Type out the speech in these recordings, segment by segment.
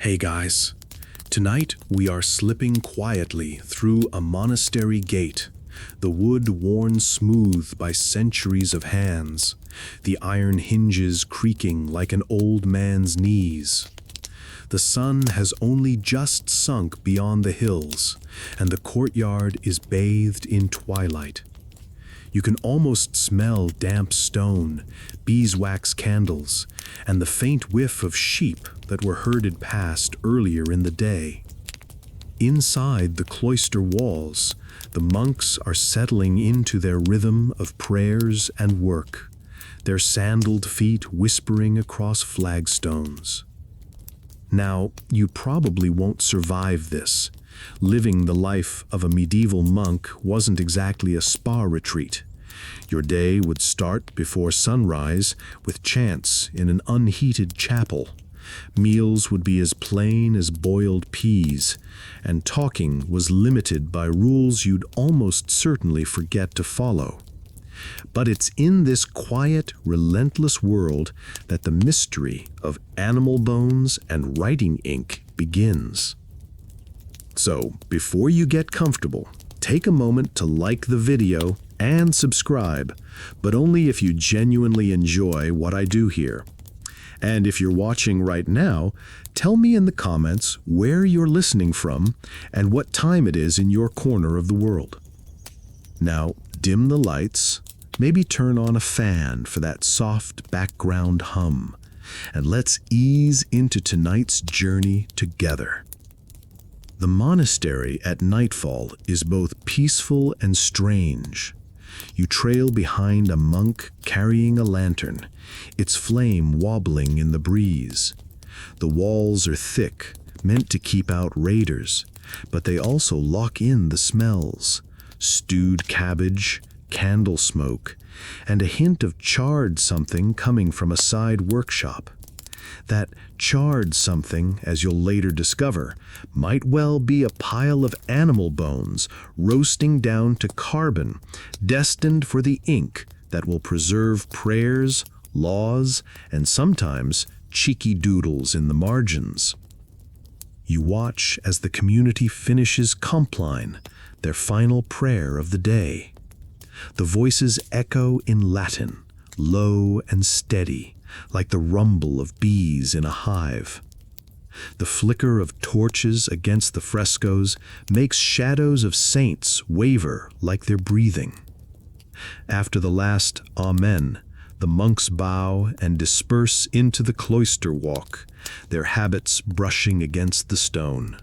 Hey guys, tonight we are slipping quietly through a monastery gate, the wood worn smooth by centuries of hands, the iron hinges creaking like an old man's knees. The sun has only just sunk beyond the hills, and the courtyard is bathed in twilight. You can almost smell damp stone, beeswax candles, and the faint whiff of sheep that were herded past earlier in the day. Inside the cloister walls, the monks are settling into their rhythm of prayers and work, their sandaled feet whispering across flagstones. Now, you probably won't survive this. Living the life of a medieval monk wasn't exactly a spa retreat. Your day would start before sunrise with chants in an unheated chapel. Meals would be as plain as boiled peas, and talking was limited by rules you'd almost certainly forget to follow. But it's in this quiet, relentless world that the mystery of animal bones and writing ink begins. So, before you get comfortable, take a moment to like the video and subscribe, but only if you genuinely enjoy what I do here. And if you're watching right now, tell me in the comments where you're listening from and what time it is in your corner of the world. Now, dim the lights, maybe turn on a fan for that soft background hum, and let's ease into tonight's journey together. The monastery at nightfall is both peaceful and strange. You trail behind a monk carrying a lantern, its flame wobbling in the breeze. The walls are thick, meant to keep out raiders, but they also lock in the smells: stewed cabbage, candle smoke, and a hint of charred something coming from a side workshop. That charred something, as you'll later discover, might well be a pile of animal bones roasting down to carbon, destined for the ink that will preserve prayers, laws, and sometimes cheeky doodles in the margins. You watch as the community finishes Compline, their final prayer of the day. The voices echo in Latin, low and steady, like the rumble of bees in a hive. The flicker of torches against the frescoes makes shadows of saints waver like they're breathing. After the last Amen, the monks bow and disperse into the cloister walk, their habits brushing against the stone.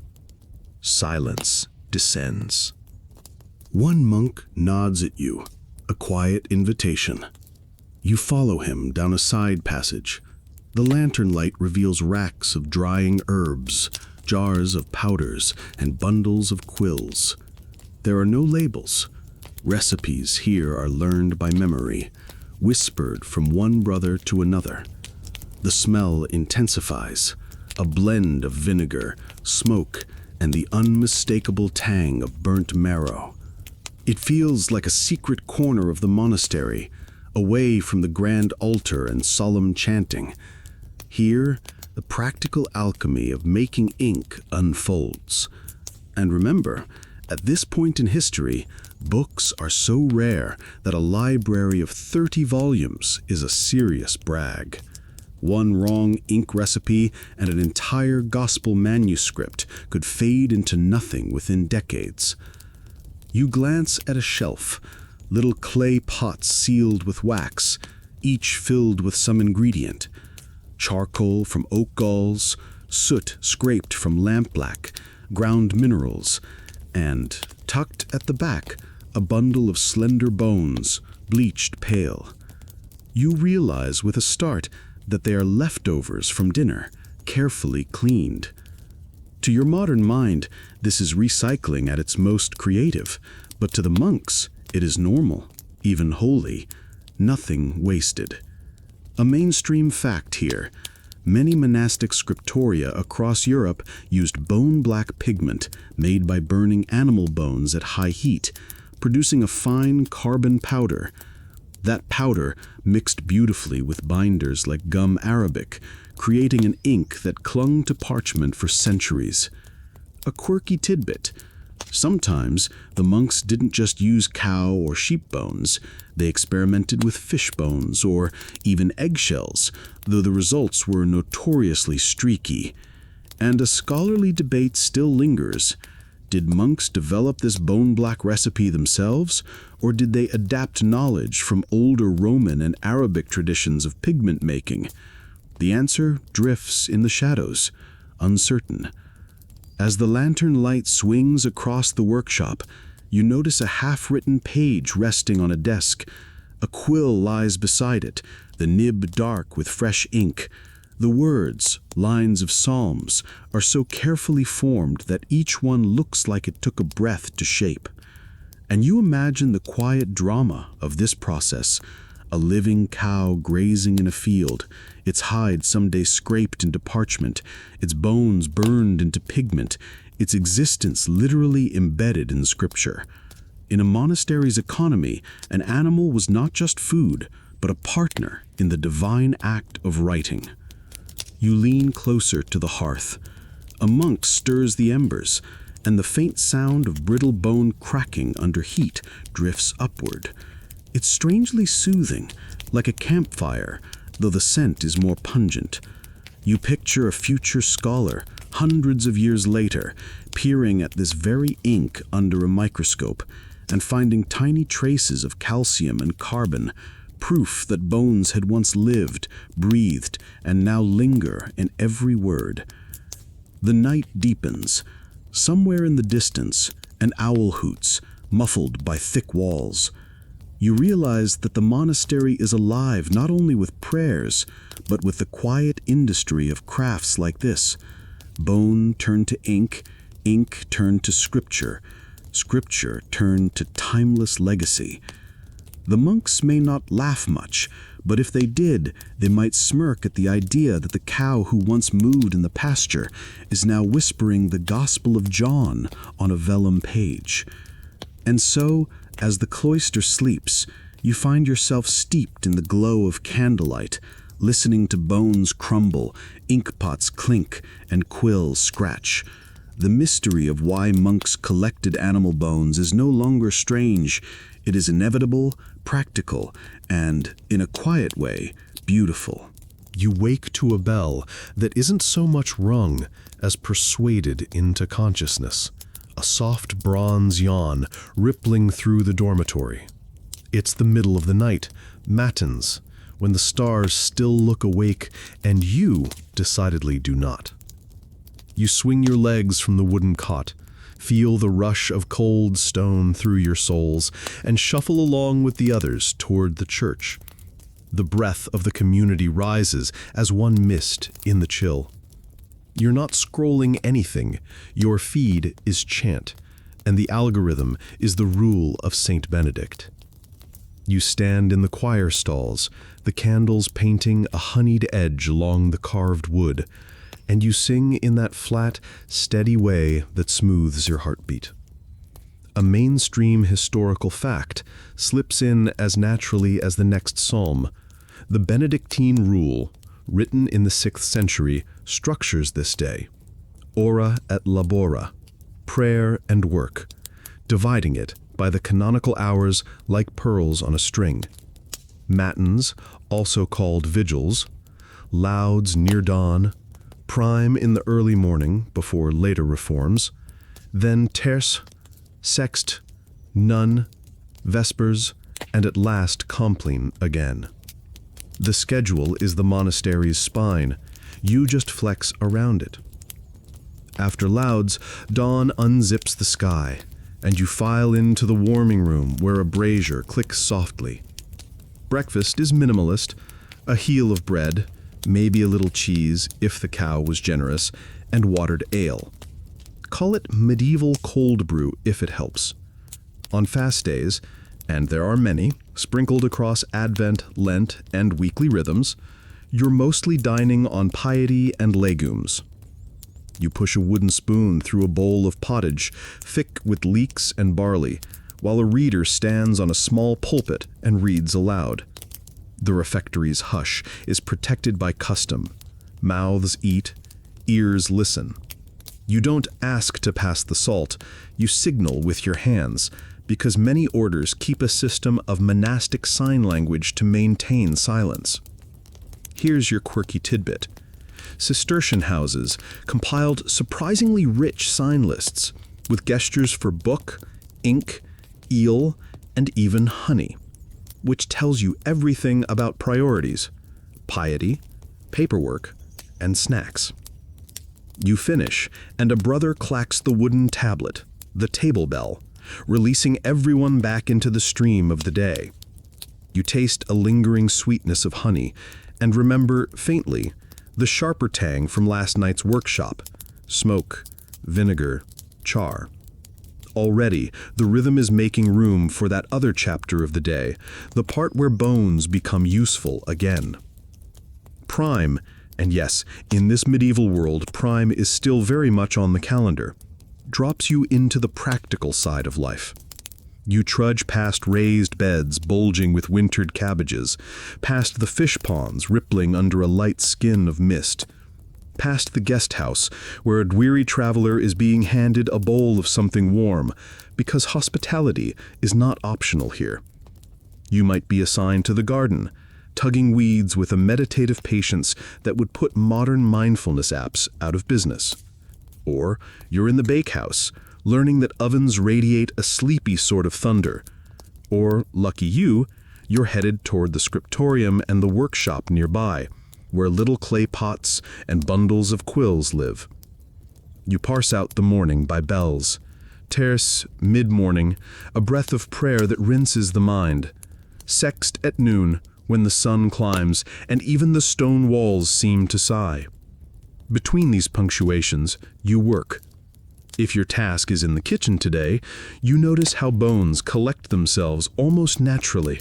Silence descends. One monk nods at you, a quiet invitation. You follow him down a side passage. The lantern light reveals racks of drying herbs, jars of powders, and bundles of quills. There are no labels. Recipes here are learned by memory, whispered from one brother to another. The smell intensifies, a blend of vinegar, smoke, and the unmistakable tang of burnt marrow. It feels like a secret corner of the monastery, away from the grand altar and solemn chanting. Here, the practical alchemy of making ink unfolds. And remember, at this point in history, books are so rare that a library of 30 volumes is a serious brag. One wrong ink recipe and an entire gospel manuscript could fade into nothing within decades. You glance at a shelf, little clay pots sealed with wax, each filled with some ingredient: charcoal from oak galls, soot scraped from lampblack, ground minerals, and, tucked at the back, a bundle of slender bones, bleached pale. You realize with a start that they are leftovers from dinner, carefully cleaned. To your modern mind, this is recycling at its most creative, but to the monks, it is normal, even holy, nothing wasted. A mainstream fact here: many monastic scriptoria across Europe used bone-black pigment made by burning animal bones at high heat, producing a fine carbon powder. That powder mixed beautifully with binders like gum arabic, creating an ink that clung to parchment for centuries. A quirky tidbit. Sometimes the monks didn't just use cow or sheep bones, they experimented with fish bones or even eggshells, though the results were notoriously streaky. And a scholarly debate still lingers. Did monks develop this bone-black recipe themselves, or did they adapt knowledge from older Roman and Arabic traditions of pigment making? The answer drifts in the shadows, uncertain. As the lantern light swings across the workshop, you notice a half-written page resting on a desk. A quill lies beside it, the nib dark with fresh ink. The words, lines of psalms, are so carefully formed that each one looks like it took a breath to shape. And you imagine the quiet drama of this process, a living cow grazing in a field, its hide someday scraped into parchment, its bones burned into pigment, its existence literally embedded in scripture. In a monastery's economy, an animal was not just food, but a partner in the divine act of writing. You lean closer to the hearth. A monk stirs the embers, and the faint sound of brittle bone cracking under heat drifts upward. It's strangely soothing, like a campfire, though the scent is more pungent. You picture a future scholar, hundreds of years later, peering at this very ink under a microscope and finding tiny traces of calcium and carbon, proof that bones had once lived, breathed, and now linger in every word. The night deepens. Somewhere in the distance, an owl hoots, muffled by thick walls. You realize that the monastery is alive not only with prayers, but with the quiet industry of crafts like this. Bone turned to ink, ink turned to scripture, scripture turned to timeless legacy. The monks may not laugh much, but if they did, they might smirk at the idea that the cow who once mooed in the pasture is now whispering the Gospel of John on a vellum page. And so, as the cloister sleeps, you find yourself steeped in the glow of candlelight, listening to bones crumble, inkpots clink, and quills scratch. The mystery of why monks collected animal bones is no longer strange. It is inevitable, practical, and, in a quiet way, beautiful. You wake to a bell that isn't so much rung as persuaded into consciousness, a soft bronze yawn rippling through the dormitory. It's the middle of the night, matins, when the stars still look awake and you decidedly do not. You swing your legs from the wooden cot, feel the rush of cold stone through your soles, and shuffle along with the others toward the church. The breath of the community rises as one mist in the chill. You're not scrolling anything. Your feed is chant, and the algorithm is the rule of Saint Benedict. You stand in the choir stalls, the candles painting a honeyed edge along the carved wood, and you sing in that flat, steady way that smooths your heartbeat. A mainstream historical fact slips in as naturally as the next psalm. The Benedictine rule, written in the 6th century, structures this day. Ora et labora, prayer and work, dividing it by the canonical hours like pearls on a string. Matins, also called vigils, lauds near dawn, prime in the early morning before later reforms, then terce, sext, none, vespers, and at last compline again. The schedule is the monastery's spine. You just flex around it. After lauds, dawn unzips the sky, and you file into the warming room where a brazier clicks softly. Breakfast is minimalist, a heel of bread, maybe a little cheese if the cow was generous, and watered ale. Call it medieval cold brew if it helps. On fast days, and there are many, sprinkled across Advent, Lent, and weekly rhythms, you're mostly dining on piety and legumes. You push a wooden spoon through a bowl of pottage, thick with leeks and barley, while a reader stands on a small pulpit and reads aloud. The refectory's hush is protected by custom. Mouths eat, ears listen. You don't ask to pass the salt, you signal with your hands, because many orders keep a system of monastic sign language to maintain silence. Here's your quirky tidbit. Cistercian houses compiled surprisingly rich sign lists, with gestures for book, ink, eel, and even honey, which tells you everything about priorities, piety, paperwork, and snacks. You finish, and a brother clacks the wooden tablet, the table bell, releasing everyone back into the stream of the day. You taste a lingering sweetness of honey, and remember, faintly, the sharper tang from last night's workshop: smoke, vinegar, char. Already, the rhythm is making room for that other chapter of the day, the part where bones become useful again. Prime, and yes, in this medieval world, prime is still very much on the calendar, drops you into the practical side of life. You trudge past raised beds bulging with wintered cabbages, past the fish ponds rippling under a light skin of mist, past the guest house where a weary traveler is being handed a bowl of something warm, because hospitality is not optional here. You might be assigned to the garden, tugging weeds with a meditative patience that would put modern mindfulness apps out of business. Or you're in the bakehouse, learning that ovens radiate a sleepy sort of thunder. Or, lucky you, you're headed toward the scriptorium and the workshop nearby, where little clay pots and bundles of quills live. You parse out the morning by bells. Terce, mid-morning, a breath of prayer that rinses the mind. Sext at noon, when the sun climbs and even the stone walls seem to sigh. Between these punctuations, you work. If your task is in the kitchen today, you notice how bones collect themselves almost naturally.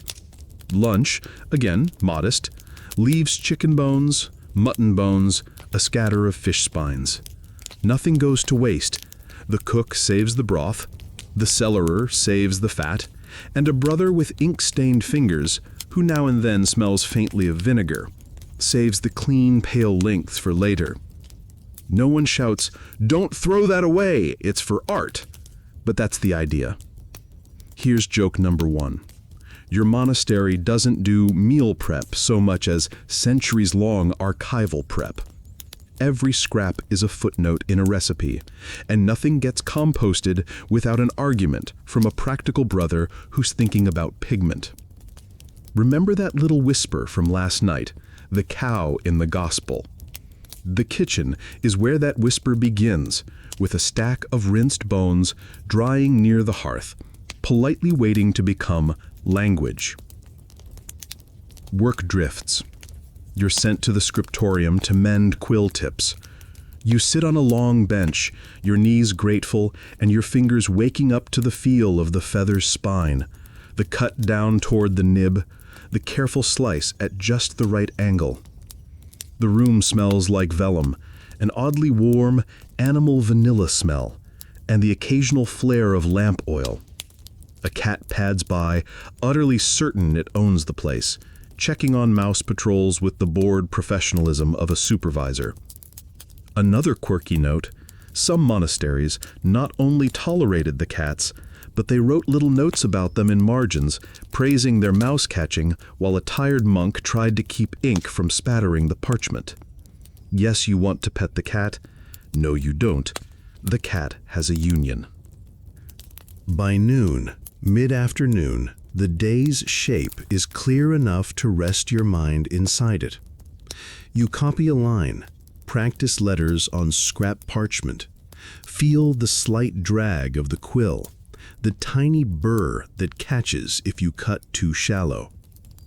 Lunch, again, modest, leaves chicken bones, mutton bones, a scatter of fish spines. Nothing goes to waste. The cook saves the broth, the cellarer saves the fat, and a brother with ink-stained fingers, who now and then smells faintly of vinegar, saves the clean, pale lengths for later. No one shouts, "Don't throw that away, it's for art." But that's the idea. Here's joke number one. Your monastery doesn't do meal prep so much as centuries-long archival prep. Every scrap is a footnote in a recipe, and nothing gets composted without an argument from a practical brother who's thinking about pigment. Remember that little whisper from last night, the cow in the gospel? The kitchen is where that whisper begins, with a stack of rinsed bones drying near the hearth, politely waiting to become language. Work drifts. You're sent to the scriptorium to mend quill tips. You sit on a long bench, your knees grateful and your fingers waking up to the feel of the feather's spine, the cut down toward the nib, the careful slice at just the right angle. The room smells like vellum, an oddly warm, animal vanilla smell, and the occasional flare of lamp oil. A cat pads by, utterly certain it owns the place, checking on mouse patrols with the bored professionalism of a supervisor. Another quirky note, some monasteries not only tolerated the cats, but they wrote little notes about them in margins, praising their mouse catching while a tired monk tried to keep ink from spattering the parchment. Yes, you want to pet the cat. No, you don't. The cat has a union. By noon, mid-afternoon, the day's shape is clear enough to rest your mind inside it. You copy a line, practice letters on scrap parchment, feel the slight drag of the quill, the tiny burr that catches if you cut too shallow.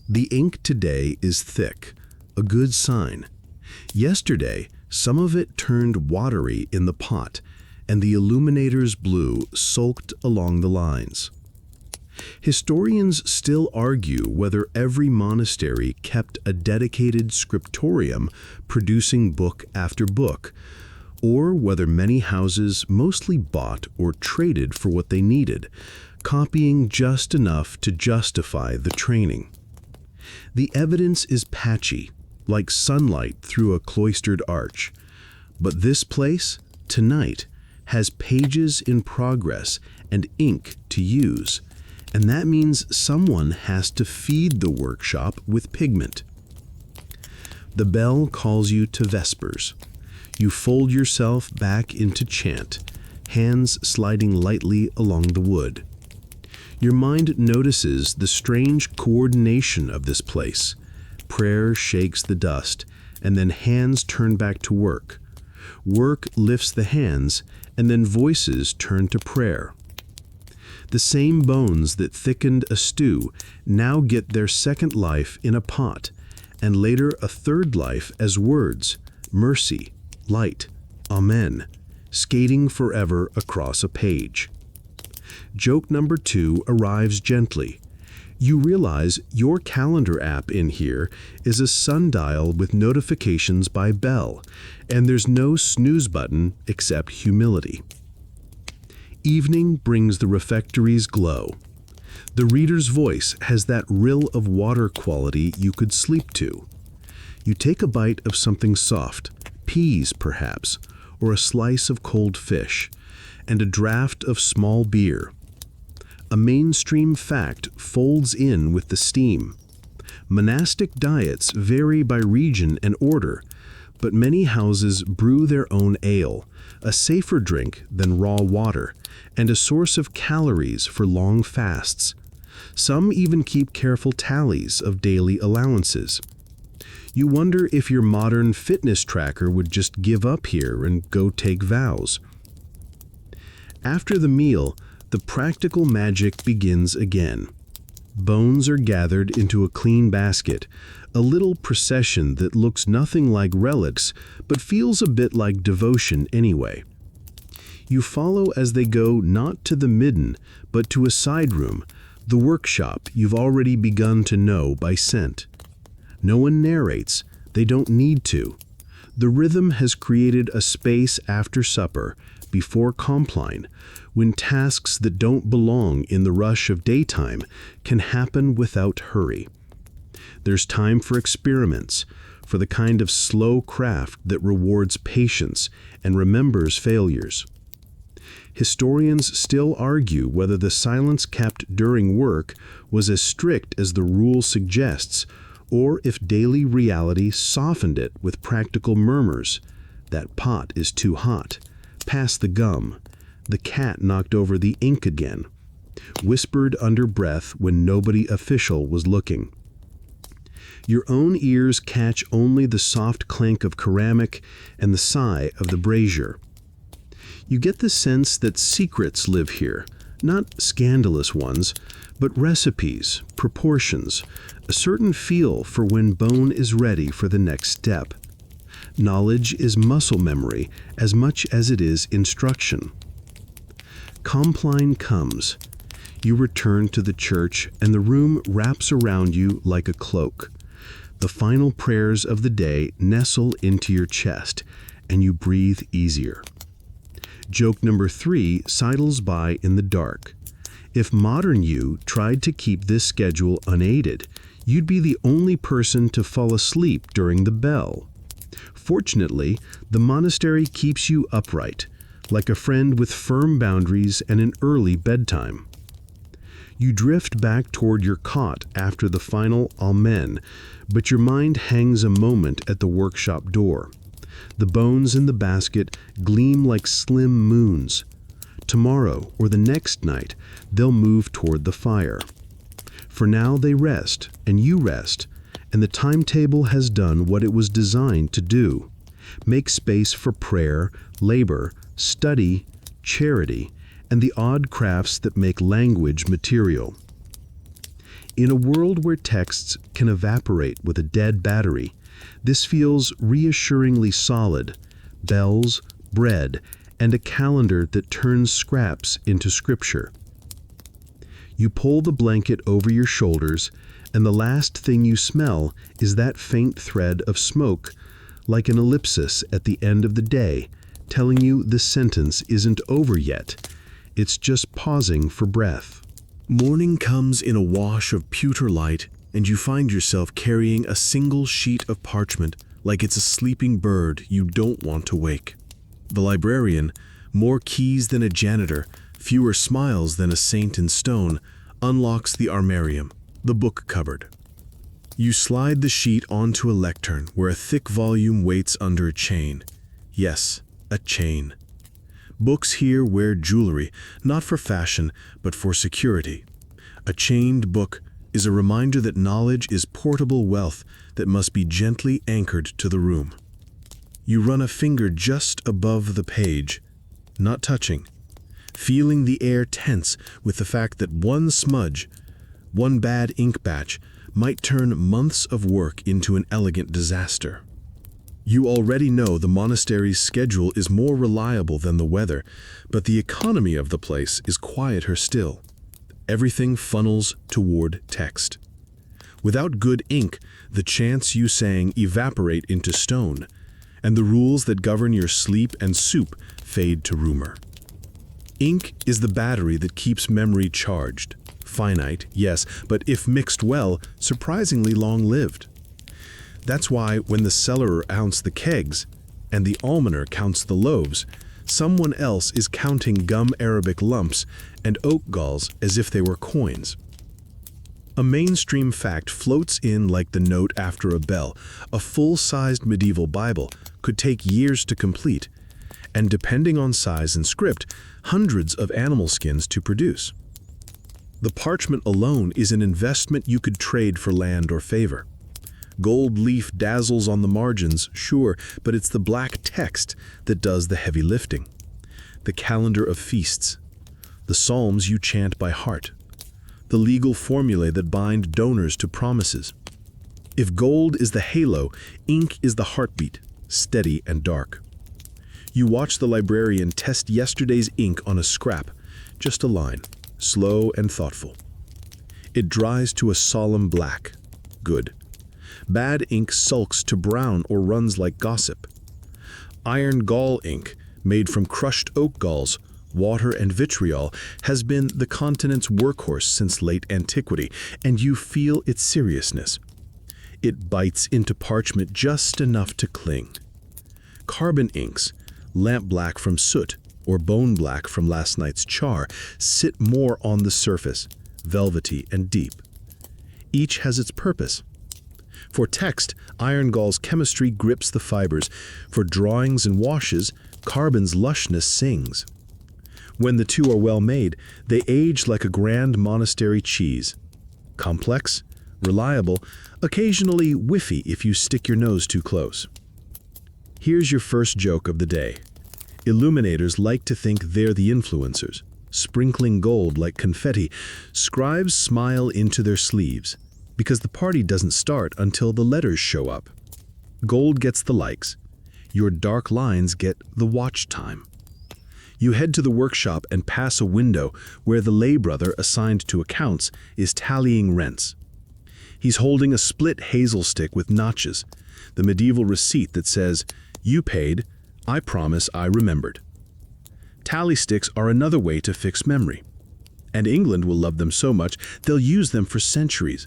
The ink today is thick, a good sign. Yesterday, some of it turned watery in the pot, and the illuminator's blue sulked along the lines. Historians still argue whether every monastery kept a dedicated scriptorium producing book after book, or whether many houses mostly bought or traded for what they needed, copying just enough to justify the training. The evidence is patchy, like sunlight through a cloistered arch. But this place, tonight, has pages in progress and ink to use, and that means someone has to feed the workshop with pigment. The bell calls you to vespers. You fold yourself back into chant, hands sliding lightly along the wood. Your mind notices the strange coordination of this place. Prayer shakes the dust, and then hands turn back to work. Work lifts the hands, and then voices turn to prayer. The same bones that thickened a stew now get their second life in a pot, and later a third life as words, mercy, light, amen, skating forever across a page. Joke number 2 arrives gently. You realize your calendar app in here is a sundial with notifications by bell, and there's no snooze button except humility. Evening brings the refectory's glow. The reader's voice has that rill of water quality you could sleep to. You take a bite of something soft, peas perhaps, or a slice of cold fish, and a draught of small beer. A mainstream fact folds in with the steam. Monastic diets vary by region and order, but many houses brew their own ale, a safer drink than raw water, and a source of calories for long fasts. Some even keep careful tallies of daily allowances. You wonder if your modern fitness tracker would just give up here and go take vows. After the meal, the practical magic begins again. Bones are gathered into a clean basket, a little procession that looks nothing like relics, but feels a bit like devotion anyway. You follow as they go not to the midden, but to a side room, the workshop you've already begun to know by scent. No one narrates, they don't need to. The rhythm has created a space after supper, before compline, when tasks that don't belong in the rush of daytime can happen without hurry. There's time for experiments, for the kind of slow craft that rewards patience and remembers failures. Historians still argue whether the silence kept during work was as strict as the rule suggests, or if daily reality softened it with practical murmurs. That pot is too hot. Pass the gum. The cat knocked over the ink again. Whispered under breath when nobody official was looking. Your own ears catch only the soft clank of ceramic and the sigh of the brazier. You get the sense that secrets live here, not scandalous ones, but recipes, proportions, a certain feel for when bone is ready for the next step. Knowledge is muscle memory as much as it is instruction. Compline comes. You return to the church, and the room wraps around you like a cloak. The final prayers of the day nestle into your chest, and you breathe easier. Joke number 3 sidles by in the dark. If modern you tried to keep this schedule unaided, you'd be the only person to fall asleep during the bell. Fortunately, the monastery keeps you upright, like a friend with firm boundaries and an early bedtime. You drift back toward your cot after the final Amen, but your mind hangs a moment at the workshop door. The bones in the basket gleam like slim moons. Tomorrow or the next night, they'll move toward the fire. For now they rest, and you rest, and the timetable has done what it was designed to do. Make space for prayer, labor, study, charity, and the odd crafts that make language material. In a world where texts can evaporate with a dead battery, this feels reassuringly solid: bells, bread, and a calendar that turns scraps into scripture. You pull the blanket over your shoulders, and the last thing you smell is that faint thread of smoke, like an ellipsis at the end of the day, telling you the sentence isn't over yet. It's just pausing for breath. Morning comes in a wash of pewter light, and you find yourself carrying a single sheet of parchment like it's a sleeping bird you don't want to wake. The librarian, more keys than a janitor, fewer smiles than a saint in stone, unlocks the armarium, the book cupboard. You slide the sheet onto a lectern where a thick volume waits under a chain. Yes, a chain. Books here wear jewelry, not for fashion, but for security. A chained book is a reminder that knowledge is portable wealth that must be gently anchored to the room. You run a finger just above the page, not touching, feeling the air tense with the fact that one smudge, one bad ink batch, might turn months of work into an elegant disaster. You already know the monastery's schedule is more reliable than the weather, but the economy of the place is quieter still. Everything funnels toward text. Without good ink, the chants you sang evaporate into stone, and the rules that govern your sleep and soup fade to rumor. Ink is the battery that keeps memory charged. Finite, yes, but if mixed well, surprisingly long-lived. That's why when the cellarer counts the kegs and the almoner counts the loaves, someone else is counting gum Arabic lumps and oak galls as if they were coins. A mainstream fact floats in like the note after a bell. A full-sized medieval Bible could take years to complete, and depending on size and script, hundreds of animal skins to produce. The parchment alone is an investment you could trade for land or favor. Gold leaf dazzles on the margins, sure, but it's the black text that does the heavy lifting. The calendar of feasts, the psalms you chant by heart, the legal formulae that bind donors to promises. If gold is the halo, ink is the heartbeat, steady and dark. You watch the librarian test yesterday's ink on a scrap, just a line, slow and thoughtful. It dries to a solemn black. Good. Bad ink sulks to brown or runs like gossip. Iron gall ink, made from crushed oak galls, water and vitriol, has been the continent's workhorse since late antiquity, and you feel its seriousness. It bites into parchment just enough to cling. Carbon inks, lamp black from soot or bone black from last night's char, sit more on the surface, velvety and deep. Each has its purpose. For text, iron gall's chemistry grips the fibers. For drawings and washes, carbon's lushness sings. When the two are well made, they age like a grand monastery cheese. Complex, reliable, occasionally whiffy if you stick your nose too close. Here's your first joke of the day. Illuminators like to think they're the influencers, sprinkling gold like confetti. Scribes smile into their sleeves, because the party doesn't start until the letters show up. Gold gets the likes. Your dark lines get the watch time. You head to the workshop and pass a window where the lay brother assigned to accounts is tallying rents. He's holding a split hazel stick with notches, the medieval receipt that says, "You paid, I promise I remembered." Tally sticks are another way to fix memory. And England will love them so much, they'll use them for centuries.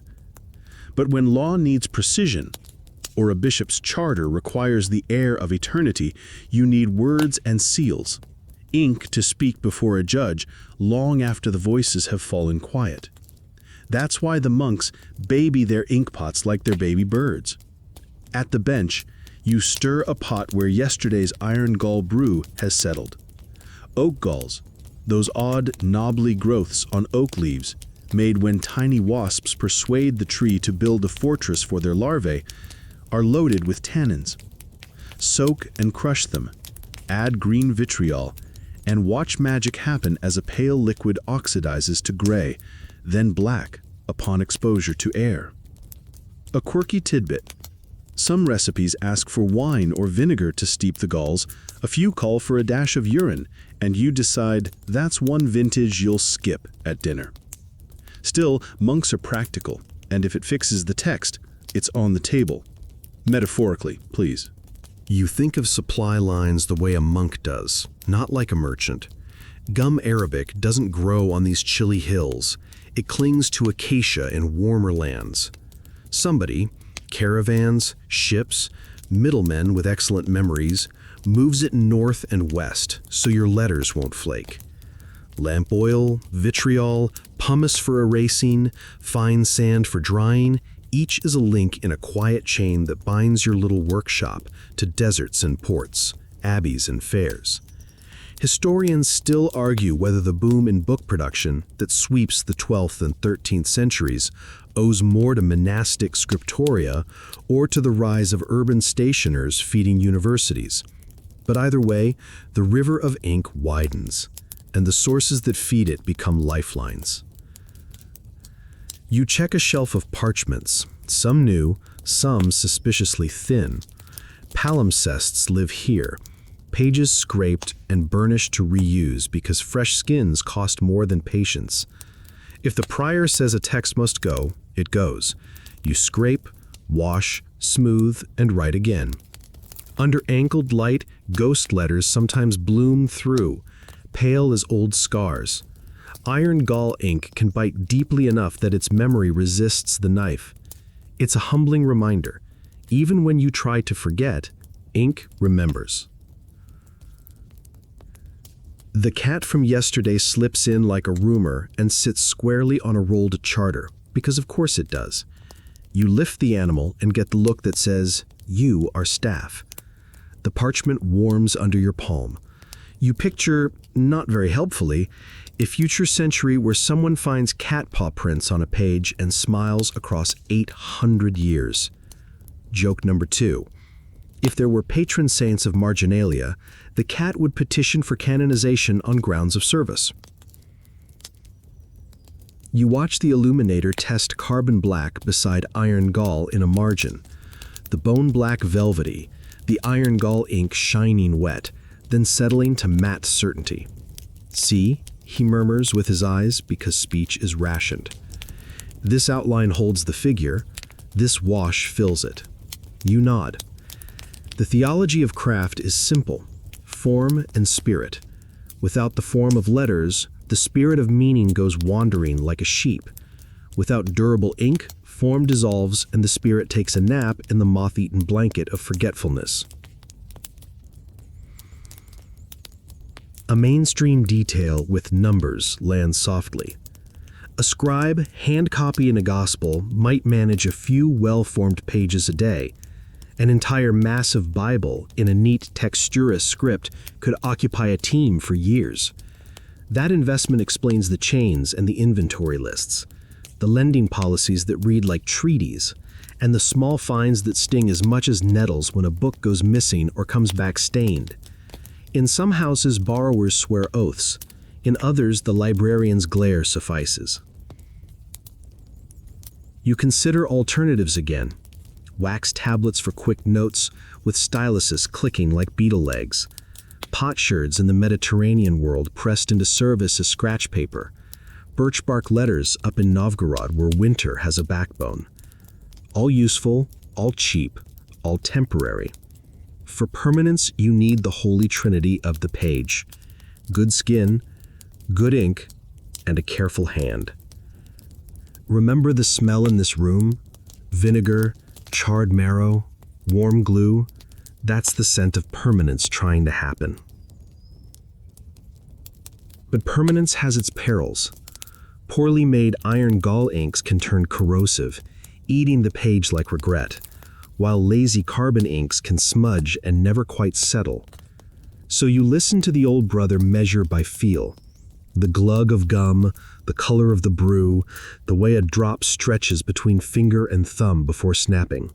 But when law needs precision, or a bishop's charter requires the air of eternity, you need words and seals, ink to speak before a judge long after the voices have fallen quiet. That's why the monks baby their ink pots like they're baby birds. At the bench, you stir a pot where yesterday's iron gall brew has settled. Oak galls, those odd, knobbly growths on oak leaves, made when tiny wasps persuade the tree to build a fortress for their larvae, are loaded with tannins. Soak and crush them, add green vitriol, and watch magic happen as a pale liquid oxidizes to gray, then black upon exposure to air. A quirky tidbit. Some recipes ask for wine or vinegar to steep the galls, a few call for a dash of urine, and you decide that's one vintage you'll skip at dinner. Still, monks are practical, and if it fixes the text, it's on the table. Metaphorically, please. You think of supply lines the way a monk does, not like a merchant. Gum Arabic doesn't grow on these chilly hills. It clings to acacia in warmer lands. Somebody, caravans, ships, middlemen with excellent memories, moves it north and west so your letters won't flake. Lamp oil, vitriol, pumice for erasing, fine sand for drying, each is a link in a quiet chain that binds your little workshop to deserts and ports, abbeys and fairs. Historians still argue whether the boom in book production that sweeps the 12th and 13th centuries owes more to monastic scriptoria or to the rise of urban stationers feeding universities. But either way, the river of ink widens, and the sources that feed it become lifelines. You check a shelf of parchments, some new, some suspiciously thin. Palimpsests live here, pages scraped and burnished to reuse because fresh skins cost more than patience. If the prior says a text must go, it goes. You scrape, wash, smooth, and write again. Under ankled light, ghost letters sometimes bloom through, pale as old scars. Iron gall ink can bite deeply enough that its memory resists the knife. It's a humbling reminder. Even when you try to forget, ink remembers. The cat from yesterday slips in like a rumor and sits squarely on a rolled charter, because of course it does. You lift the animal and get the look that says, "You are staff." The parchment warms under your palm. You picture, not very helpfully, a future century where someone finds cat paw prints on a page and smiles across 800 years. Joke number 2. If there were patron saints of marginalia, the cat would petition for canonization on grounds of service. You watch the illuminator test carbon black beside iron gall in a margin. The bone black velvety, the iron gall ink shining wet, then settling to matte certainty. "See," he murmurs with his eyes because speech is rationed. "This outline holds the figure, this wash fills it." You nod. The theology of craft is simple: form and spirit. Without the form of letters, the spirit of meaning goes wandering like a sheep. Without durable ink, form dissolves and the spirit takes a nap in the moth-eaten blanket of forgetfulness. A mainstream detail with numbers lands softly. A scribe hand copying a gospel might manage a few well-formed pages a day. An entire massive Bible in a neat texturous script could occupy a team for years. That investment explains the chains and the inventory lists, the lending policies that read like treaties, and the small fines that sting as much as nettles when a book goes missing or comes back stained. In some houses, borrowers swear oaths. In others, the librarian's glare suffices. You consider alternatives again. Wax tablets for quick notes with styluses clicking like beetle legs. Potsherds in the Mediterranean world pressed into service as scratch paper. Birch bark letters up in Novgorod where winter has a backbone. All useful, all cheap, all temporary. For permanence, you need the holy trinity of the page: good skin, good ink, and a careful hand. Remember the smell in this room? Vinegar, charred marrow, warm glue. That's the scent of permanence trying to happen. But permanence has its perils. Poorly made iron gall inks can turn corrosive, eating the page like regret, while lazy carbon inks can smudge and never quite settle. So you listen to the old brother measure by feel. The glug of gum, the color of the brew, the way a drop stretches between finger and thumb before snapping.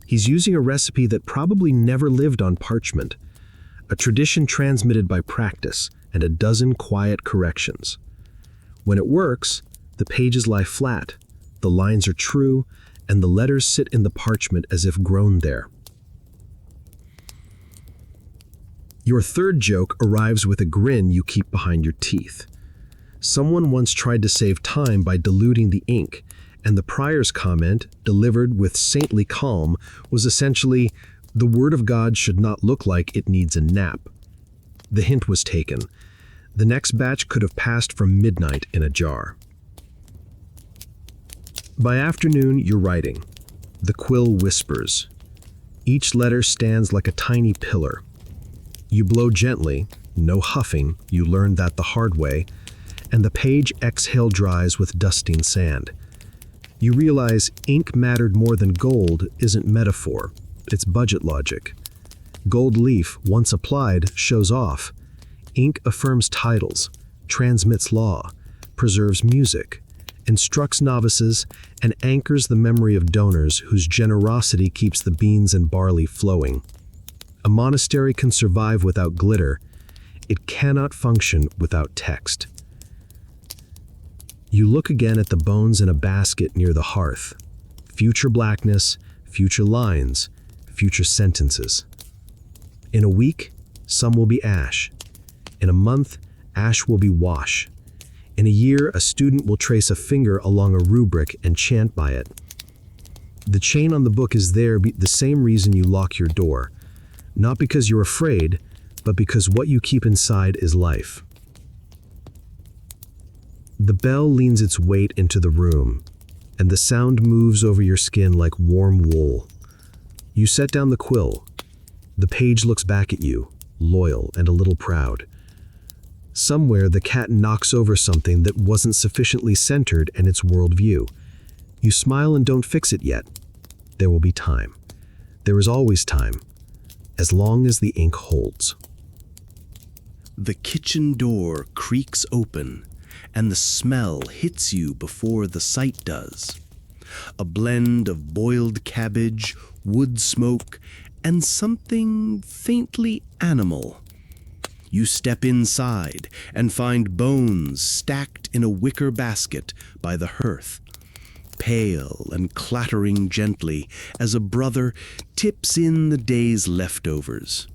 He's using a recipe that probably never lived on parchment, a tradition transmitted by practice and a dozen quiet corrections. When it works, the pages lie flat, the lines are true, and the letters sit in the parchment as if grown there. Your third joke arrives with a grin you keep behind your teeth. Someone once tried to save time by diluting the ink, and the prior's comment, delivered with saintly calm, was essentially, "The word of God should not look like it needs a nap." The hint was taken. The next batch could have passed from midnight in a jar. By afternoon, you're writing. The quill whispers. Each letter stands like a tiny pillar. You blow gently, no huffing, you learn that the hard way, and the page exhale dries with dusting sand. You realize ink mattered more than gold isn't metaphor, it's budget logic. Gold leaf, once applied, shows off. Ink affirms titles, transmits law, preserves music, instructs novices, and anchors the memory of donors whose generosity keeps the beans and barley flowing. A monastery can survive without glitter. It cannot function without text. You look again at the bones in a basket near the hearth. Future blackness, future lines, future sentences. In a week, some will be ash. In a month, ash will be wash. In a year, a student will trace a finger along a rubric and chant by it. The chain on the book is there the same reason you lock your door. Not because you're afraid, but because what you keep inside is life. The bell leans its weight into the room, and the sound moves over your skin like warm wool. You set down the quill. The page looks back at you, loyal and a little proud. Somewhere, the cat knocks over something that wasn't sufficiently centered in its worldview. You smile and don't fix it yet. There will be time. There is always time, as long as the ink holds. The kitchen door creaks open, and the smell hits you before the sight does. A blend of boiled cabbage, wood smoke, and something faintly animal. You step inside and find bones stacked in a wicker basket by the hearth, pale and clattering gently as a brother tips in the day's leftovers.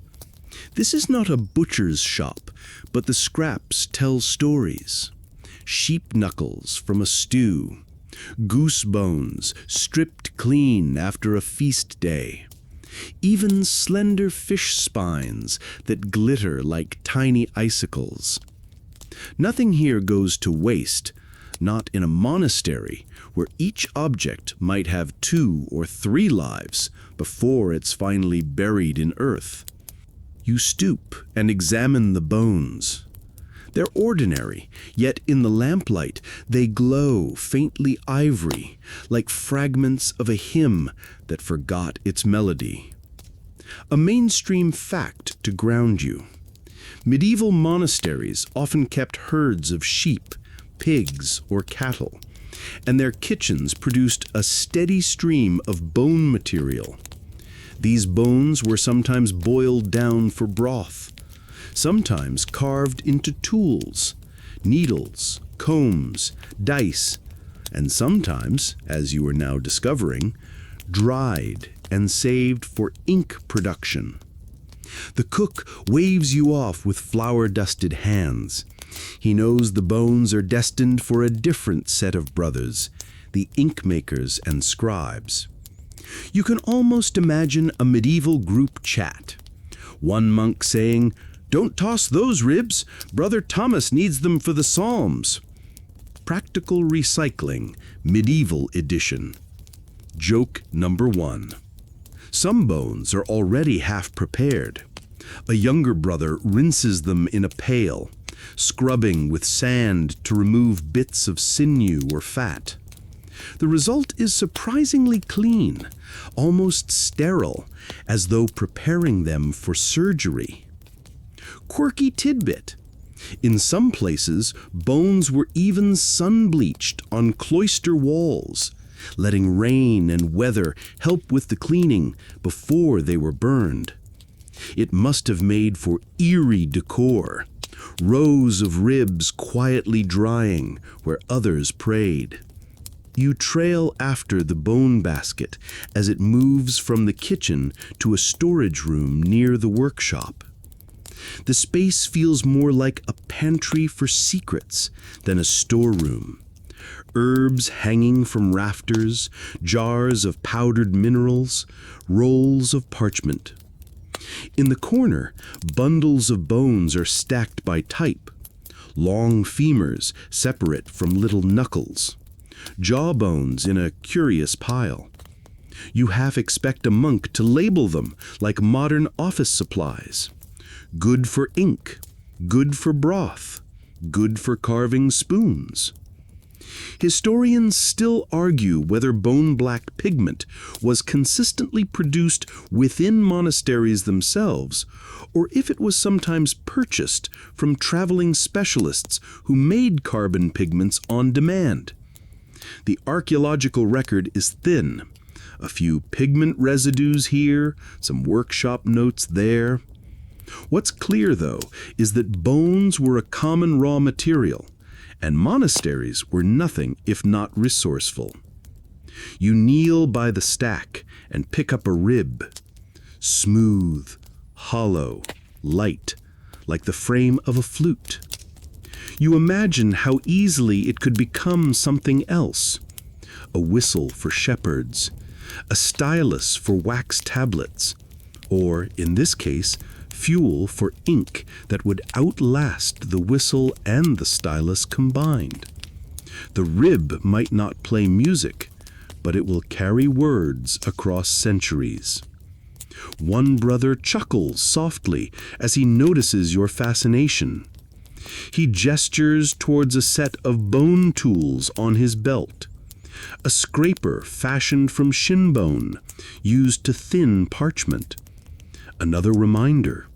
This is not a butcher's shop, but the scraps tell stories. Sheep knuckles from a stew, goose bones stripped clean after a feast day, even slender fish spines that glitter like tiny icicles. Nothing here goes to waste, not in a monastery where each object might have 2 or 3 lives before it's finally buried in earth. You stoop and examine the bones. They're ordinary, yet in the lamplight they glow faintly ivory, like fragments of a hymn that forgot its melody. A mainstream fact to ground you. Medieval monasteries often kept herds of sheep, pigs, or cattle, and their kitchens produced a steady stream of bone material. These bones were sometimes boiled down for broth, sometimes carved into tools, needles, combs, dice, and sometimes, as you are now discovering, dried and saved for ink production. The cook waves you off with flour-dusted hands. He knows the bones are destined for a different set of brothers, the ink makers and scribes. You can almost imagine a medieval group chat. One monk saying, "Don't toss those ribs. Brother Thomas needs them for the Psalms." Practical Recycling, Medieval Edition. Joke number 1. Some bones are already half prepared. A younger brother rinses them in a pail, scrubbing with sand to remove bits of sinew or fat. The result is surprisingly clean, almost sterile, as though preparing them for surgery. Quirky tidbit. In some places, bones were even sun-bleached on cloister walls, letting rain and weather help with the cleaning before they were burned. It must have made for eerie decor, rows of ribs quietly drying where others prayed. You trail after the bone basket as it moves from the kitchen to a storage room near the workshop. The space feels more like a pantry for secrets than a storeroom. Herbs hanging from rafters, jars of powdered minerals, rolls of parchment. In the corner, bundles of bones are stacked by type. long femurs separate from little knuckles, jawbones in a curious pile. You half expect a monk to label them like modern office supplies. Good for ink, good for broth, good for carving spoons. Historians still argue whether bone-black pigment was consistently produced within monasteries themselves, or if it was sometimes purchased from traveling specialists who made carbon pigments on demand. The archaeological record is thin. A few pigment residues here, some workshop notes there. What's clear, though, is that bones were a common raw material, and monasteries were nothing if not resourceful. You kneel by the stack and pick up a rib. Smooth, hollow, light, like the frame of a flute. You imagine how easily it could become something else. A whistle for shepherds, a stylus for wax tablets, or, in this case, fuel for ink that would outlast the whistle and the stylus combined. The rib might not play music, but it will carry words across centuries. One brother chuckles softly as he notices your fascination. He gestures towards a set of bone tools on his belt. A scraper fashioned from shin bone, used to thin parchment. Another reminder: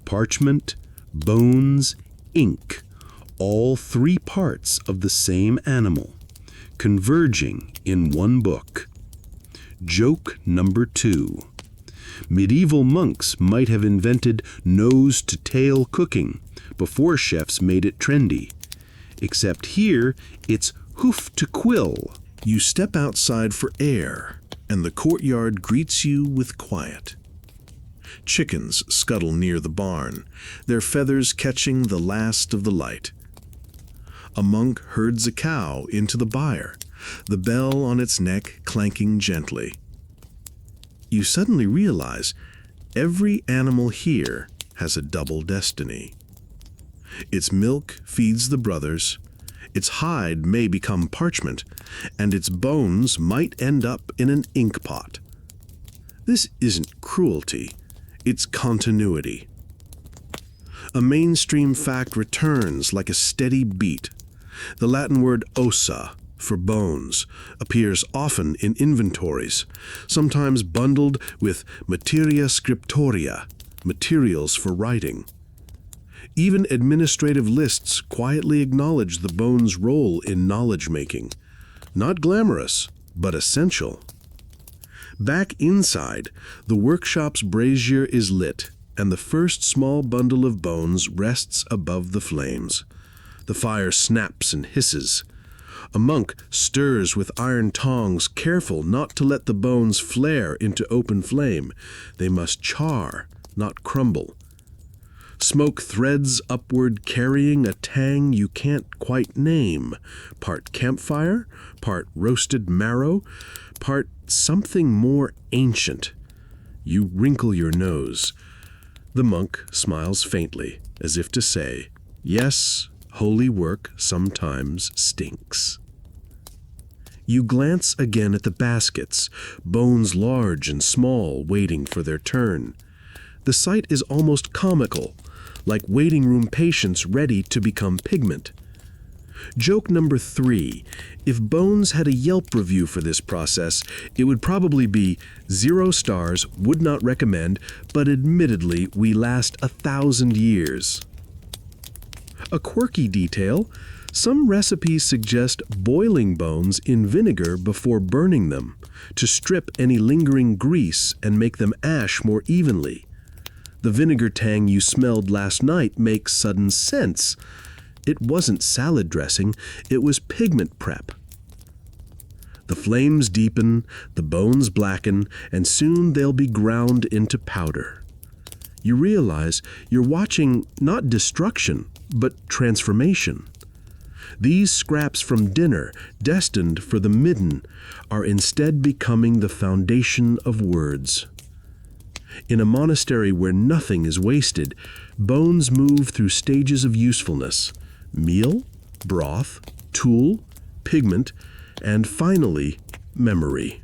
parchment, bones, ink, all three parts of the same animal, converging in one book. Joke number 2. Medieval monks might have invented nose-to-tail cooking before chefs made it trendy. Except here, it's hoof-to-quill. You step outside for air, and the courtyard greets you with quiet. Chickens scuttle near the barn, their feathers catching the last of the light. A monk herds a cow into the byre, the bell on its neck clanking gently. You suddenly realize every animal here has a double destiny. Its milk feeds the brothers, its hide may become parchment, and its bones might end up in an ink pot. This isn't cruelty, it's continuity. A mainstream fact returns like a steady beat. The Latin word ossa, for bones, appears often in inventories, sometimes bundled with materia scriptoria, materials for writing. Even administrative lists quietly acknowledge the bone's role in knowledge-making. Not glamorous, but essential. Back inside, the workshop's brazier is lit, and the first small bundle of bones rests above the flames. The fire snaps and hisses. A monk stirs with iron tongs, careful not to let the bones flare into open flame. They must char, not crumble. Smoke threads upward, carrying a tang you can't quite name. Part campfire, part roasted marrow, part something more ancient. You wrinkle your nose. The monk smiles faintly, as if to say, "Yes, holy work sometimes stinks." You glance again at the baskets, bones large and small waiting for their turn. The sight is almost comical, like waiting room patients ready to become pigment. Joke number 3. If Bones had a Yelp review for this process, it would probably be 0 stars, would not recommend, but admittedly we last 1,000 years. A quirky detail: some recipes suggest boiling bones in vinegar before burning them, to strip any lingering grease and make them ash more evenly. The vinegar tang you smelled last night makes sudden sense. It wasn't salad dressing, it was pigment prep. The flames deepen, the bones blacken, and soon they'll be ground into powder. You realize you're watching not destruction, but transformation. These scraps from dinner, destined for the midden, are instead becoming the foundation of words. In a monastery where nothing is wasted, bones move through stages of usefulness, meal, broth, tool, pigment, and finally, memory.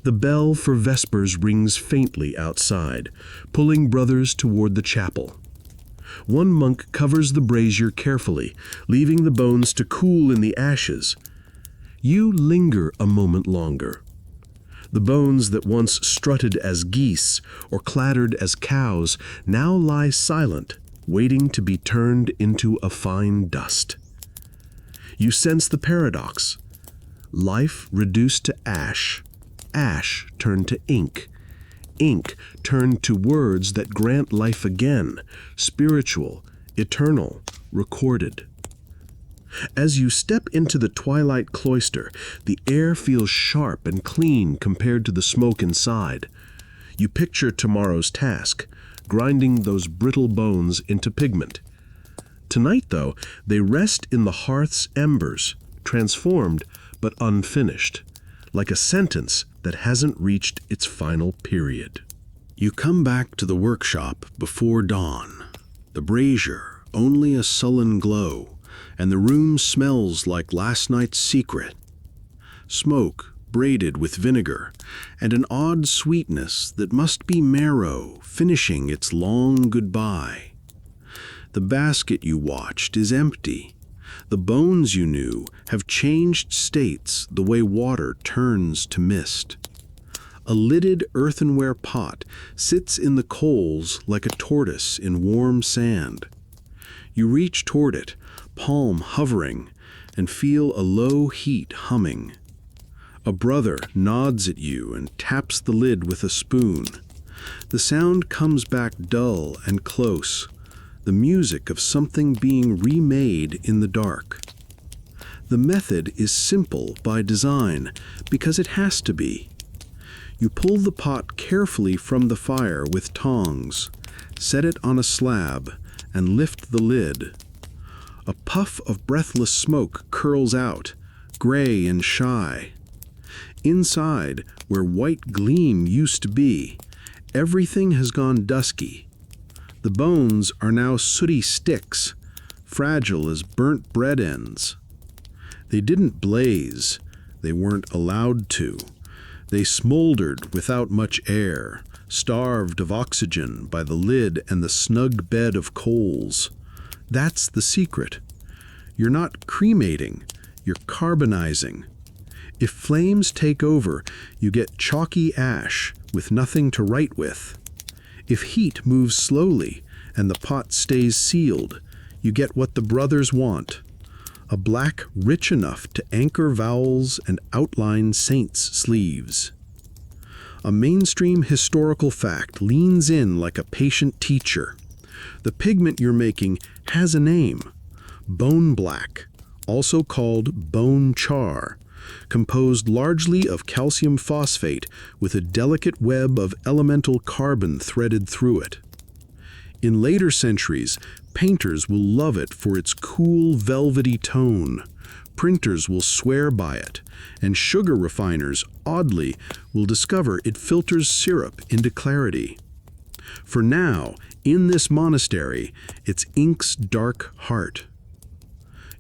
The bell for vespers rings faintly outside, pulling brothers toward the chapel. One monk covers the brazier carefully, leaving the bones to cool in the ashes. You linger a moment longer. The bones that once strutted as geese or clattered as cows now lie silent, waiting to be turned into a fine dust. You sense the paradox. Life reduced to ash, ash turned to ink, ink turned to words that grant life again, spiritual, eternal, recorded. As you step into the twilight cloister, the air feels sharp and clean compared to the smoke inside. You picture tomorrow's task, grinding those brittle bones into pigment. Tonight, though, they rest in the hearth's embers, transformed but unfinished, like a sentence that hasn't reached its final period. You come back to the workshop before dawn. The brazier, only a sullen glow, and the room smells like last night's secret. Smoke braided with vinegar, and an odd sweetness that must be marrow finishing its long goodbye. The basket you watched is empty. The bones you knew have changed states the way water turns to mist. A lidded earthenware pot sits in the coals like a tortoise in warm sand. You reach toward it, palm hovering, and feel a low heat humming. A brother nods at you and taps the lid with a spoon. The sound comes back dull and close, the music of something being remade in the dark. The method is simple by design, because it has to be. You pull the pot carefully from the fire with tongs, set it on a slab, and lift the lid. A puff of breathless smoke curls out, gray and shy. Inside, where white gleam used to be, everything has gone dusky. The bones are now sooty sticks, fragile as burnt bread ends. They didn't blaze. They weren't allowed to. They smoldered without much air, starved of oxygen by the lid and the snug bed of coals. That's the secret. You're not cremating, you're carbonizing. If flames take over, you get chalky ash with nothing to write with. If heat moves slowly and the pot stays sealed, you get what the brothers want. A black rich enough to anchor vowels and outline saints' sleeves. A mainstream historical fact leans in like a patient teacher. The pigment you're making has a name, bone black, also called bone char, composed largely of calcium phosphate with a delicate web of elemental carbon threaded through it. In later centuries, painters will love it for its cool, velvety tone. Printers will swear by it, and sugar refiners, oddly, will discover it filters syrup into clarity. For now, in this monastery, it's ink's dark heart.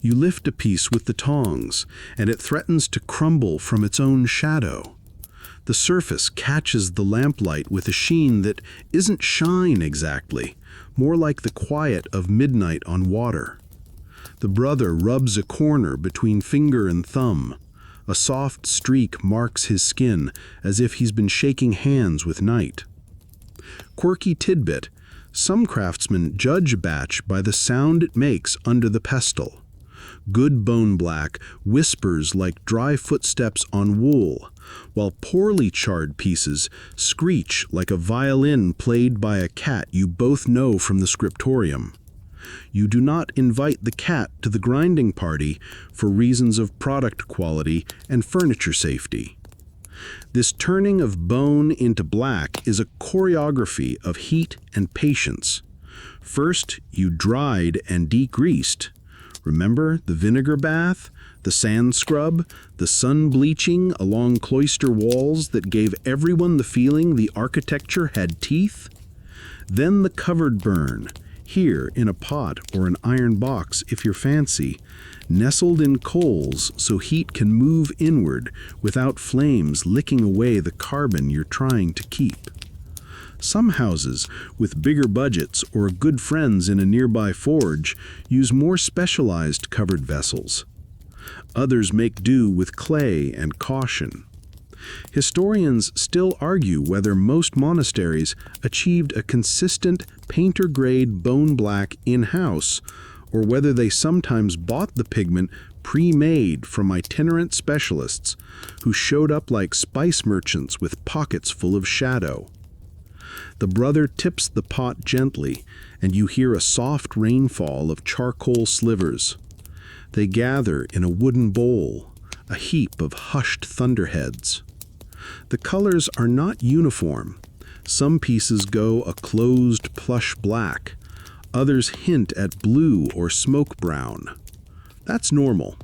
You lift a piece with the tongs, and it threatens to crumble from its own shadow. The surface catches the lamplight with a sheen that isn't shine exactly, more like the quiet of midnight on water. The brother rubs a corner between finger and thumb. A soft streak marks his skin, as if he's been shaking hands with night. Quirky tidbit: some craftsmen judge a batch by the sound it makes under the pestle. Good bone black whispers like dry footsteps on wool, while poorly charred pieces screech like a violin played by a cat you both know from the scriptorium. You do not invite the cat to the grinding party for reasons of product quality and furniture safety. This turning of bone into black is a choreography of heat and patience. First, you dried and degreased. Remember the vinegar bath, the sand scrub, the sun bleaching along cloister walls that gave everyone the feeling the architecture had teeth? Then the covered burn, Here, in a pot or an iron box if you're fancy, nestled in coals so heat can move inward without flames licking away the carbon you're trying to keep. Some houses with bigger budgets or good friends in a nearby forge use more specialized covered vessels. Others make do with clay and caution. Historians still argue whether most monasteries achieved a consistent painter-grade bone black in-house, or whether they sometimes bought the pigment pre-made from itinerant specialists who showed up like spice merchants with pockets full of shadow. The brother tips the pot gently, and you hear a soft rainfall of charcoal slivers. They gather in a wooden bowl, a heap of hushed thunderheads. The colors are not uniform. Some pieces go a closed plush black. Others hint at blue or smoke brown. That's normal.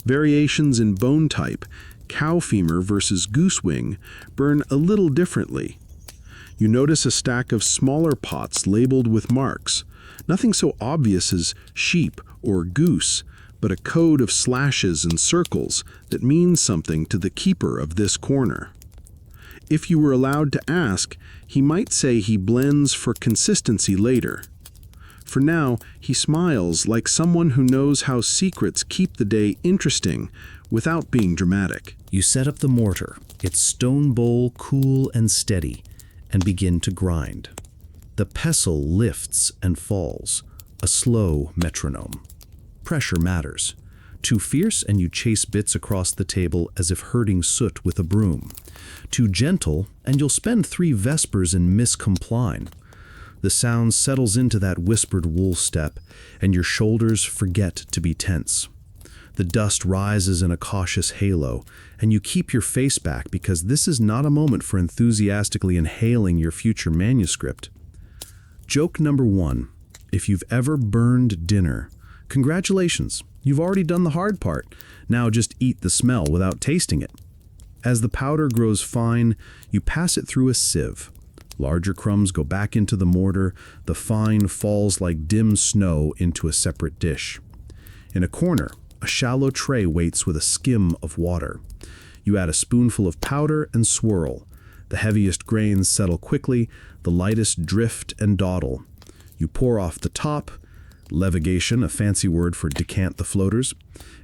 Variations in bone type, cow femur versus goose wing, burn a little differently. You notice a stack of smaller pots labeled with marks. Nothing so obvious as sheep or goose, but a code of slashes and circles that means something to the keeper of this corner. If you were allowed to ask, he might say he blends for consistency later. For now, he smiles like someone who knows how secrets keep the day interesting without being dramatic. You set up the mortar, its stone bowl cool and steady, and begin to grind. The pestle lifts and falls, a slow metronome. Pressure matters. Too fierce and you chase bits across the table as if herding soot with a broom. Too gentle and you'll spend 3 vespers in miscompline. The sound settles into that whispered wool step, and your shoulders forget to be tense. The dust rises in a cautious halo, and you keep your face back because this is not a moment for enthusiastically inhaling your future manuscript. Joke number 1. If you've ever burned dinner, congratulations, you've already done the hard part. Now just eat the smell without tasting it. As the powder grows fine, you pass it through a sieve. Larger crumbs go back into the mortar, the fine falls like dim snow into a separate dish. In a corner, a shallow tray waits with a skim of water. You add a spoonful of powder and swirl. The heaviest grains settle quickly, the lightest drift and dawdle. You pour off the top, levigation, a fancy word for decant the floaters,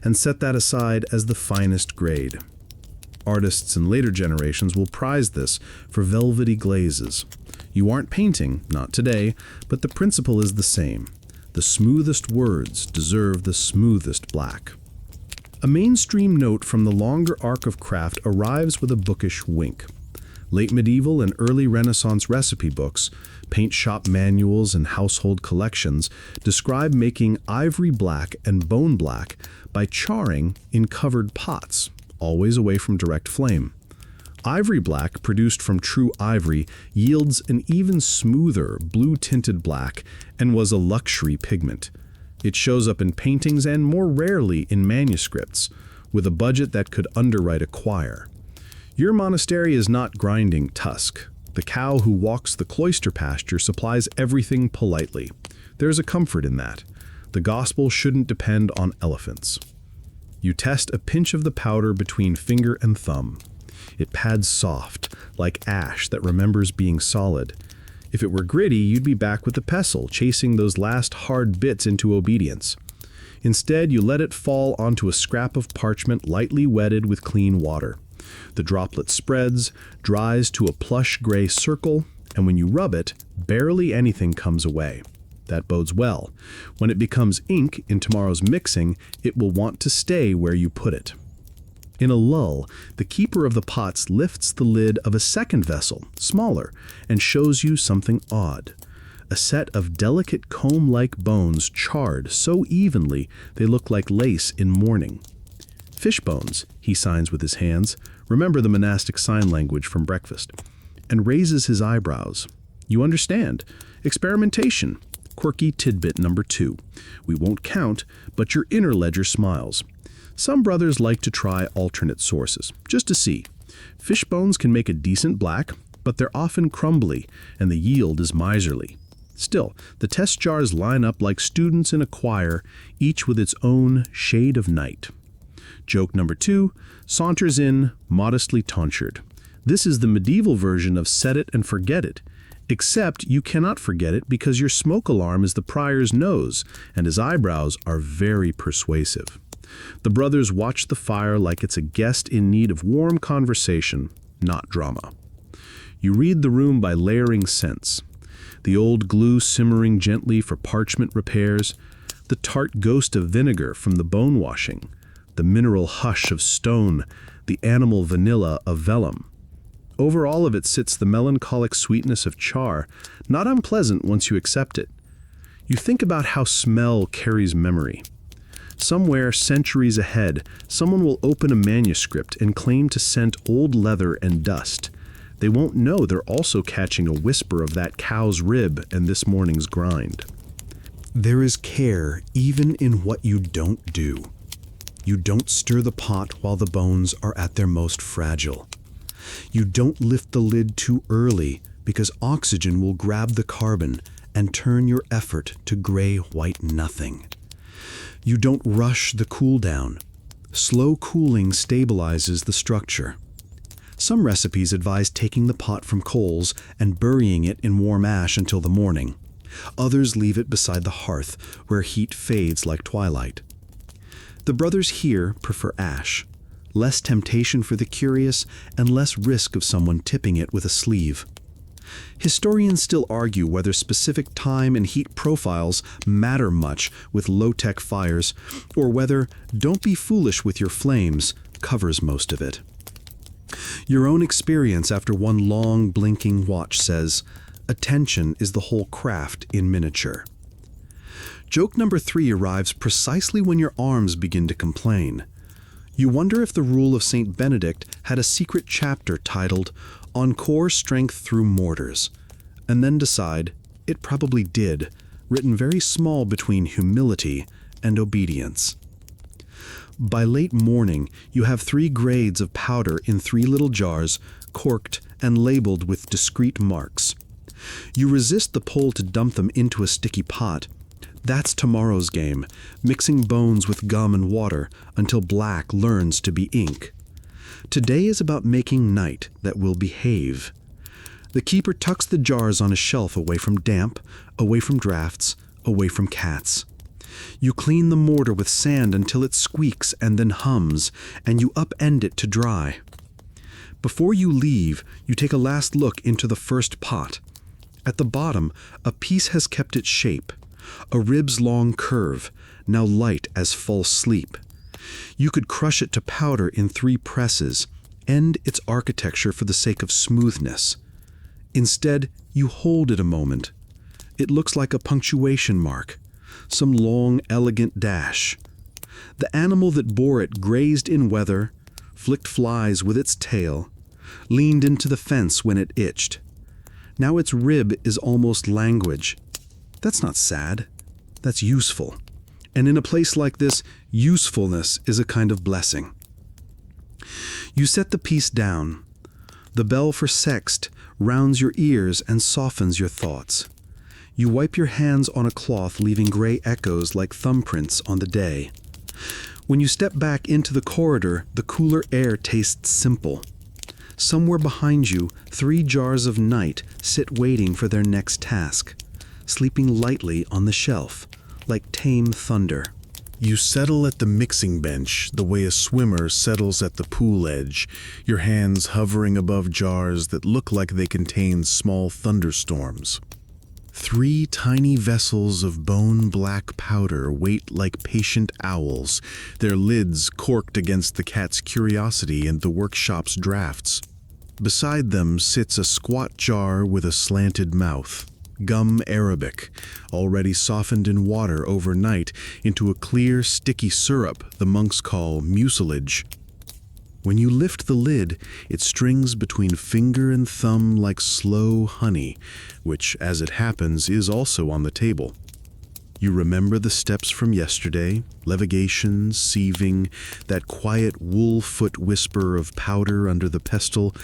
and set that aside as the finest grade. Artists in later generations will prize this for velvety glazes. You aren't painting, not today, but the principle is the same. The smoothest words deserve the smoothest black. A mainstream note from the longer arc of craft arrives with a bookish wink. Late medieval and early Renaissance recipe books, paint shop manuals, and household collections describe making ivory black and bone black by charring in covered pots, always away from direct flame. Ivory black, produced from true ivory, yields an even smoother, blue-tinted black and was a luxury pigment. It shows up in paintings and more rarely in manuscripts, with a budget that could underwrite a choir. Your monastery is not grinding tusk. The cow who walks the cloister pasture supplies everything politely. There's a comfort in that. The gospel shouldn't depend on elephants. You test a pinch of the powder between finger and thumb. It pads soft, like ash that remembers being solid. If it were gritty, you'd be back with the pestle, chasing those last hard bits into obedience. Instead, you let it fall onto a scrap of parchment lightly wetted with clean water. The droplet spreads, dries to a plush gray circle, and when you rub it, barely anything comes away. That bodes well. When it becomes ink in tomorrow's mixing, it will want to stay where you put it. In a lull, the keeper of the pots lifts the lid of a second vessel, smaller, and shows you something odd. A set of delicate comb-like bones charred so evenly they look like lace in mourning. Fish bones, he signs with his hands, remember the monastic sign language from breakfast, and raises his eyebrows. You understand. Experimentation. Quirky tidbit number 2. We won't count, but your inner ledger smiles. Some brothers like to try alternate sources, just to see. Fish bones can make a decent black, but they're often crumbly, and the yield is miserly. Still, the test jars line up like students in a choir, each with its own shade of night. Joke number 2 saunters in, modestly tonsured. This is the medieval version of set it and forget it, except you cannot forget it because your smoke alarm is the prior's nose, and his eyebrows are very persuasive. The brothers watch the fire like it's a guest in need of warm conversation, not drama. You read the room by layering scents. The old glue simmering gently for parchment repairs, the tart ghost of vinegar from the bone washing, the mineral hush of stone, the animal vanilla of vellum. Over all of it sits the melancholic sweetness of char, not unpleasant once you accept it. You think about how smell carries memory. Somewhere, centuries ahead, someone will open a manuscript and claim to scent old leather and dust. They won't know they're also catching a whisper of that cow's rib and this morning's grind. There is care even in what you don't do. You don't stir the pot while the bones are at their most fragile. You don't lift the lid too early because oxygen will grab the carbon and turn your effort to gray-white nothing. You don't rush the cool down. Slow cooling stabilizes the structure. Some recipes advise taking the pot from coals and burying it in warm ash until the morning. Others leave it beside the hearth, where heat fades like twilight. The brothers here prefer ash. Less temptation for the curious and less risk of someone tipping it with a sleeve. Historians still argue whether specific time and heat profiles matter much with low-tech fires, or whether "don't be foolish with your flames" covers most of it. Your own experience after one long, blinking watch says, attention is the whole craft in miniature. Joke number 3 arrives precisely when your arms begin to complain. You wonder if the rule of St. Benedict had a secret chapter titled On Core Strength Through Mortars, and then decide it probably did, written very small between humility and obedience. By late morning, you have 3 grades of powder in 3 little jars, corked and labeled with discrete marks. You resist the pull to dump them into a sticky pot. That's tomorrow's game, mixing bones with gum and water until black learns to be ink. Today is about making night that will behave. The keeper tucks the jars on a shelf away from damp, away from drafts, away from cats. You clean the mortar with sand until it squeaks and then hums, and you upend it to dry. Before you leave, you take a last look into the first pot. At the bottom, a piece has kept its shape, a rib's long curve, now light as false sleep. You could crush it to powder in 3 presses, end its architecture for the sake of smoothness. Instead, you hold it a moment. It looks like a punctuation mark, some long, elegant dash. The animal that bore it grazed in weather, flicked flies with its tail, leaned into the fence when it itched. Now its rib is almost language. That's not sad. That's useful. And in a place like this, usefulness is a kind of blessing. You set the piece down. The bell for sext rounds your ears and softens your thoughts. You wipe your hands on a cloth, leaving gray echoes like thumbprints on the day. When you step back into the corridor, the cooler air tastes simple. Somewhere behind you, 3 jars of night sit waiting for their next task, sleeping lightly on the shelf, like tame thunder. You settle at the mixing bench the way a swimmer settles at the pool edge, your hands hovering above jars that look like they contain small thunderstorms. 3 tiny vessels of bone-black powder wait like patient owls, their lids corked against the cat's curiosity and the workshop's drafts. Beside them sits a squat jar with a slanted mouth, gum Arabic, already softened in water overnight into a clear, sticky syrup the monks call mucilage. When you lift the lid, it strings between finger and thumb like slow honey, which, as it happens, is also on the table. You remember the steps from yesterday, levigation, sieving, that quiet wool-foot whisper of powder under the pestle,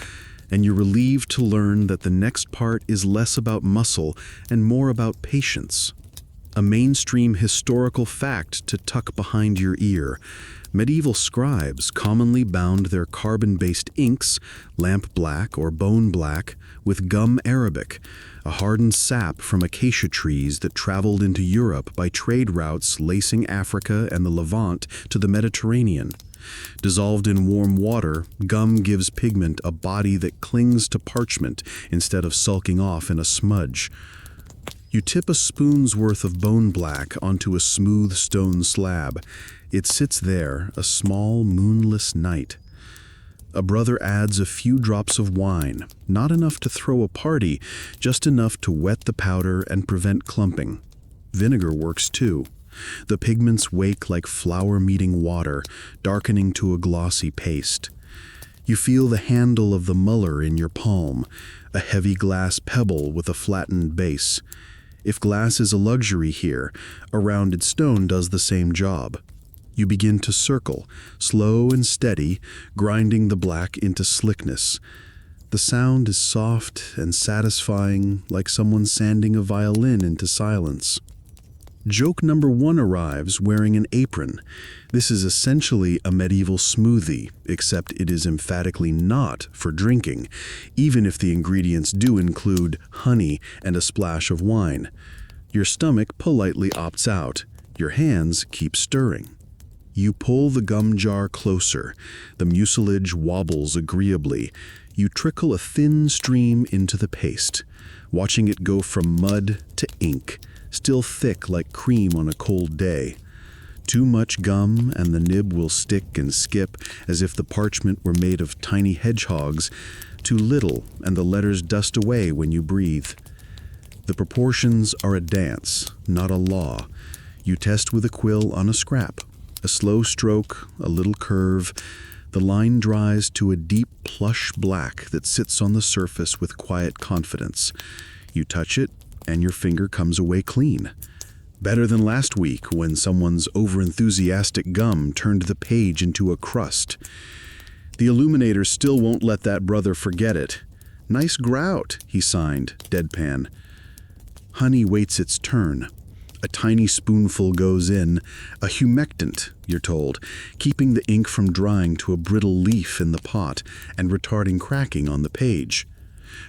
and you're relieved to learn that the next part is less about muscle and more about patience. A mainstream historical fact to tuck behind your ear: medieval scribes commonly bound their carbon-based inks, lamp black or bone black, with gum arabic, a hardened sap from acacia trees that traveled into Europe by trade routes lacing Africa and the Levant to the Mediterranean. Dissolved in warm water, gum gives pigment a body that clings to parchment instead of sulking off in a smudge. You tip a spoon's worth of bone black onto a smooth stone slab. It sits there, a small, moonless night. A brother adds a few drops of wine, not enough to throw a party, just enough to wet the powder and prevent clumping. Vinegar works too. The pigments wake like flour meeting water, darkening to a glossy paste. You feel the handle of the muller in your palm, a heavy glass pebble with a flattened base. If glass is a luxury here, a rounded stone does the same job. You begin to circle, slow and steady, grinding the black into slickness. The sound is soft and satisfying, like someone sanding a violin into silence. Joke number 1 arrives wearing an apron. This is essentially a medieval smoothie, except it is emphatically not for drinking, even if the ingredients do include honey and a splash of wine. Your stomach politely opts out. Your hands keep stirring. You pull the gum jar closer. The mucilage wobbles agreeably. You trickle a thin stream into the paste, watching it go from mud to ink, still thick like cream on a cold day. Too much gum and the nib will stick and skip as if the parchment were made of tiny hedgehogs. Too little and the letters dust away when you breathe. The proportions are a dance, not a law. You test with a quill on a scrap. A slow stroke, a little curve. The line dries to a deep plush black that sits on the surface with quiet confidence. You touch it, and your finger comes away clean. Better than last week when someone's overenthusiastic gum turned the page into a crust. The illuminator still won't let that brother forget it. "Nice grout," he signed, deadpan. Honey waits its turn. A tiny spoonful goes in, a humectant, you're told, keeping the ink from drying to a brittle leaf in the pot and retarding cracking on the page.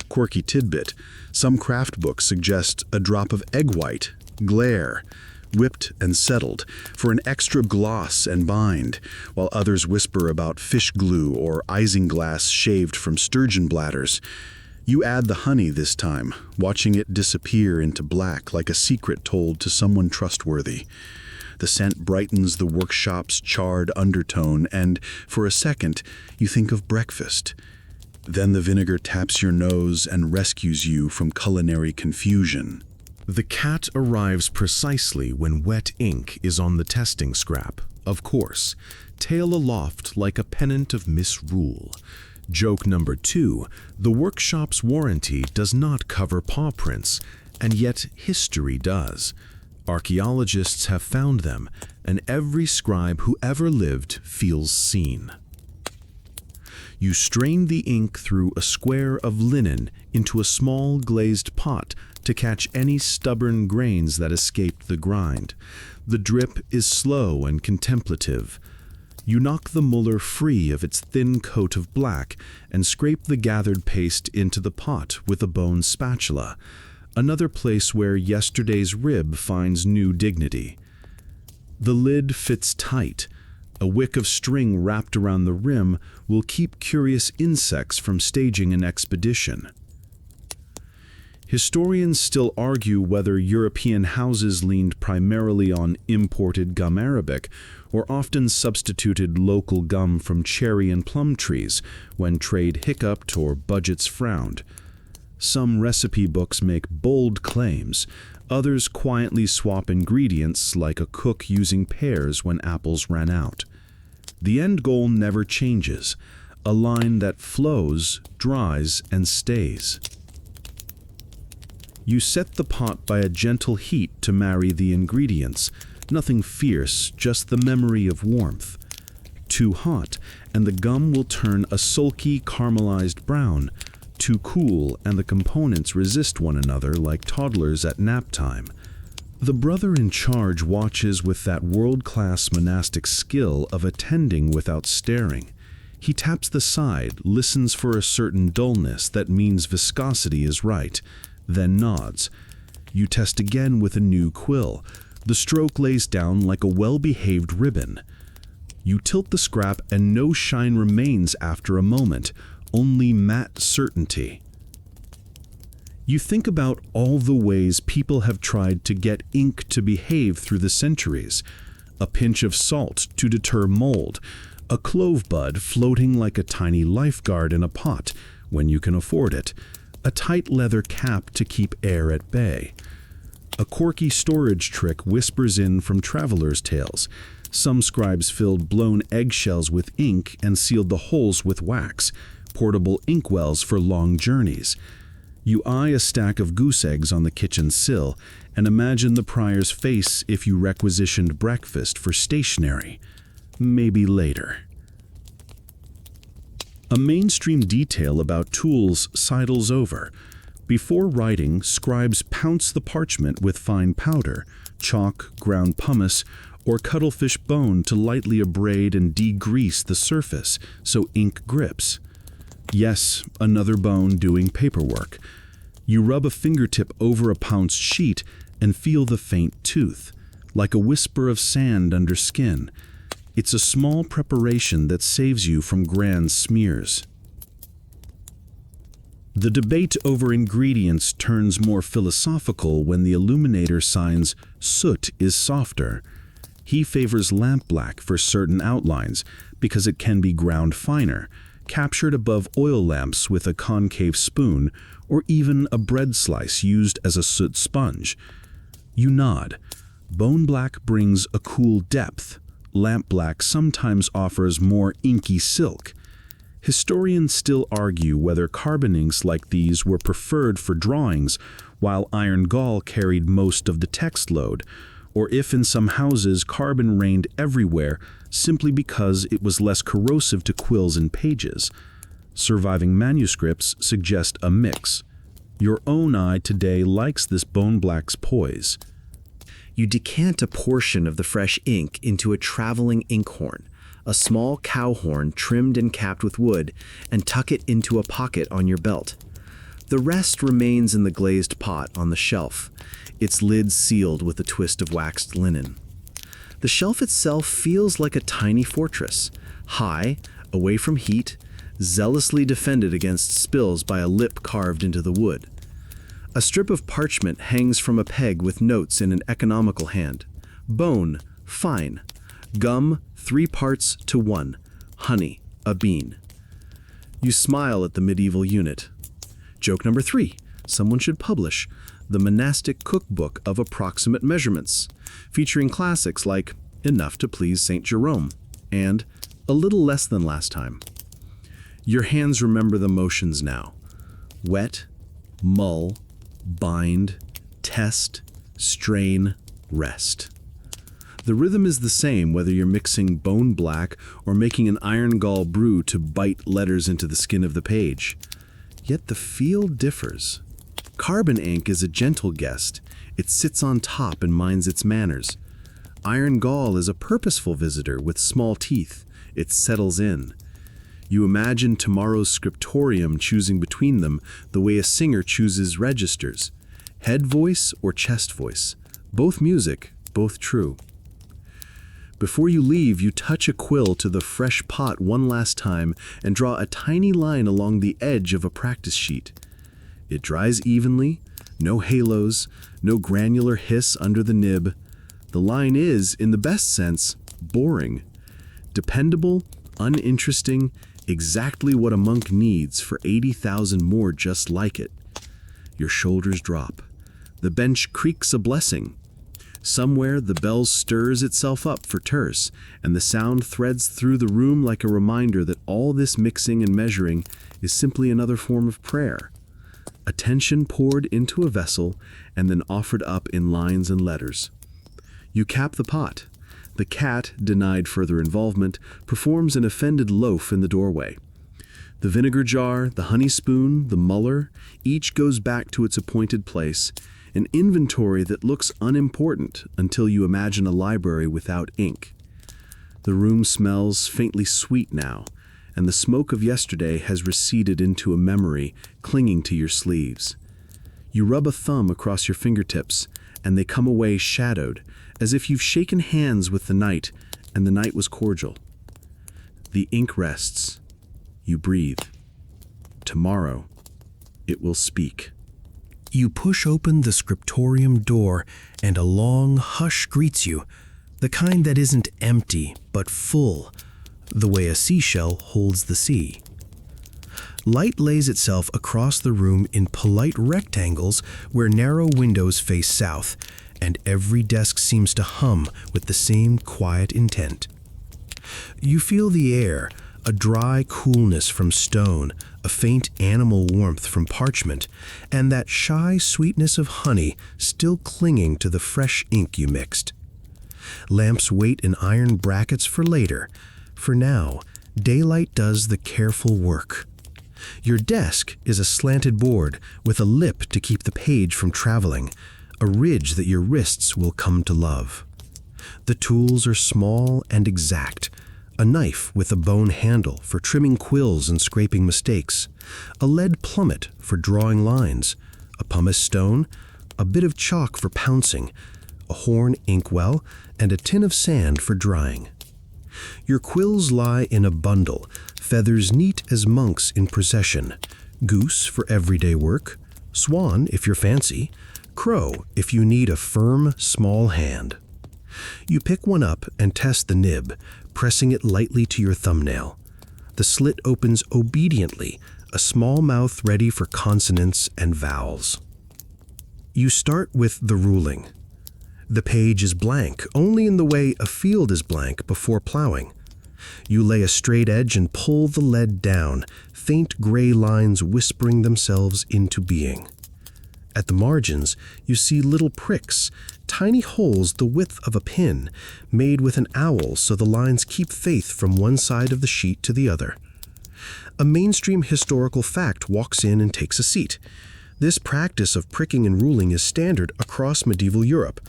Quirky tidbit: some craft books suggest a drop of egg white, glare, whipped and settled, for an extra gloss and bind, while others whisper about fish glue or isinglass shaved from sturgeon bladders. You add the honey this time, watching it disappear into black like a secret told to someone trustworthy. The scent brightens the workshop's charred undertone, and, for a second, you think of breakfast. Then the vinegar taps your nose and rescues you from culinary confusion. The cat arrives precisely when wet ink is on the testing scrap, of course, tail aloft like a pennant of misrule. Joke number 2, the workshop's warranty does not cover paw prints, and yet history does. Archaeologists have found them, and every scribe who ever lived feels seen. You strain the ink through a square of linen into a small glazed pot to catch any stubborn grains that escaped the grind. The drip is slow and contemplative. You knock the muller free of its thin coat of black and scrape the gathered paste into the pot with a bone spatula, another place where yesterday's rib finds new dignity. The lid fits tight. A wick of string wrapped around the rim will keep curious insects from staging an expedition. Historians still argue whether European houses leaned primarily on imported gum arabic or often substituted local gum from cherry and plum trees when trade hiccuped or budgets frowned. Some recipe books make bold claims, others quietly swap ingredients like a cook using pears when apples ran out. The end goal never changes, a line that flows, dries, and stays. You set the pot by a gentle heat to marry the ingredients. Nothing fierce, just the memory of warmth. Too hot, and the gum will turn a sulky, caramelized brown, too cool, and the components resist one another like toddlers at nap time. The brother in charge watches with that world-class monastic skill of attending without staring. He taps the side, listens for a certain dullness that means viscosity is right, then nods. You test again with a new quill. The stroke lays down like a well-behaved ribbon. You tilt the scrap and no shine remains after a moment, only matte certainty. You think about all the ways people have tried to get ink to behave through the centuries. A pinch of salt to deter mold, a clove bud floating like a tiny lifeguard in a pot when you can afford it, a tight leather cap to keep air at bay. A quirky storage trick whispers in from travelers' tales. Some scribes filled blown eggshells with ink and sealed the holes with wax, portable inkwells for long journeys. You eye a stack of goose eggs on the kitchen sill and imagine the prior's face if you requisitioned breakfast for stationery. Maybe later. A mainstream detail about tools sidles over. Before writing, scribes pounce the parchment with fine powder, chalk, ground pumice, or cuttlefish bone to lightly abrade and degrease the surface so ink grips. Yes, another bone doing paperwork. You rub a fingertip over a pounced sheet and feel the faint tooth, like a whisper of sand under skin. It's a small preparation that saves you from grand smears. The debate over ingredients turns more philosophical when the illuminator signs soot is softer. He favors lampblack for certain outlines because it can be ground finer, captured above oil lamps with a concave spoon, or even a bread slice used as a soot sponge. You nod. Bone black brings a cool depth. Lampblack sometimes offers more inky silk. Historians still argue whether carbon inks like these were preferred for drawings, while iron gall carried most of the text load, or if in some houses carbon reigned everywhere simply because it was less corrosive to quills and pages. Surviving manuscripts suggest a mix. Your own eye today likes this bone black's poise. You decant a portion of the fresh ink into a traveling inkhorn, a small cow horn trimmed and capped with wood, and tuck it into a pocket on your belt. The rest remains in the glazed pot on the shelf, its lid sealed with a twist of waxed linen. The shelf itself feels like a tiny fortress, high, away from heat, zealously defended against spills by a lip carved into the wood. A strip of parchment hangs from a peg with notes in an economical hand. Bone, fine. Gum, 3 parts to 1. Honey, a bean. You smile at the medieval unit. Joke number 3. Someone should publish the monastic cookbook of approximate measurements, featuring classics like Enough to Please St. Jerome and A Little Less Than Last Time. Your hands remember the motions now. Wet, mull, bind, test, strain, rest. The rhythm is the same whether you're mixing bone black or making an iron gall brew to bite letters into the skin of the page. Yet the feel differs. Carbon ink is a gentle guest. It sits on top and minds its manners. Iron gall is a purposeful visitor with small teeth. It settles in. You imagine tomorrow's scriptorium choosing between them the way a singer chooses registers. Head voice or chest voice. Both music, both true. Before you leave, you touch a quill to the fresh pot one last time and draw a tiny line along the edge of a practice sheet. It dries evenly, no halos, no granular hiss under the nib. The line is, in the best sense, boring. Dependable, uninteresting, exactly what a monk needs for 80,000 more just like it. Your shoulders drop. The bench creaks a blessing. Somewhere the bell stirs itself up for terse, and the sound threads through the room like a reminder that all this mixing and measuring is simply another form of prayer. Attention poured into a vessel and then offered up in lines and letters. You cap the pot. The cat, denied further involvement, performs an offended loaf in the doorway. The vinegar jar, the honey spoon, the muller, each goes back to its appointed place, an inventory that looks unimportant until you imagine a library without ink. The room smells faintly sweet now, and the smoke of yesterday has receded into a memory clinging to your sleeves. You rub a thumb across your fingertips, and they come away shadowed, as if you've shaken hands with the night, and the night was cordial. The ink rests. You breathe. Tomorrow, it will speak. You push open the scriptorium door, and a long hush greets you, the kind that isn't empty, but full, the way a seashell holds the sea. Light lays itself across the room in polite rectangles where narrow windows face south, and every desk seems to hum with the same quiet intent. You feel the air, a dry coolness from stone, a faint animal warmth from parchment, and that shy sweetness of honey still clinging to the fresh ink you mixed. Lamps wait in iron brackets for later. For now, daylight does the careful work. Your desk is a slanted board with a lip to keep the page from traveling, a ridge that your wrists will come to love. The tools are small and exact, a knife with a bone handle for trimming quills and scraping mistakes, a lead plummet for drawing lines, a pumice stone, a bit of chalk for pouncing, a horn inkwell, and a tin of sand for drying. Your quills lie in a bundle, feathers neat as monks in procession, goose for everyday work, swan if you're fancy, crow if you need a firm, small hand. You pick one up and test the nib, pressing it lightly to your thumbnail. The slit opens obediently, a small mouth ready for consonants and vowels. You start with the ruling. The page is blank, only in the way a field is blank before plowing. You lay a straight edge and pull the lead down, faint gray lines whispering themselves into being. At the margins, you see little pricks, tiny holes the width of a pin, made with an owl so the lines keep faith from one side of the sheet to the other. A mainstream historical fact walks in and takes a seat. This practice of pricking and ruling is standard across medieval Europe.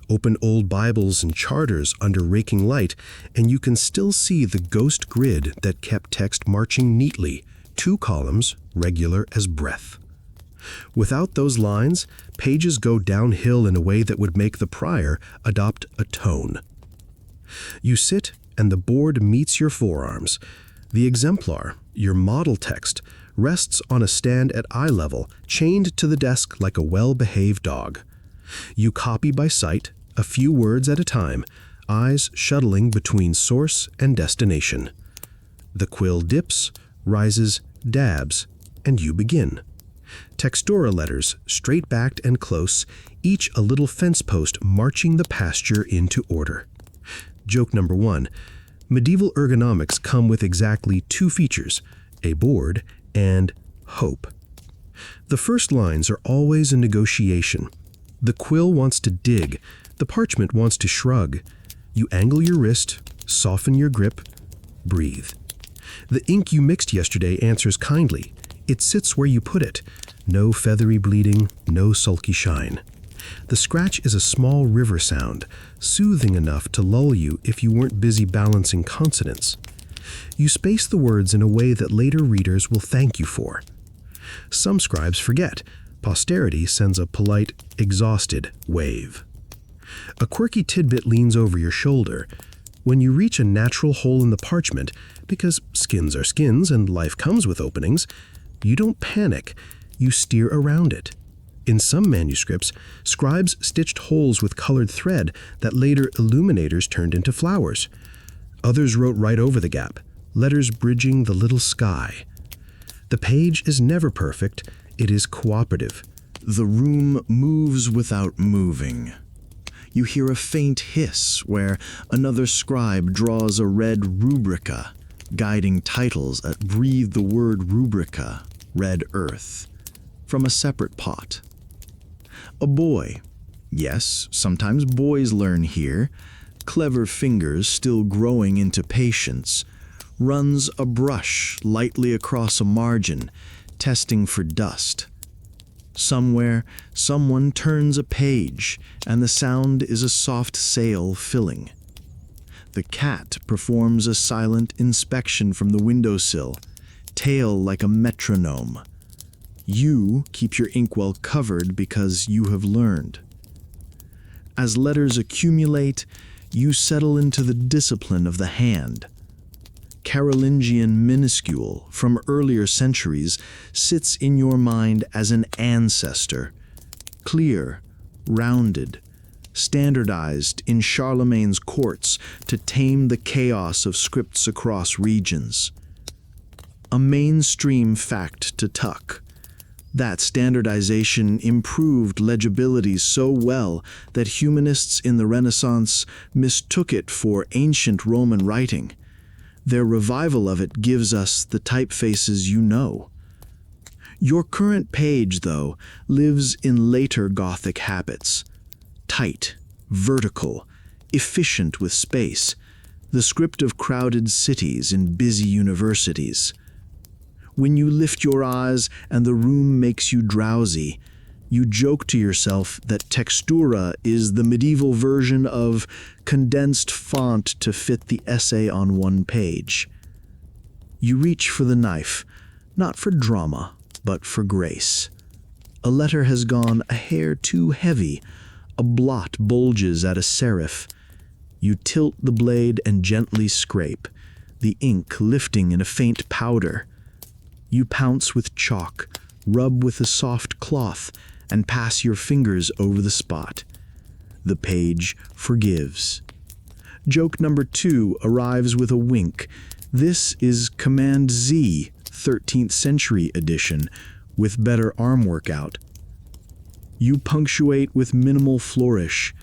Open old Bibles and charters under raking light, and you can still see the ghost grid that kept text marching neatly, 2 columns, regular as breath. Without those lines, pages go downhill in a way that would make the prior adopt a tone. You sit, and the board meets your forearms. The exemplar, your model text, rests on a stand at eye level, chained to the desk like a well-behaved dog. You copy by sight, a few words at a time, eyes shuttling between source and destination. The quill dips, rises, dabs, and you begin. Textura letters, straight-backed and close, each a little fence post marching the pasture into order. Joke number 1. Medieval ergonomics come with exactly 2 features, a board and hope. The first lines are always a negotiation. The quill wants to dig, the parchment wants to shrug. You angle your wrist, soften your grip, breathe. The ink you mixed yesterday answers kindly. It sits where you put it. No feathery bleeding, no sulky shine. The scratch is a small river sound, soothing enough to lull you if you weren't busy balancing consonants. You space the words in a way that later readers will thank you for. Some scribes forget. Posterity sends a polite, exhausted wave. A quirky tidbit leans over your shoulder. When you reach a natural hole in the parchment, because skins are skins and life comes with openings, you don't panic, you steer around it. In some manuscripts, scribes stitched holes with colored thread that later illuminators turned into flowers. Others wrote right over the gap, letters bridging the little sky. The page is never perfect, it is cooperative. The room moves without moving. You hear a faint hiss where another scribe draws a red rubrica, guiding titles at breathe the word rubrica, red earth, from a separate pot. A boy, yes, sometimes boys learn here, clever fingers still growing into patience, runs a brush lightly across a margin, testing for dust. Somewhere, someone turns a page, and the sound is a soft sail filling. The cat performs a silent inspection from the windowsill, tail like a metronome. You keep your inkwell covered because you have learned. As letters accumulate, you settle into the discipline of the hand. Carolingian minuscule from earlier centuries sits in your mind as an ancestor, clear, rounded, standardized in Charlemagne's courts to tame the chaos of scripts across regions. A mainstream fact to tuck. That standardization improved legibility so well that humanists in the Renaissance mistook it for ancient Roman writing. Their revival of it gives us the typefaces you know. Your current page, though, lives in later Gothic habits. Tight, vertical, efficient with space, the script of crowded cities and busy universities. When you lift your eyes and the room makes you drowsy, you joke to yourself that textura is the medieval version of condensed font to fit the essay on one page. You reach for the knife, not for drama, but for grace. A letter has gone a hair too heavy, a blot bulges at a serif. You tilt the blade and gently scrape, the ink lifting in a faint powder. You pounce with chalk, rub with a soft cloth, and pass your fingers over the spot. The page forgives. Joke number 2 arrives with a wink. This is Command Z, 13th century edition, with better arm workout. You punctuate with minimal flourish.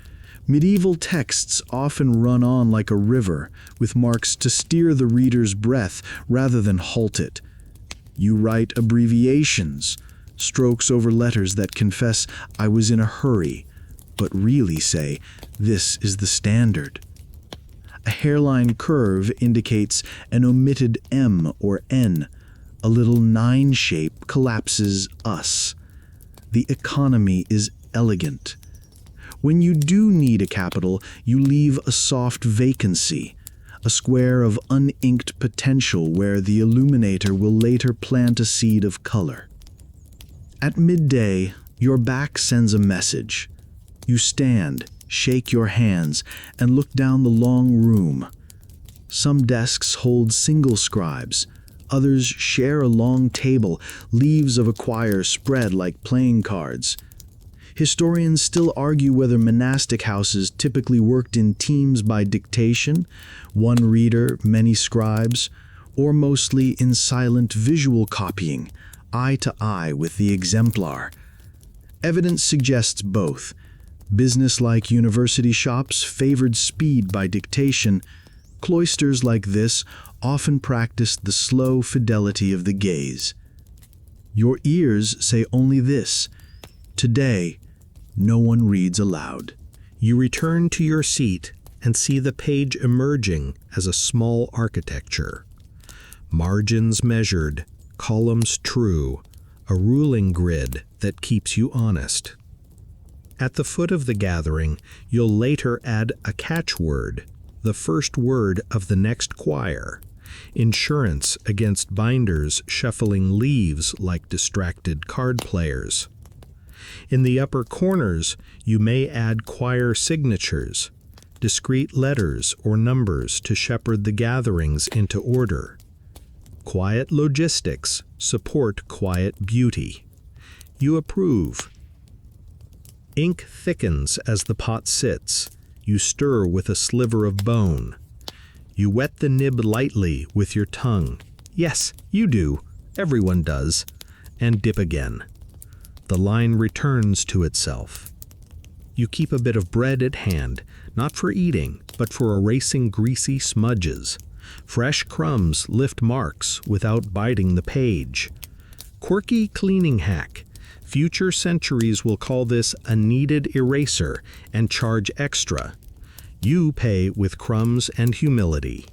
Medieval texts often run on like a river, with marks to steer the reader's breath rather than halt it. You write abbreviations, strokes over letters that confess I was in a hurry, but really say this is the standard. A hairline curve indicates an omitted M or N. A little 9 shape collapses us. The economy is elegant. When you do need a capital, you leave a soft vacancy, a square of uninked potential where the illuminator will later plant a seed of color. At midday, your back sends a message. You stand, shake your hands, and look down the long room. Some desks hold single scribes. Others share a long table, leaves of a choir spread like playing cards. Historians still argue whether monastic houses typically worked in teams by dictation, one reader, many scribes, or mostly in silent visual copying, eye to eye with the exemplar. Evidence suggests both. Business-like university shops favored speed by dictation. Cloisters like this often practiced the slow fidelity of the gaze. Your ears say only this: today, no one reads aloud. You return to your seat and see the page emerging as a small architecture. Margins measured, columns true, a ruling grid that keeps you honest. At the foot of the gathering, you'll later add a catchword, the first word of the next choir, insurance against binders shuffling leaves like distracted card players. In the upper corners, you may add choir signatures, discrete letters or numbers to shepherd the gatherings into order. Quiet logistics support quiet beauty. You approve. Ink thickens as the pot sits. You stir with a sliver of bone. You wet the nib lightly with your tongue. Yes, you do. Everyone does. And dip again. The line returns to itself. You keep a bit of bread at hand, not for eating, but for erasing greasy smudges. Fresh crumbs lift marks without biting the page. Quirky cleaning hack. Future centuries will call this a needed eraser and charge extra. You pay with crumbs and humility.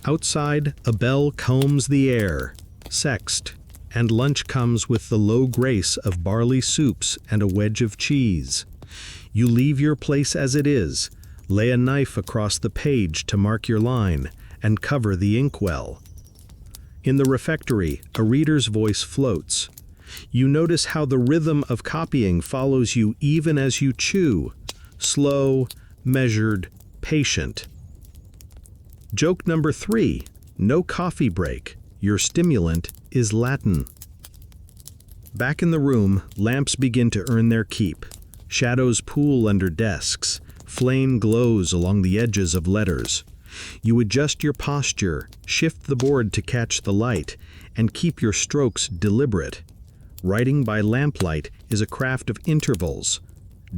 Outside, a bell combs the air, sext, and lunch comes with the low grace of barley soups and a wedge of cheese. You leave your place as it is, lay a knife across the page to mark your line, and cover the inkwell. In the refectory, a reader's voice floats. You notice how the rhythm of copying follows you even as you chew, slow, measured, patient. Joke number 3, no coffee break. Your stimulant is Latin. Back in the room, lamps begin to earn their keep. Shadows pool under desks. Flame glows along the edges of letters. You adjust your posture, shift the board to catch the light, and keep your strokes deliberate. Writing by lamplight is a craft of intervals.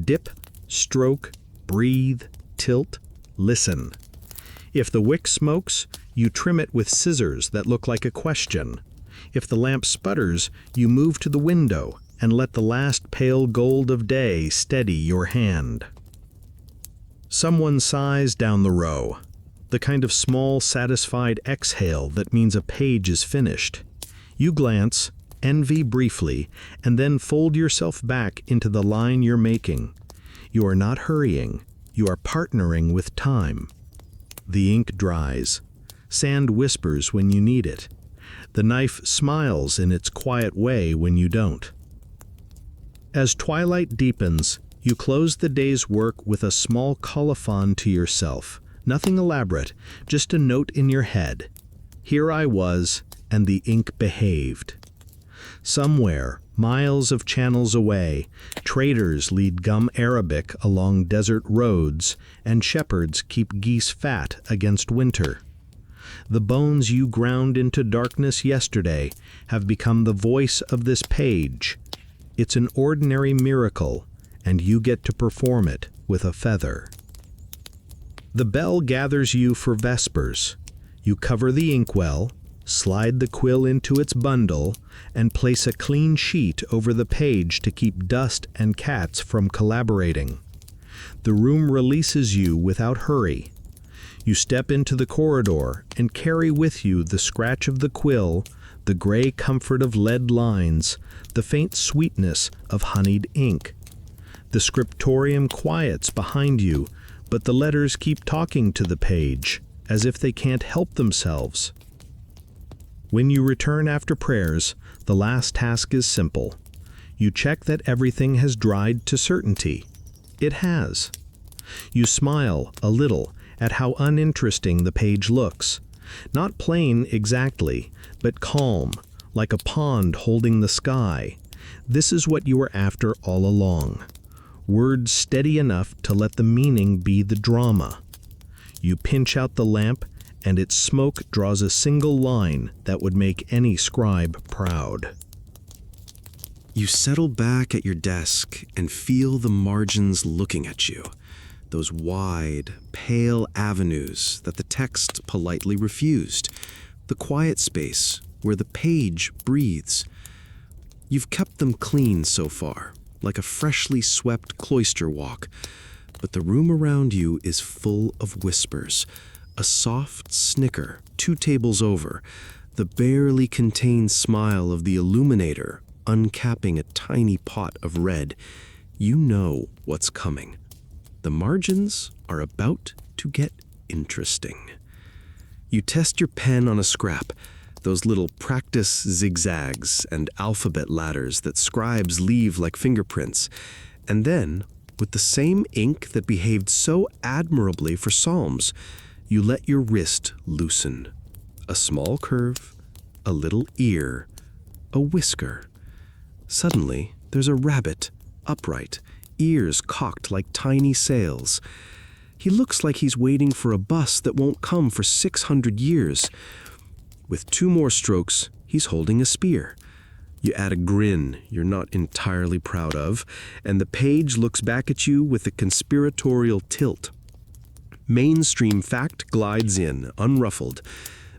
Dip, stroke, breathe, tilt, listen. If the wick smokes, you trim it with scissors that look like a question. If the lamp sputters, you move to the window and let the last pale gold of day steady your hand. Someone sighs down the row, the kind of small, satisfied exhale that means a page is finished. You glance, envy briefly, and then fold yourself back into the line you're making. You are not hurrying, you are partnering with time. The ink dries. Sand whispers when you need it. The knife smiles in its quiet way when you don't. As twilight deepens, you close the day's work with a small colophon to yourself. Nothing elaborate, just a note in your head. Here I was, and the ink behaved. Somewhere, miles of channels away, traders lead gum Arabic along desert roads, and shepherds keep geese fat against winter. The bones you ground into darkness yesterday have become the voice of this page. It's an ordinary miracle, and you get to perform it with a feather. The bell gathers you for vespers. You cover the inkwell, slide the quill into its bundle, and place a clean sheet over the page to keep dust and cats from collaborating. The room releases you without hurry. You step into the corridor and carry with you the scratch of the quill, the gray comfort of lead lines, the faint sweetness of honeyed ink. The scriptorium quiets behind you, but the letters keep talking to the page, as if they can't help themselves. When you return after prayers, the last task is simple. You check that everything has dried to certainty. It has. You smile a little at how uninteresting the page looks. Not plain exactly, but calm, like a pond holding the sky. This is what you were after all along. Words steady enough to let the meaning be the drama. You pinch out the lamp, and its smoke draws a single line that would make any scribe proud. You settle back at your desk and feel the margins looking at you. Those wide, pale avenues that the text politely refused. The quiet space where the page breathes. You've kept them clean so far, like a freshly swept cloister walk. But the room around you is full of whispers. A soft snicker 2 tables over. The barely contained smile of the illuminator uncapping a tiny pot of red. You know what's coming. The margins are about to get interesting. You test your pen on a scrap, those little practice zigzags and alphabet ladders that scribes leave like fingerprints, and then, with the same ink that behaved so admirably for psalms, you let your wrist loosen. A small curve, a little ear, a whisker. Suddenly, there's a rabbit, upright, ears cocked like tiny sails. He looks like he's waiting for a bus that won't come for 600 years. With 2 more strokes, he's holding a spear. You add a grin you're not entirely proud of, and the page looks back at you with a conspiratorial tilt. Mainstream fact glides in, unruffled.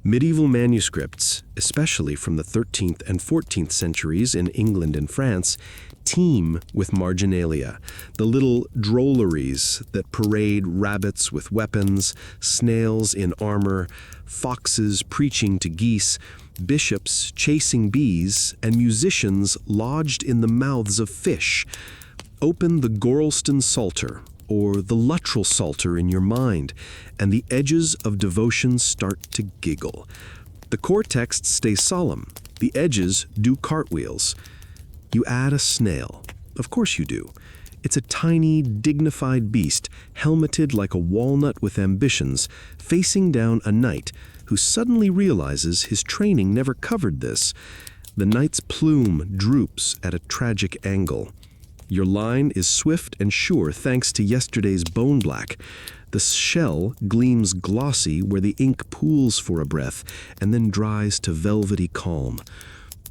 Medieval manuscripts, especially from the 13th and 14th centuries in England and France, teem with marginalia, the little drolleries that parade rabbits with weapons, snails in armor, foxes preaching to geese, bishops chasing bees, and musicians lodged in the mouths of fish. Open the Gorleston Psalter or the Luttrell Psalter in your mind, and the edges of devotion start to giggle. The core text stays solemn. The edges do cartwheels. You add a snail. Of course you do. It's a tiny, dignified beast, helmeted like a walnut with ambitions, facing down a knight who suddenly realizes his training never covered this. The knight's plume droops at a tragic angle. Your line is swift and sure thanks to yesterday's bone black. The shell gleams glossy where the ink pools for a breath and then dries to velvety calm.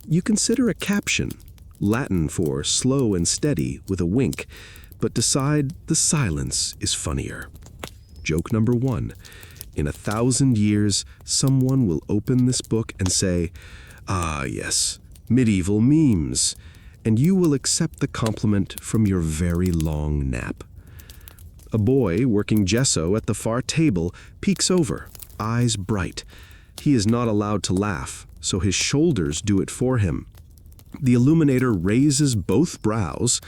You consider a caption, Latin for slow and steady with a wink, but decide the silence is funnier. Joke number 1. In 1,000 years, someone will open this book and say, "Ah, yes, medieval memes," and you will accept the compliment from your very long nap. A boy working gesso at the far table peeks over, eyes bright. He is not allowed to laugh, so his shoulders do it for him. The illuminator raises both brows,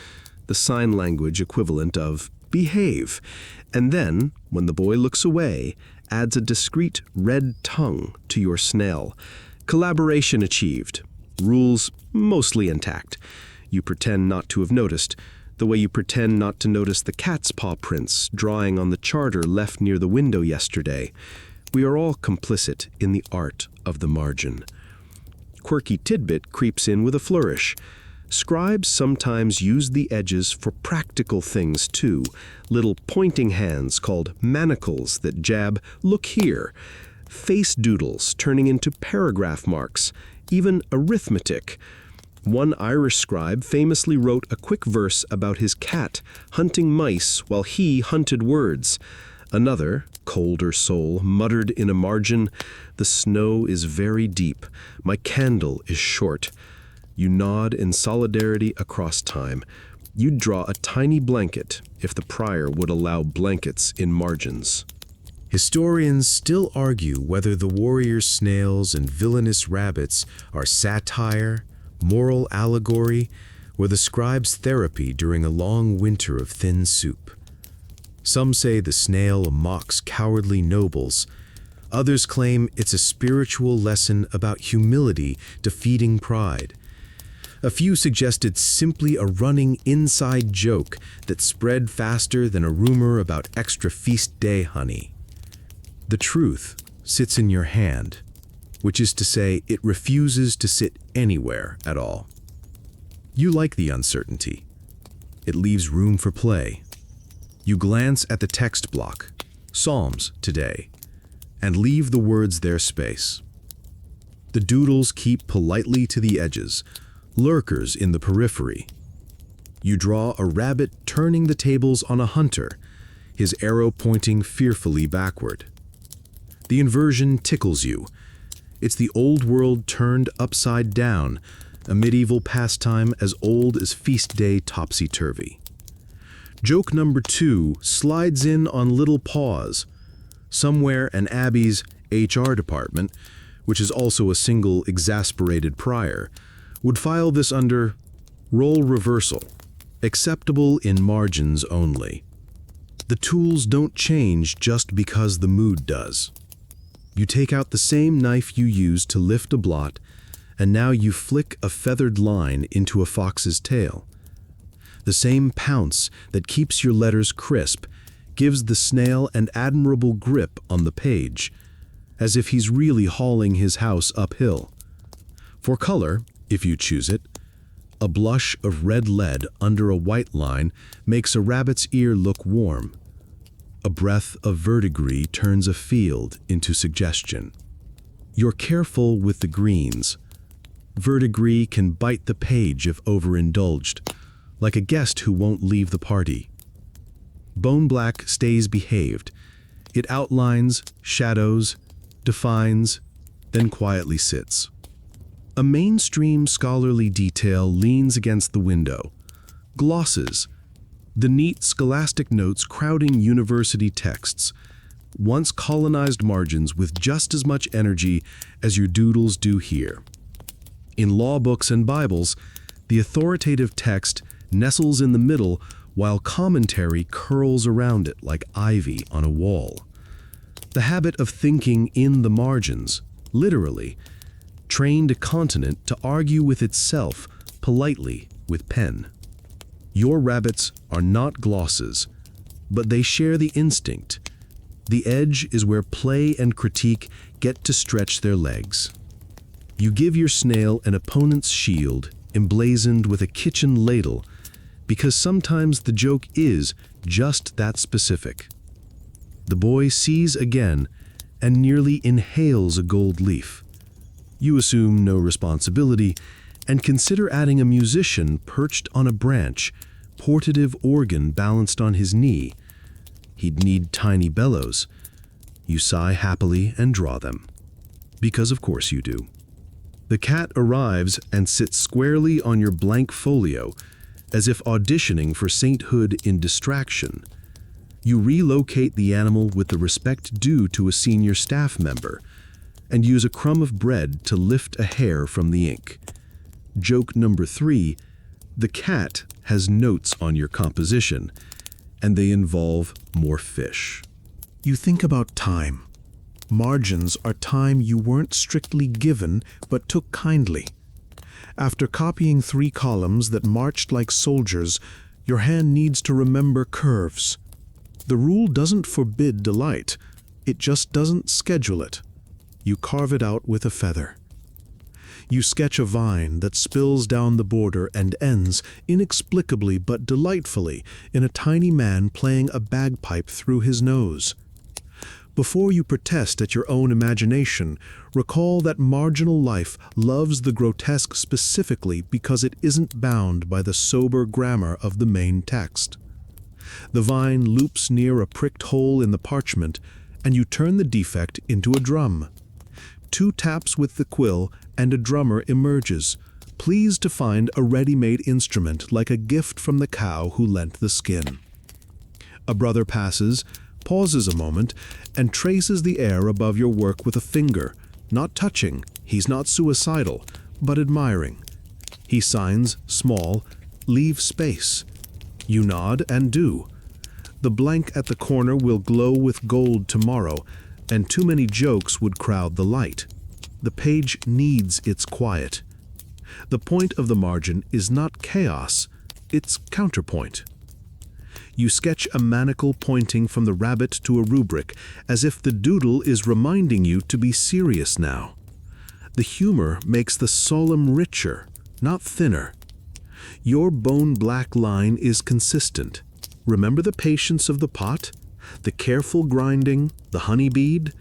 the sign language equivalent of behave, and then, when the boy looks away, adds a discreet red tongue to your snail. Collaboration achieved. Rules mostly intact. You pretend not to have noticed, the way you pretend not to notice the cat's paw prints drawing on the charter left near the window yesterday. We are all complicit in the art of the margin. Quirky tidbit creeps in with a flourish. Scribes sometimes use the edges for practical things too, little pointing hands called manacles that jab, "Look here," face doodles turning into paragraph marks, even arithmetic. One Irish scribe famously wrote a quick verse about his cat hunting mice while he hunted words. Another, colder soul, muttered in a margin, "The snow is very deep. My candle is short." You nod in solidarity across time. You'd draw a tiny blanket if the prior would allow blankets in margins. Historians still argue whether the warrior snails and villainous rabbits are satire, moral allegory, or the scribe's therapy during a long winter of thin soup. Some say the snail mocks cowardly nobles. Others claim it's a spiritual lesson about humility defeating pride. A few suggested simply a running inside joke that spread faster than a rumor about extra feast day honey. The truth sits in your hand, which is to say it refuses to sit anywhere at all. You like the uncertainty. It leaves room for play. You glance at the text block, Psalms today, and leave the words their space. The doodles keep politely to the edges, lurkers in the periphery. You draw a rabbit turning the tables on a hunter, his arrow pointing fearfully backward. The inversion tickles you. It's the old world turned upside down, a medieval pastime as old as feast day topsy-turvy. Joke number 2 slides in on little paws. Somewhere an abbey's HR department, which is also a single exasperated prior, would file this under role reversal, acceptable in margins only. The tools don't change just because the mood does. You take out the same knife you used to lift a blot, and now you flick a feathered line into a fox's tail. The same pounce that keeps your letters crisp gives the snail an admirable grip on the page, as if he's really hauling his house uphill. For color, if you choose it, a blush of red lead under a white line makes a rabbit's ear look warm. A breath of verdigris turns a field into suggestion. You're careful with the greens. Verdigris can bite the page if overindulged, like a guest who won't leave the party. Bone black stays behaved. It outlines, shadows, defines, then quietly sits. A mainstream scholarly detail leans against the window. Glosses, the neat scholastic notes crowding university texts, once colonized margins with just as much energy as your doodles do here. In law books and Bibles, the authoritative text nestles in the middle while commentary curls around it like ivy on a wall. The habit of thinking in the margins, literally, trained a continent to argue with itself politely with pen. Your rabbits are not glosses, but they share the instinct. The edge is where play and critique get to stretch their legs. You give your snail an opponent's shield emblazoned with a kitchen ladle because sometimes the joke is just that specific. The boy sees again and nearly inhales a gold leaf. You assume no responsibility and consider adding a musician perched on a branch, portative organ balanced on his knee. He'd need tiny bellows. You sigh happily and draw them. Because of course you do. The cat arrives and sits squarely on your blank folio, as if auditioning for sainthood in distraction. You relocate the animal with the respect due to a senior staff member, and use a crumb of bread to lift a hair from the ink. Joke number 3, the cat has notes on your composition, and they involve more fish. You think about time. Margins are time you weren't strictly given but took kindly. After copying 3 columns that marched like soldiers, your hand needs to remember curves. The rule doesn't forbid delight, it just doesn't schedule it. You carve it out with a feather. You sketch a vine that spills down the border and ends, inexplicably but delightfully, in a tiny man playing a bagpipe through his nose. Before you protest at your own imagination, recall that marginal life loves the grotesque specifically because it isn't bound by the sober grammar of the main text. The vine loops near a pricked hole in the parchment, and you turn the defect into a drum. 2 taps with the quill, and a drummer emerges, pleased to find a ready-made instrument like a gift from the cow who lent the skin. A brother passes, pauses a moment, and traces the air above your work with a finger, not touching, he's not suicidal, but admiring. He signs, small, "Leave space." You nod and do. The blank at the corner will glow with gold tomorrow, and too many jokes would crowd the light. The page needs its quiet. The point of the margin is not chaos, it's counterpoint. You sketch a manacle pointing from the rabbit to a rubric, as if the doodle is reminding you to be serious now. The humor makes the solemn richer, not thinner. Your bone-black line is consistent. Remember the patience of the pot, the careful grinding, the honey bead?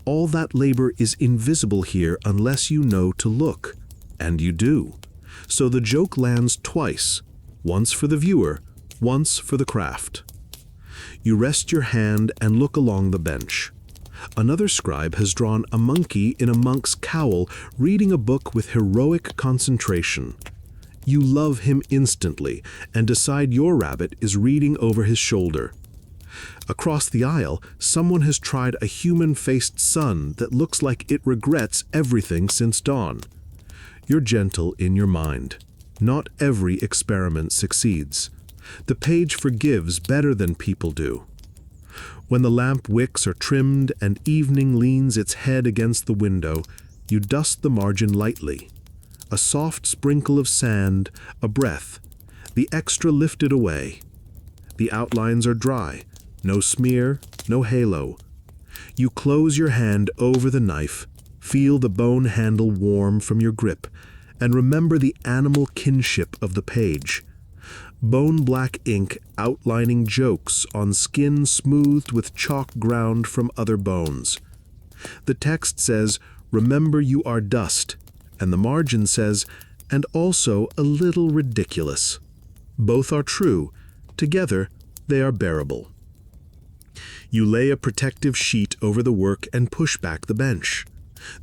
All that labor is invisible here unless you know to look, and you do. So the joke lands twice, once for the viewer, once for the craft. You rest your hand and look along the bench. Another scribe has drawn a monkey in a monk's cowl, reading a book with heroic concentration. You love him instantly and decide your rabbit is reading over his shoulder. Across the aisle, someone has tried a human-faced sun that looks like it regrets everything since dawn. You're gentle in your mind. Not every experiment succeeds. The page forgives better than people do. When the lamp wicks are trimmed and evening leans its head against the window, you dust the margin lightly. A soft sprinkle of sand, a breath, the extra lifted away. The outlines are dry, no smear, no halo. You close your hand over the knife, feel the bone handle warm from your grip, and remember the animal kinship of the page. Bone-black ink outlining jokes on skin smoothed with chalk ground from other bones. The text says, "Remember you are dust," and the margin says, "and also a little ridiculous." Both are true. Together, they are bearable. You lay a protective sheet over the work and push back the bench.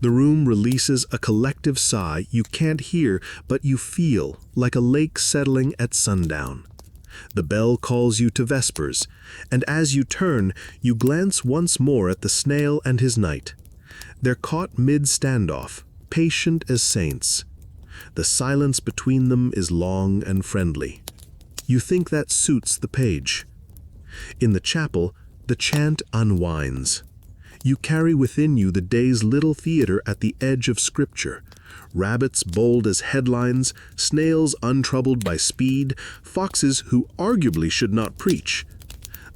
The room releases a collective sigh you can't hear, but you feel, like a lake settling at sundown. The bell calls you to vespers, and as you turn, you glance once more at the snail and his knight. They're caught mid-standoff, patient as saints. The silence between them is long and friendly. You think that suits the page. In the chapel, the chant unwinds. You carry within you the day's little theater at the edge of Scripture. Rabbits bold as headlines, snails untroubled by speed, foxes who arguably should not preach.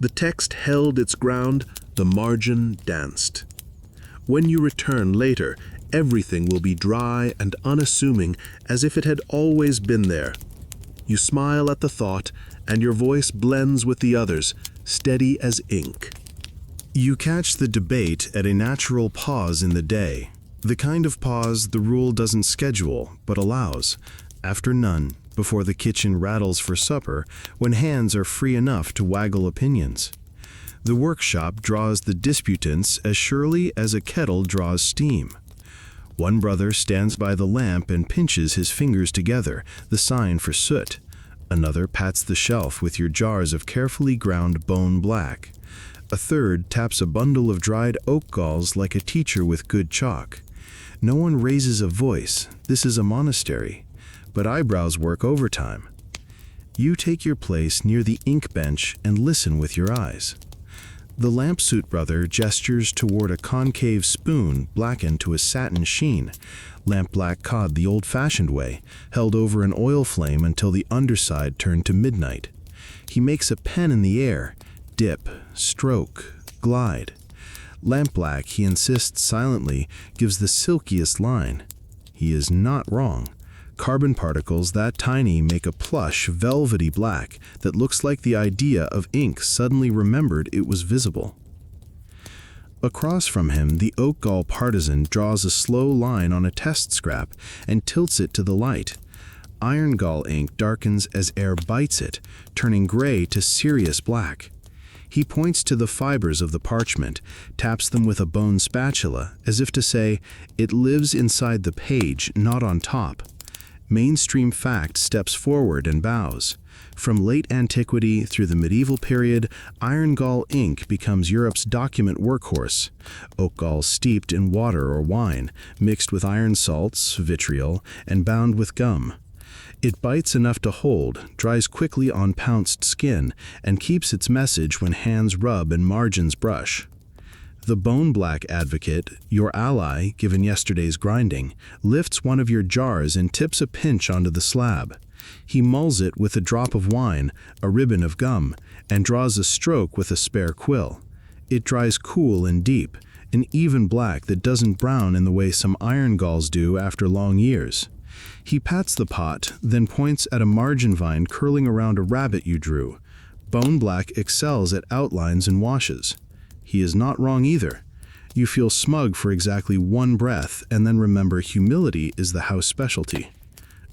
The text held its ground, the margin danced. When you return later, everything will be dry and unassuming, as if it had always been there. You smile at the thought, and your voice blends with the others, steady as ink. You catch the debate at a natural pause in the day, the kind of pause the rule doesn't schedule but allows, after none, before the kitchen rattles for supper, when hands are free enough to waggle opinions. The workshop draws the disputants as surely as a kettle draws steam. One brother stands by the lamp and pinches his fingers together, the sign for soot. Another pats the shelf with your jars of carefully ground bone black. A third taps a bundle of dried oak galls like a teacher with good chalk. No one raises a voice, this is a monastery, but eyebrows work overtime. You take your place near the ink bench and listen with your eyes. The lampsuit brother gestures toward a concave spoon blackened to a satin sheen, lamp-black cod the old-fashioned way, held over an oil flame until the underside turned to midnight. He makes a pen in the air, dip, stroke, glide. Lampblack, he insists silently, gives the silkiest line. He is not wrong. Carbon particles that tiny make a plush, velvety black that looks like the idea of ink suddenly remembered it was visible. Across from him, the oak gall partisan draws a slow line on a test scrap and tilts it to the light. Iron gall ink darkens as air bites it, turning gray to serious black. He points to the fibers of the parchment, taps them with a bone spatula, as if to say, it lives inside the page, not on top. Mainstream fact steps forward and bows. From late antiquity through the medieval period, iron gall ink becomes Europe's document workhorse. Oak gall steeped in water or wine, mixed with iron salts, vitriol, and bound with gum. It bites enough to hold, dries quickly on pounced skin, and keeps its message when hands rub and margins brush. The bone black advocate, your ally given yesterday's grinding, lifts one of your jars and tips a pinch onto the slab. He mulls it with a drop of wine, a ribbon of gum, and draws a stroke with a spare quill. It dries cool and deep, an even black that doesn't brown in the way some iron galls do after long years. He pats the pot, then points at a margin vine curling around a rabbit you drew. Bone black excels at outlines and washes. He is not wrong either. You feel smug for exactly one breath and then remember humility is the house specialty.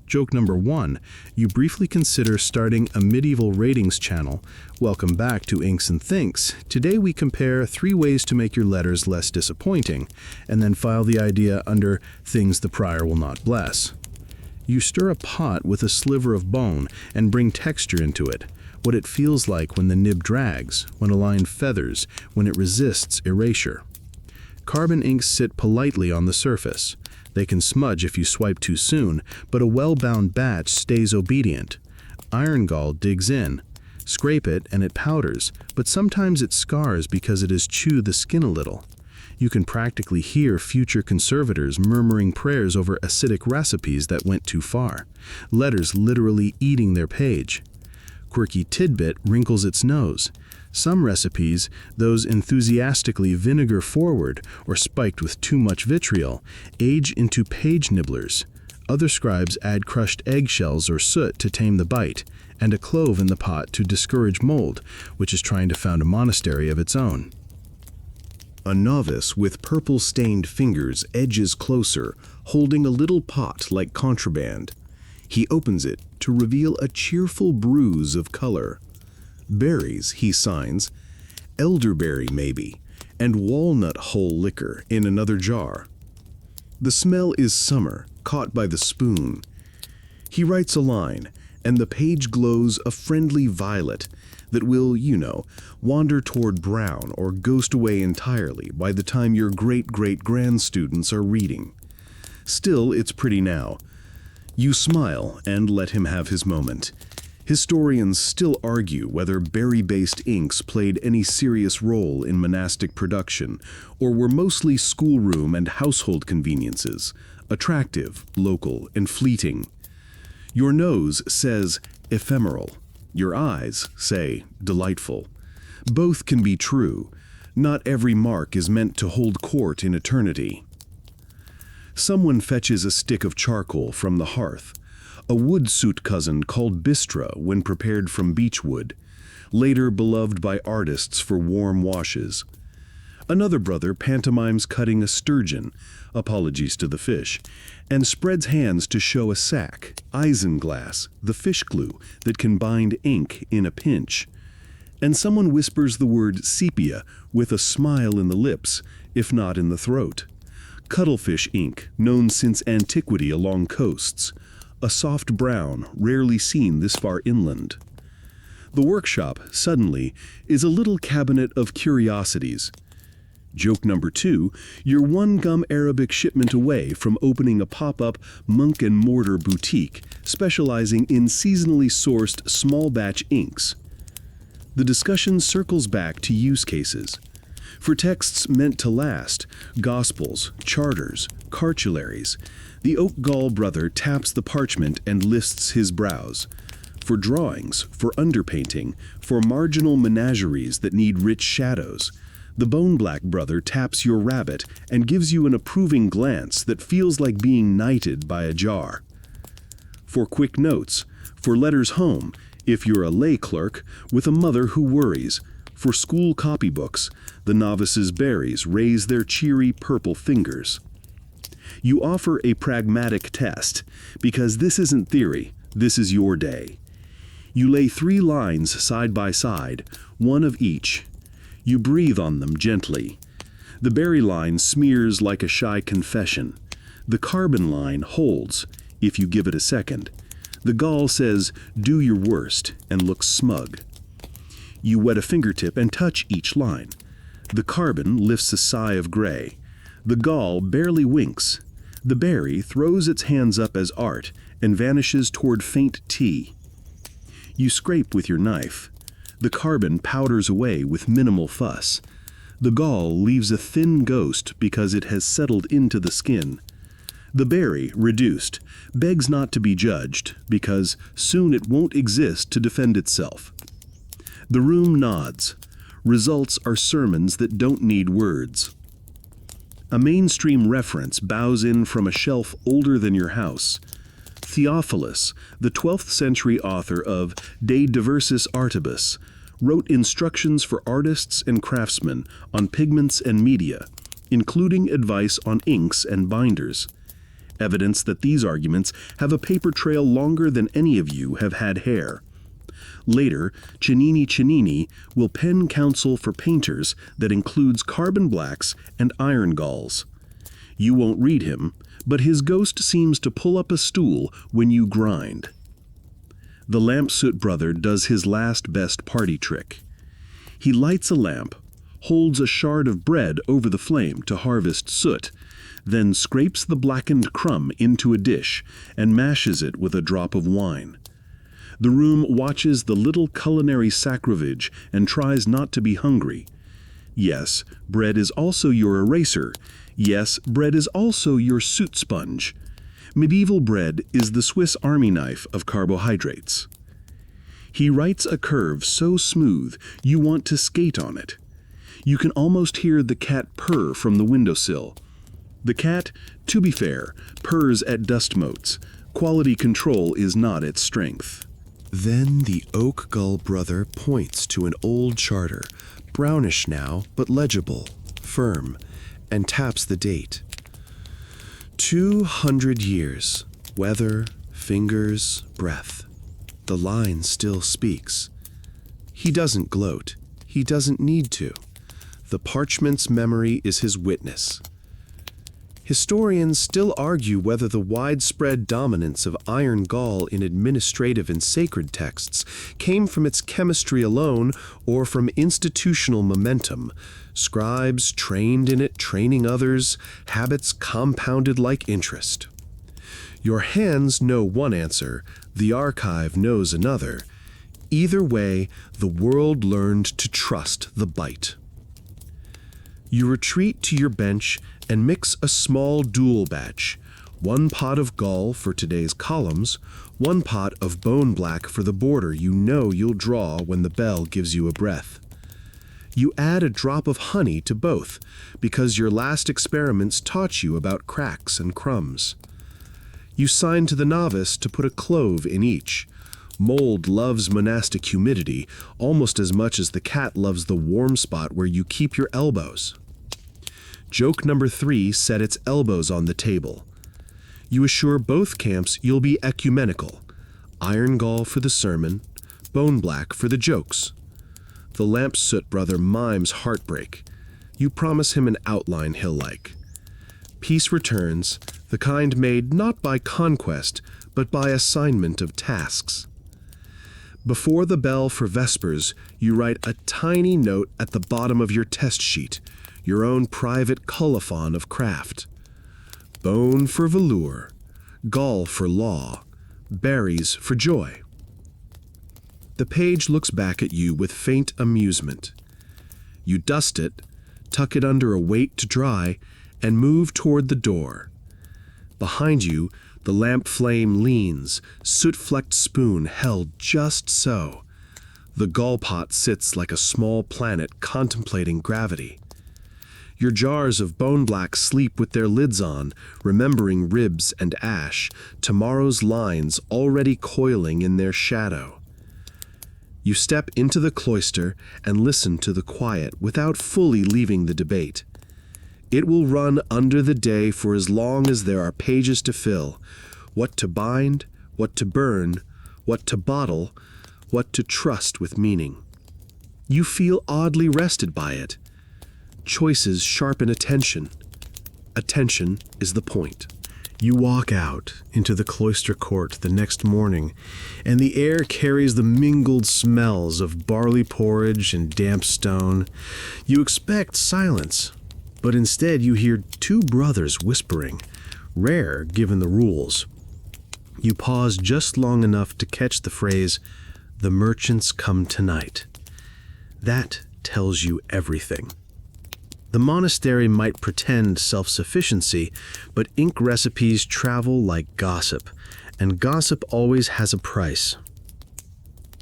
Joke number 1, you briefly consider starting a medieval ratings channel. Welcome back to Inks and Thinks. Today we compare 3 ways to make your letters less disappointing, and then file the idea under things the prior will not bless. You stir a pot with a sliver of bone and bring texture into it. What it feels like when the nib drags, when a line feathers, when it resists erasure. Carbon inks sit politely on the surface. They can smudge if you swipe too soon, but a well-bound batch stays obedient. Iron gall digs in. Scrape it and it powders, but sometimes it scars because it has chewed the skin a little. You can practically hear future conservators murmuring prayers over acidic recipes that went too far. Letters literally eating their page. Quirky tidbit wrinkles its nose. Some recipes, those enthusiastically vinegar forward or spiked with too much vitriol, age into page nibblers. Other scribes add crushed eggshells or soot to tame the bite, and a clove in the pot to discourage mold, which is trying to found a monastery of its own. A novice with purple-stained fingers edges closer, holding a little pot like contraband. He opens it to reveal a cheerful bruise of color. Berries, he signs, elderberry maybe, and walnut hull liquor in another jar. The smell is summer, caught by the spoon. He writes a line, and the page glows a friendly violet that will, wander toward brown or ghost away entirely by the time your great-great-grand students are reading. Still, it's pretty now. You smile and let him have his moment. Historians still argue whether berry-based inks played any serious role in monastic production, or were mostly schoolroom and household conveniences, attractive, local, and fleeting. Your nose says ephemeral. Your eyes say delightful. Both can be true. Not every mark is meant to hold court in eternity. Someone fetches a stick of charcoal from the hearth. A wood suit cousin called bistra when prepared from beechwood, later beloved by artists for warm washes. Another brother pantomimes cutting a sturgeon, apologies to the fish, and spreads hands to show a sack, isinglass, the fish glue that can bind ink in a pinch. And someone whispers the word sepia with a smile in the lips, if not in the throat. Cuttlefish ink, known since antiquity along coasts, a soft brown, rarely seen this far inland. The workshop, suddenly, is a little cabinet of curiosities. Joke number 2, you're one gum Arabic shipment away from opening a pop-up monk and mortar boutique specializing in seasonally sourced small batch inks. The discussion circles back to use cases. For texts meant to last, gospels, charters, cartularies, the oak gall brother taps the parchment and lists his brows. For drawings, for underpainting, for marginal menageries that need rich shadows, the bone black brother taps your rabbit and gives you an approving glance that feels like being knighted by a jar. For quick notes, for letters home, if you're a lay clerk, with a mother who worries, for school copybooks, the novice's berries raise their cheery purple fingers. You offer a pragmatic test, because this isn't theory, this is your day. You lay 3 lines side by side, one of each. You breathe on them gently. The berry line smears like a shy confession. The carbon line holds, if you give it a second. The gall says, do your worst, and looks smug. You wet a fingertip and touch each line. The carbon lifts a sigh of gray. The gall barely winks. The berry throws its hands up as art and vanishes toward faint tea. You scrape with your knife. The carbon powders away with minimal fuss. The gall leaves a thin ghost because it has settled into the skin. The berry, reduced, begs not to be judged because soon it won't exist to defend itself. The room nods. Results are sermons that don't need words. A mainstream reference bows in from a shelf older than your house. Theophilus, the 12th century author of De Diversis Artibus, wrote instructions for artists and craftsmen on pigments and media, including advice on inks and binders. Evidence that these arguments have a paper trail longer than any of you have had hair. Later, Cennini will pen counsel for painters that includes carbon blacks and iron galls. You won't read him, but his ghost seems to pull up a stool when you grind. The lampsoot brother does his last best party trick. He lights a lamp, holds a shard of bread over the flame to harvest soot, then scrapes the blackened crumb into a dish and mashes it with a drop of wine. The room watches the little culinary sacrilege and tries not to be hungry. Yes, bread is also your eraser. Yes, bread is also your soot sponge. Medieval bread is the Swiss Army knife of carbohydrates. He writes a curve so smooth you want to skate on it. You can almost hear the cat purr from the windowsill. The cat, to be fair, purrs at dust motes. Quality control is not its strength. Then the oak gull brother points to an old charter, brownish now but legible, firm, and taps the date. 200 years, weather, fingers, breath. The line still speaks. He doesn't gloat. He doesn't need to. The parchment's memory is his witness. Historians still argue whether the widespread dominance of iron gall in administrative and sacred texts came from its chemistry alone or from institutional momentum. Scribes trained in it, training others, habits compounded like interest. Your hands know one answer, the archive knows another. Either way, the world learned to trust the bite. You retreat to your bench and mix a small dual batch, 1 pot of gall for today's columns, 1 pot of bone black for the border you know you'll draw when the bell gives you a breath. You add a drop of honey to both, because your last experiments taught you about cracks and crumbs. You sign to the novice to put a clove in each. Mold loves monastic humidity almost as much as the cat loves the warm spot where you keep your elbows. Joke number 3 set its elbows on the table. You assure both camps you'll be ecumenical. Iron gall for the sermon, bone black for the jokes. The lamp soot brother mimes heartbreak. You promise him an outline he'll like. Peace returns, the kind made not by conquest, but by assignment of tasks. Before the bell for Vespers, you write a tiny note at the bottom of your test sheet, your own private colophon of craft. Bone for velour, gall for law, berries for joy. The page looks back at you with faint amusement. You dust it, tuck it under a weight to dry, and move toward the door. Behind you, the lamp flame leans, soot-flecked spoon held just so. The gall pot sits like a small planet contemplating gravity. Your jars of bone black sleep with their lids on, remembering ribs and ash, tomorrow's lines already coiling in their shadow. You step into the cloister and listen to the quiet without fully leaving the debate. It will run under the day for as long as there are pages to fill. What to bind, what to burn, what to bottle, what to trust with meaning. You feel oddly rested by it. Choices sharpen attention. Attention is the point. You walk out into the cloister court the next morning, and the air carries the mingled smells of barley porridge and damp stone. You expect silence, but instead you hear 2 brothers whispering, rare given the rules. You pause just long enough to catch the phrase, "The merchants come tonight." That tells you everything. The monastery might pretend self-sufficiency, but ink recipes travel like gossip, and gossip always has a price.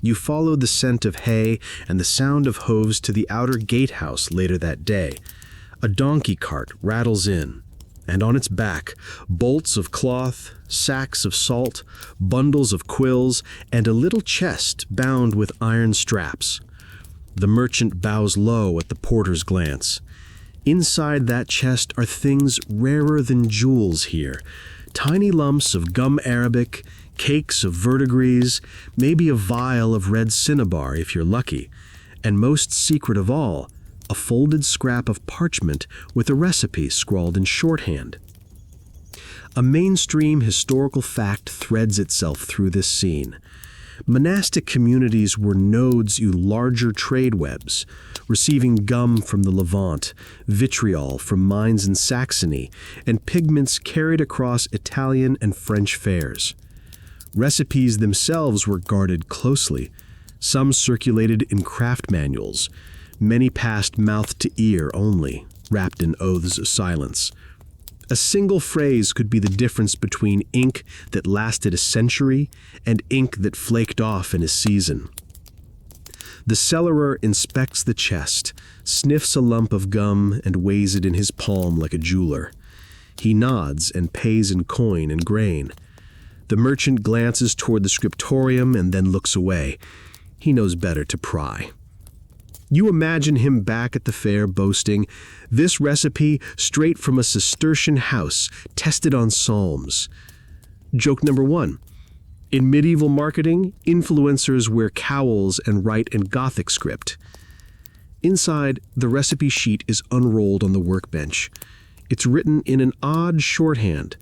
You follow the scent of hay and the sound of hooves to the outer gatehouse later that day. A donkey cart rattles in, and on its back, bolts of cloth, sacks of salt, bundles of quills, and a little chest bound with iron straps. The merchant bows low at the porter's glance. Inside that chest are things rarer than jewels here. Tiny lumps of gum arabic, cakes of verdigris, maybe a vial of red cinnabar if you're lucky, and most secret of all, a folded scrap of parchment with a recipe scrawled in shorthand. A mainstream historical fact threads itself through this scene. Monastic communities were nodes in larger trade webs, receiving gum from the Levant, vitriol from mines in Saxony, and pigments carried across Italian and French fairs. Recipes themselves were guarded closely. Some circulated in craft manuals. Many passed mouth to ear only, wrapped in oaths of silence. A single phrase could be the difference between ink that lasted a century and ink that flaked off in a season. The cellarer inspects the chest, sniffs a lump of gum, and weighs it in his palm like a jeweler. He nods and pays in coin and grain. The merchant glances toward the scriptorium and then looks away. He knows better to pry. You imagine him back at the fair boasting, "This recipe straight from a Cistercian house, tested on psalms." Joke number 1. In medieval marketing, influencers wear cowls and write in Gothic script. Inside, the recipe sheet is unrolled on the workbench. It's written in an odd shorthand,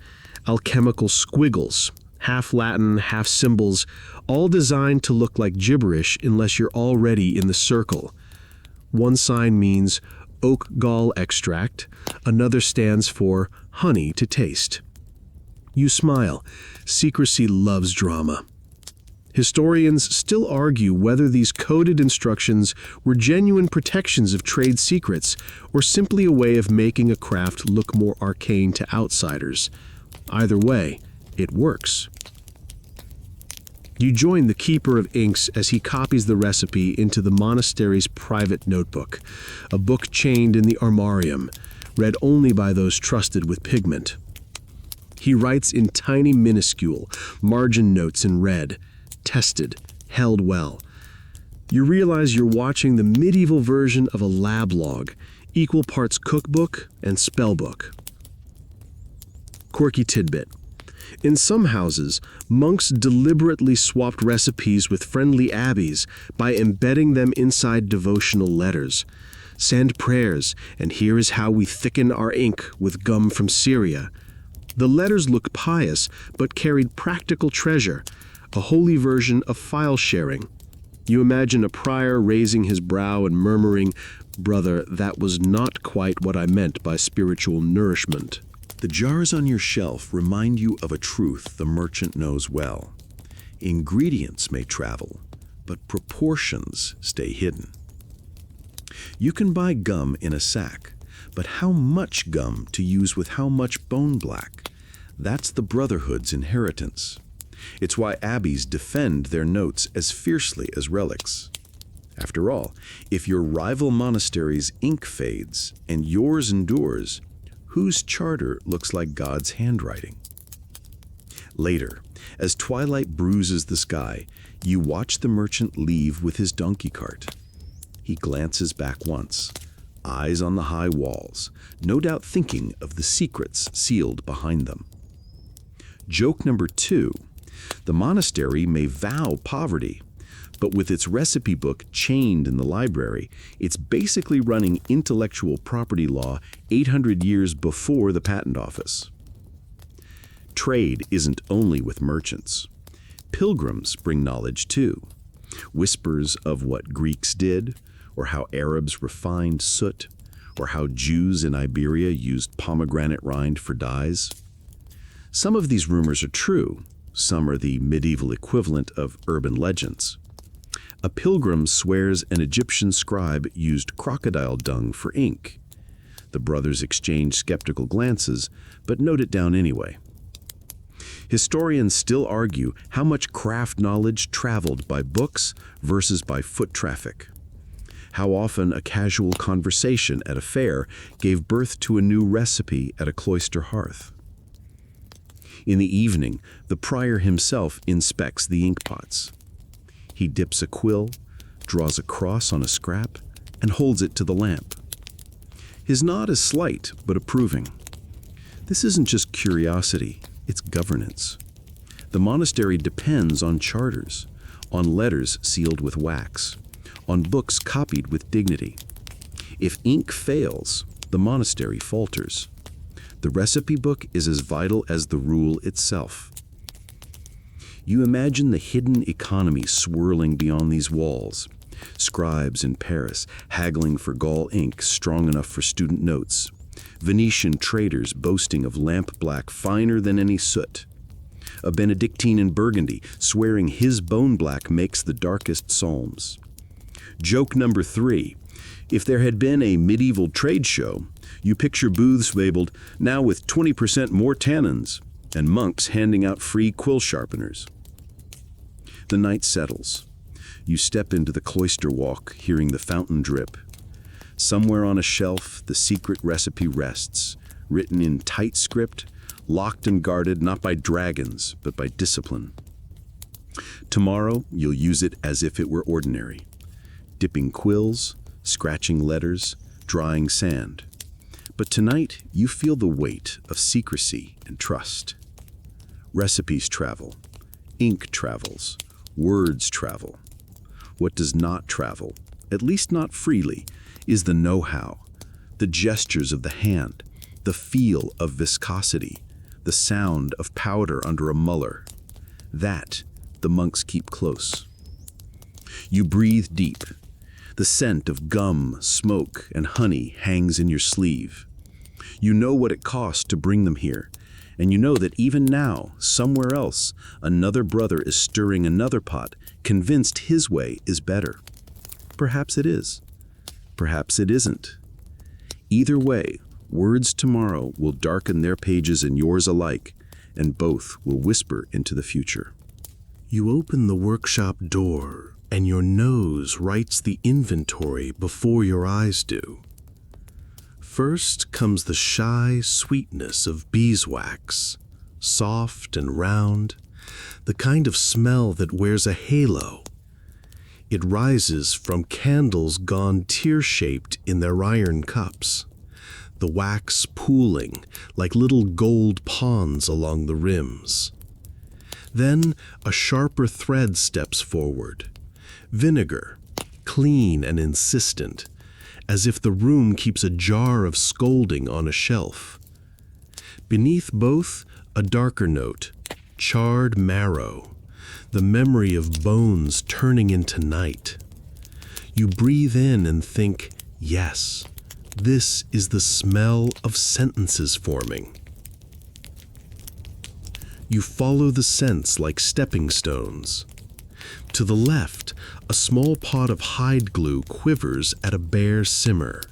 alchemical squiggles, half Latin, half symbols, all designed to look like gibberish unless you're already in the circle. One sign means oak gall extract, another stands for honey to taste. You smile. Secrecy loves drama. Historians still argue whether these coded instructions were genuine protections of trade secrets or simply a way of making a craft look more arcane to outsiders. Either way, it works. You join the Keeper of Inks as he copies the recipe into the monastery's private notebook, a book chained in the armarium, read only by those trusted with pigment. He writes in tiny minuscule, margin notes in red, tested, held well. You realize you're watching the medieval version of a lab log, equal parts cookbook and spellbook. Quirky tidbit. In some houses, monks deliberately swapped recipes with friendly abbeys by embedding them inside devotional letters. Send prayers, and here is how we thicken our ink with gum from Syria. The letters look pious, but carried practical treasure, a holy version of file sharing. You imagine a prior raising his brow and murmuring, "Brother, that was not quite what I meant by spiritual nourishment." The jars on your shelf remind you of a truth the merchant knows well. Ingredients may travel, but proportions stay hidden. You can buy gum in a sack, but how much gum to use with how much bone black? That's the Brotherhood's inheritance. It's why abbeys defend their notes as fiercely as relics. After all, if your rival monastery's ink fades and yours endures, whose charter looks like God's handwriting? Later, as twilight bruises the sky, you watch the merchant leave with his donkey cart. He glances back once, eyes on the high walls, no doubt thinking of the secrets sealed behind them. Joke number 2. The monastery may vow poverty, but with its recipe book chained in the library, it's basically running intellectual property law 800 years before the patent office. Trade isn't only with merchants. Pilgrims bring knowledge too. Whispers of what Greeks did, or how Arabs refined soot, or how Jews in Iberia used pomegranate rind for dyes. Some of these rumors are true. Some are the medieval equivalent of urban legends. A pilgrim swears an Egyptian scribe used crocodile dung for ink. The brothers exchange skeptical glances, but note it down anyway. Historians still argue how much craft knowledge traveled by books versus by foot traffic. How often a casual conversation at a fair gave birth to a new recipe at a cloister hearth. In the evening, the prior himself inspects the inkpots. He dips a quill, draws a cross on a scrap, and holds it to the lamp. His nod is slight but approving. This isn't just curiosity, it's governance. The monastery depends on charters, on letters sealed with wax, on books copied with dignity. If ink fails, the monastery falters. The recipe book is as vital as the rule itself. You imagine the hidden economy swirling beyond these walls. Scribes in Paris haggling for gall ink strong enough for student notes. Venetian traders boasting of lamp black finer than any soot. A Benedictine in Burgundy swearing his bone black makes the darkest psalms. Joke number 3. If there had been a medieval trade show, you picture booths labeled, "Now with 20% more tannins," and monks handing out free quill sharpeners. The night settles. You step into the cloister walk, hearing the fountain drip. Somewhere on a shelf, the secret recipe rests, written in tight script, locked and guarded not by dragons, but by discipline. Tomorrow, you'll use it as if it were ordinary, dipping quills, scratching letters, drying sand. But tonight, you feel the weight of secrecy and trust. Recipes travel, ink travels, words travel. What does not travel, at least not freely, is the know-how, the gestures of the hand, the feel of viscosity, the sound of powder under a muller. That the monks keep close. You breathe deep. The scent of gum, smoke, and honey hangs in your sleeve. You know what it costs to bring them here, and you know that even now, somewhere else, another brother is stirring another pot, convinced his way is better. Perhaps it is. Perhaps it isn't. Either way, words tomorrow will darken their pages and yours alike, and both will whisper into the future. You open the workshop door, and your nose writes the inventory before your eyes do. First comes the shy sweetness of beeswax, soft and round, the kind of smell that wears a halo. It rises from candles gone tear-shaped in their iron cups, the wax pooling like little gold ponds along the rims. Then a sharper thread steps forward, vinegar, clean and insistent, as if the room keeps a jar of scolding on a shelf. Beneath both, a darker note, charred marrow, the memory of bones turning into night. You breathe in and think, yes, this is the smell of sentences forming. You follow the scents like stepping stones. To the left, a small pot of hide glue quivers at a bare simmer,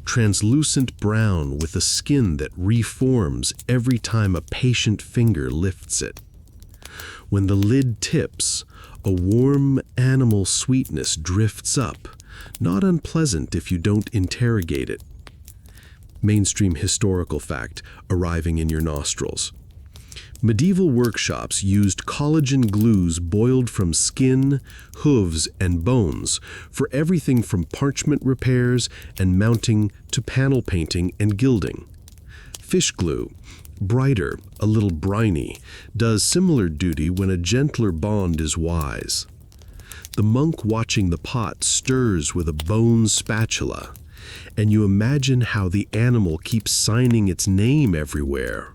translucent brown with a skin that reforms every time a patient finger lifts it. When the lid tips, a warm animal sweetness drifts up, not unpleasant if you don't interrogate it. Mainstream historical fact arriving in your nostrils. Medieval workshops used collagen glues boiled from skin, hooves, and bones for everything from parchment repairs and mounting to panel painting and gilding. Fish glue, brighter, a little briny, does similar duty when a gentler bond is wise. The monk watching the pot stirs with a bone spatula, and you imagine how the animal keeps signing its name everywhere.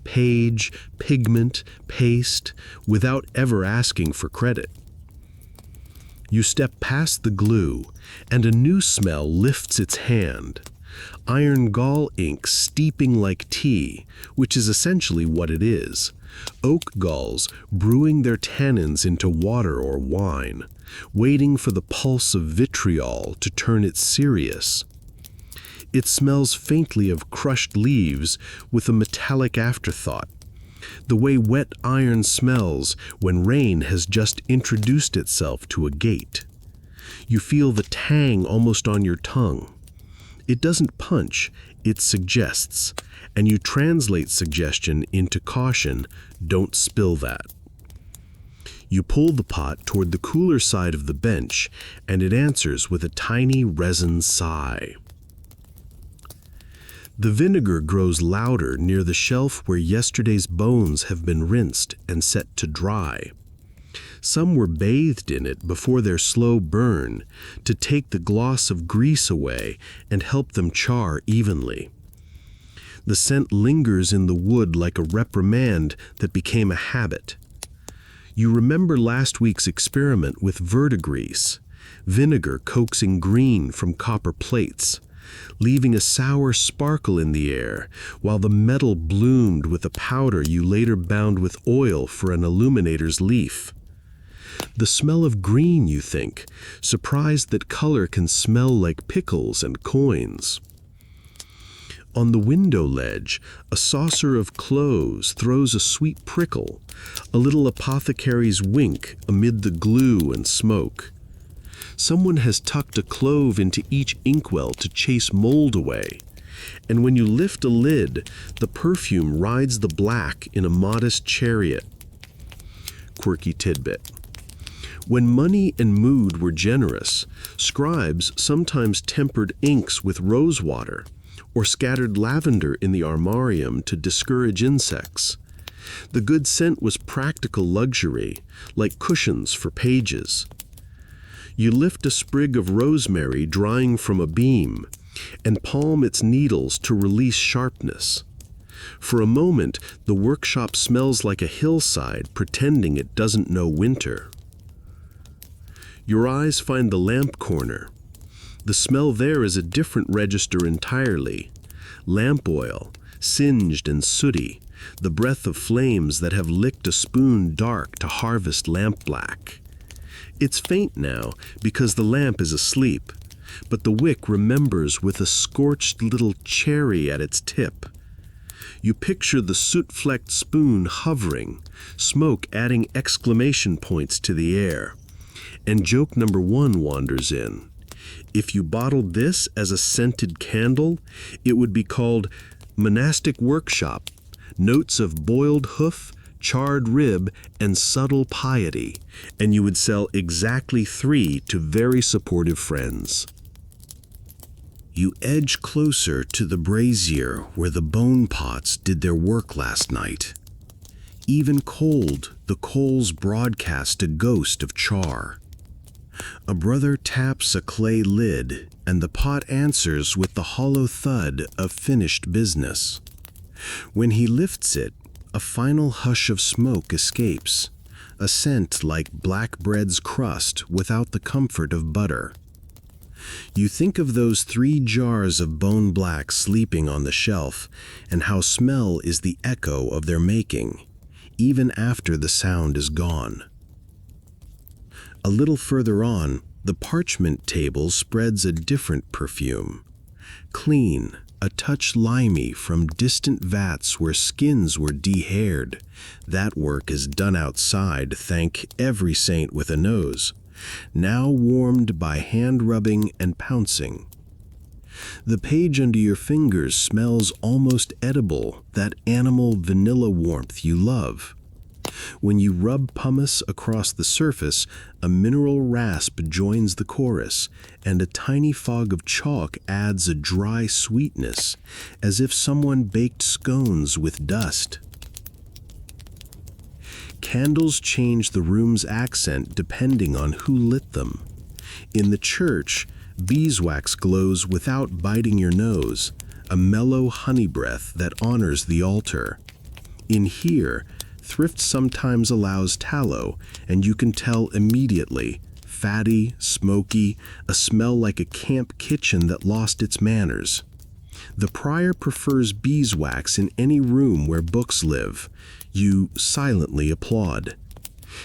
Page, pigment, paste, without ever asking for credit. You step past the glue, and a new smell lifts its hand. Iron gall ink steeping like tea, which is essentially what it is. Oak galls brewing their tannins into water or wine, waiting for the pulse of vitriol to turn it serious. It smells faintly of crushed leaves with a metallic afterthought, the way wet iron smells when rain has just introduced itself to a gate. You feel the tang almost on your tongue. It doesn't punch, it suggests, and you translate suggestion into caution, don't spill that. You pull the pot toward the cooler side of the bench, and it answers with a tiny resin sigh. The vinegar grows louder near the shelf where yesterday's bones have been rinsed and set to dry. Some were bathed in it before their slow burn to take the gloss of grease away and help them char evenly. The scent lingers in the wood like a reprimand that became a habit. You remember last week's experiment with verdigris, vinegar coaxing green from copper plates, leaving a sour sparkle in the air, while the metal bloomed with a powder you later bound with oil for an illuminator's leaf. The smell of green, you think, surprised that color can smell like pickles and coins. On the window ledge, a saucer of cloves throws a sweet prickle, a little apothecary's wink amid the glue and smoke. Someone has tucked a clove into each inkwell to chase mold away, and when you lift a lid, the perfume rides the black in a modest chariot. Quirky tidbit. When money and mood were generous, scribes sometimes tempered inks with rosewater or scattered lavender in the armarium to discourage insects. The good scent was practical luxury, like cushions for pages. You lift a sprig of rosemary drying from a beam, and palm its needles to release sharpness. For a moment, the workshop smells like a hillside pretending it doesn't know winter. Your eyes find the lamp corner. The smell there is a different register entirely. Lamp oil, singed and sooty, the breath of flames that have licked a spoon dark to harvest lamp black. It's faint now because the lamp is asleep, but the wick remembers with a scorched little cherry at its tip. You picture the soot-flecked spoon hovering, smoke adding exclamation points to the air. And joke number 1 wanders in. If you bottled this as a scented candle, it would be called Monastic Workshop, Notes of Boiled Hoof, Charred Rib, and Subtle Piety, and you would sell exactly 3 to very supportive friends. You edge closer to the brazier where the bone pots did their work last night. Even cold, the coals broadcast a ghost of char. A brother taps a clay lid, and the pot answers with the hollow thud of finished business. When he lifts it, a final hush of smoke escapes, a scent like black bread's crust without the comfort of butter. You think of those 3 jars of bone black sleeping on the shelf, and how smell is the echo of their making, even after the sound is gone. A little further on, the parchment table spreads a different perfume. Clean, a touch limey from distant vats where skins were de-haired. That work is done outside, thank every saint with a nose. Now warmed by hand-rubbing and pouncing. The page under your fingers smells almost edible, that animal vanilla warmth you love. When you rub pumice across the surface, a mineral rasp joins the chorus, and a tiny fog of chalk adds a dry sweetness, as if someone baked scones with dust. Candles change the room's accent depending on who lit them. In the church, beeswax glows without biting your nose, a mellow honey breath that honors the altar. In here, thrift sometimes allows tallow, and you can tell immediately, fatty, smoky, a smell like a camp kitchen that lost its manners. The prior prefers beeswax in any room where books live. You silently applaud.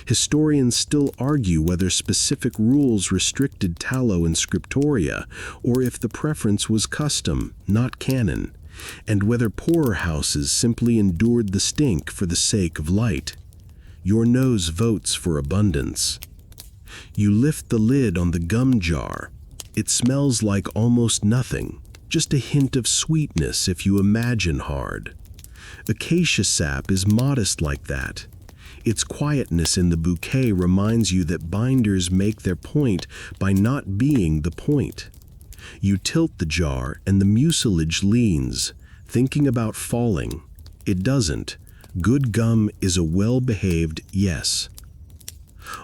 Historians still argue whether specific rules restricted tallow in scriptoria, or if the preference was custom, not canon, and whether poorer houses simply endured the stink for the sake of light. Your nose votes for abundance. You lift the lid on the gum jar. It smells like almost nothing, just a hint of sweetness if you imagine hard. Acacia sap is modest like that. Its quietness in the bouquet reminds you that binders make their point by not being the point. You tilt the jar and the mucilage leans, thinking about falling. It doesn't. Good gum is a well-behaved yes.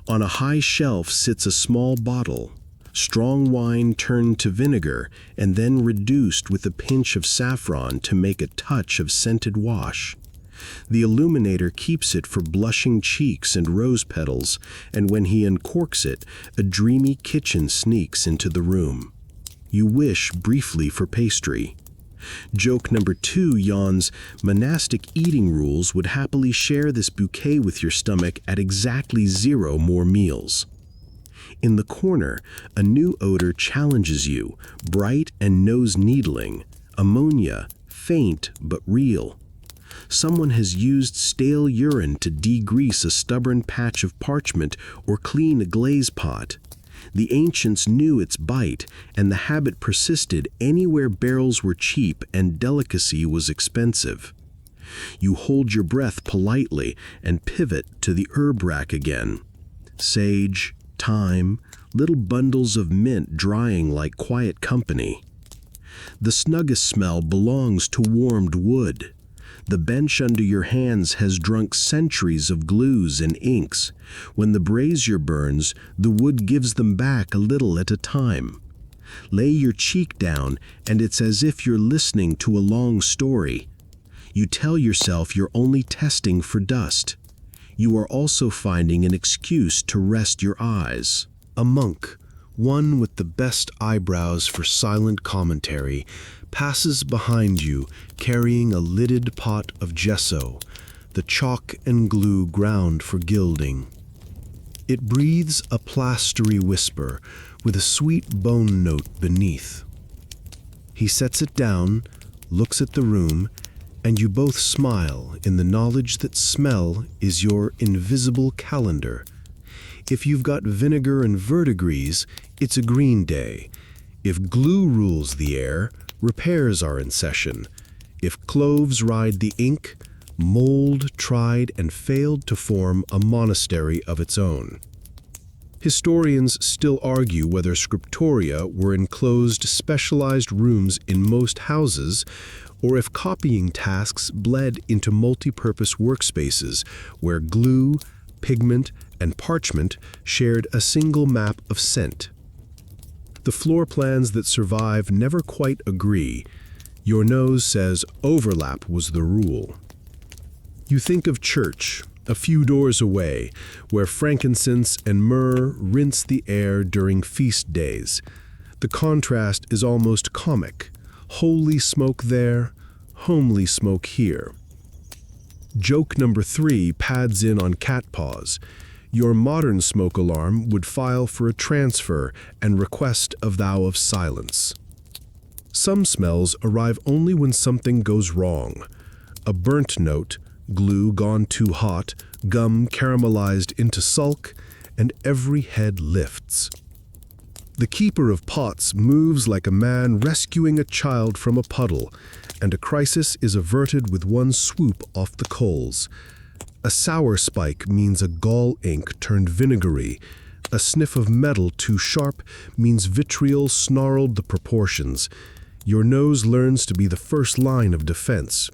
On a high shelf sits a small bottle, strong wine turned to vinegar and then reduced with a pinch of saffron to make a touch of scented wash. The illuminator keeps it for blushing cheeks and rose petals, and when he uncorks it, a dreamy kitchen sneaks into the room. You wish briefly for pastry. Joke number 2 yawns, monastic eating rules would happily share this bouquet with your stomach at exactly 0 more meals. In the corner, a new odor challenges you, bright and nose-needling, ammonia, faint but real. Someone has used stale urine to degrease a stubborn patch of parchment or clean a glaze pot. The ancients knew its bite, and the habit persisted anywhere barrels were cheap and delicacy was expensive. You hold your breath politely and pivot to the herb rack again. Sage, thyme, little bundles of mint drying like quiet company. The snuggest smell belongs to warmed wood. The bench under your hands has drunk centuries of glues and inks. When the brazier burns, the wood gives them back a little at a time. Lay your cheek down, and it's as if you're listening to a long story. You tell yourself you're only testing for dust. You are also finding an excuse to rest your eyes. A monk, one with the best eyebrows for silent commentary, passes behind you carrying a lidded pot of gesso, the chalk and glue ground for gilding. It breathes a plastery whisper with a sweet bone note beneath. He sets it down, looks at the room, and you both smile in the knowledge that smell is your invisible calendar. If you've got vinegar and verdigris, it's a green day. If glue rules the air, repairs are in session. If cloves ride the ink, mold tried and failed to form a monastery of its own. Historians still argue whether scriptoria were enclosed specialized rooms in most houses, or if copying tasks bled into multi-purpose workspaces where glue, pigment, and parchment shared a single map of scent. The floor plans that survive never quite agree. Your nose says overlap was the rule. You think of church, a few doors away, where frankincense and myrrh rinse the air during feast days. The contrast is almost comic. Holy smoke there, homely smoke here. Joke number 3 pads in on cat paws. Your modern smoke alarm would file for a transfer and request a vow of silence. Some smells arrive only when something goes wrong. A burnt note, glue gone too hot, gum caramelized into sulk, and every head lifts. The keeper of pots moves like a man rescuing a child from a puddle, and a crisis is averted with one swoop off the coals. A sour spike means a gall ink turned vinegary. A sniff of metal too sharp means vitriol snarled the proportions. Your nose learns to be the first line of defense.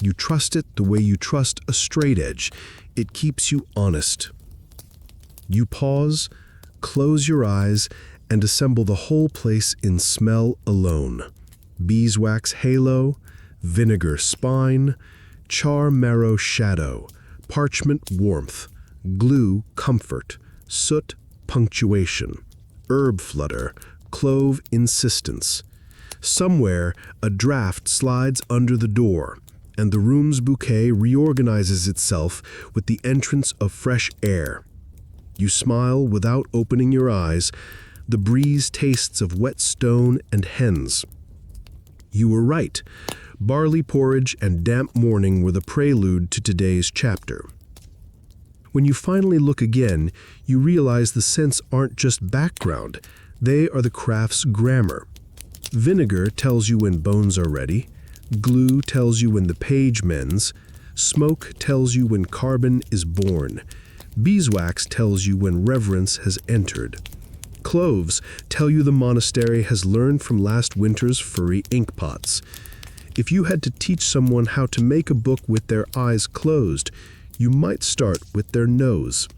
You trust it the way you trust a straight edge. It keeps you honest. You pause, close your eyes, and assemble the whole place in smell alone. Beeswax halo, vinegar spine, char marrow shadow, parchment warmth, glue comfort, soot punctuation, herb flutter, clove insistence. Somewhere, a draft slides under the door, and the room's bouquet reorganizes itself with the entrance of fresh air. You smile without opening your eyes. The breeze tastes of wet stone and hens. You were right. Barley porridge and damp morning were the prelude to today's chapter. When you finally look again, you realize the scents aren't just background. They are the craft's grammar. Vinegar tells you when bones are ready. Glue tells you when the page mends. Smoke tells you when carbon is born. Beeswax tells you when reverence has entered. Cloves tell you the monastery has learned from last winter's furry ink pots. If you had to teach someone how to make a book with their eyes closed, you might start with their nose.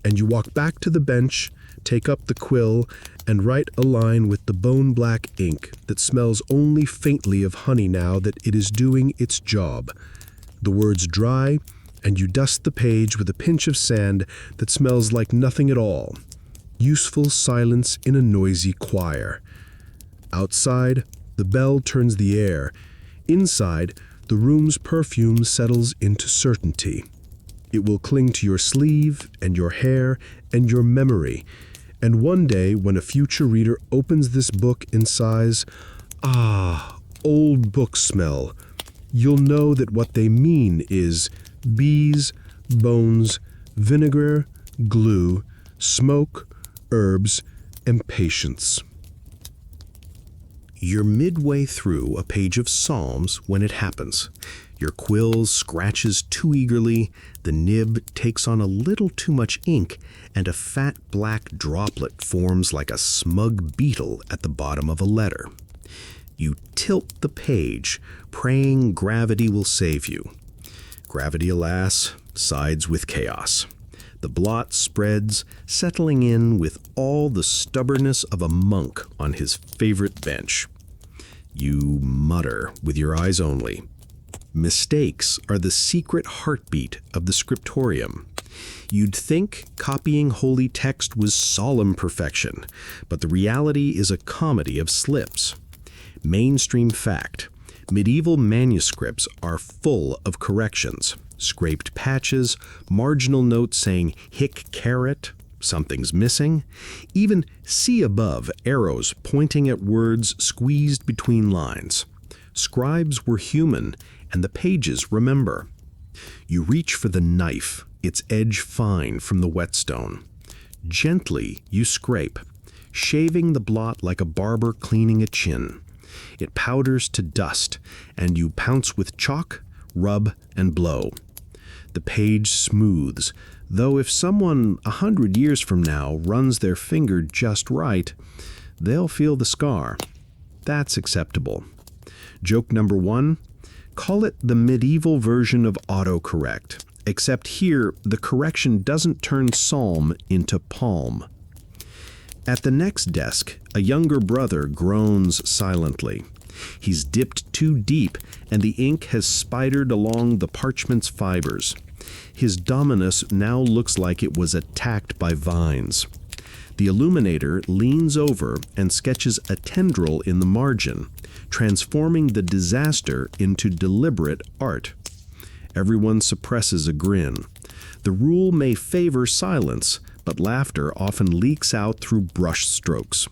And you walk back to the bench, take up the quill, and write a line with the bone-black ink that smells only faintly of honey now that it is doing its job. The words dry, and you dust the page with a pinch of sand that smells like nothing at all. Useful silence in a noisy choir. Outside, the bell turns the air. Inside, the room's perfume settles into certainty. It will cling to your sleeve and your hair and your memory. And one day, when a future reader opens this book and sighs, "Ah, old book smell," you'll know that what they mean is bees, bones, vinegar, glue, smoke, herbs, and patience. You're midway through a page of Psalms when it happens. Your quill scratches too eagerly, the nib takes on a little too much ink, and a fat black droplet forms like a smug beetle at the bottom of a letter. You tilt the page, praying gravity will save you. Gravity, alas, sides with chaos. The blot spreads, settling in with all the stubbornness of a monk on his favorite bench. You mutter with your eyes only. Mistakes are the secret heartbeat of the scriptorium. You'd think copying holy text was solemn perfection, but the reality is a comedy of slips. Mainstream fact: medieval manuscripts are full of corrections, scraped patches, marginal notes saying hic caret, something's missing, even see above arrows pointing at words squeezed between lines. Scribes were human, and the pages remember. You reach for the knife, its edge fine from the whetstone. Gently you scrape, shaving the blot like a barber cleaning a chin. It powders to dust, and you pounce with chalk, rub, and blow. The page smooths, though if someone 100 years from now runs their finger just right, they'll feel the scar. That's acceptable. Joke number 1, call it the medieval version of autocorrect, except here the correction doesn't turn psalm into palm. At the next desk, a younger brother groans silently. He's dipped too deep, and the ink has spidered along the parchment's fibers. His dominus now looks like it was attacked by vines. The illuminator leans over and sketches a tendril in the margin, transforming the disaster into deliberate art. Everyone suppresses a grin. The rule may favor silence, but laughter often leaks out through brush strokes.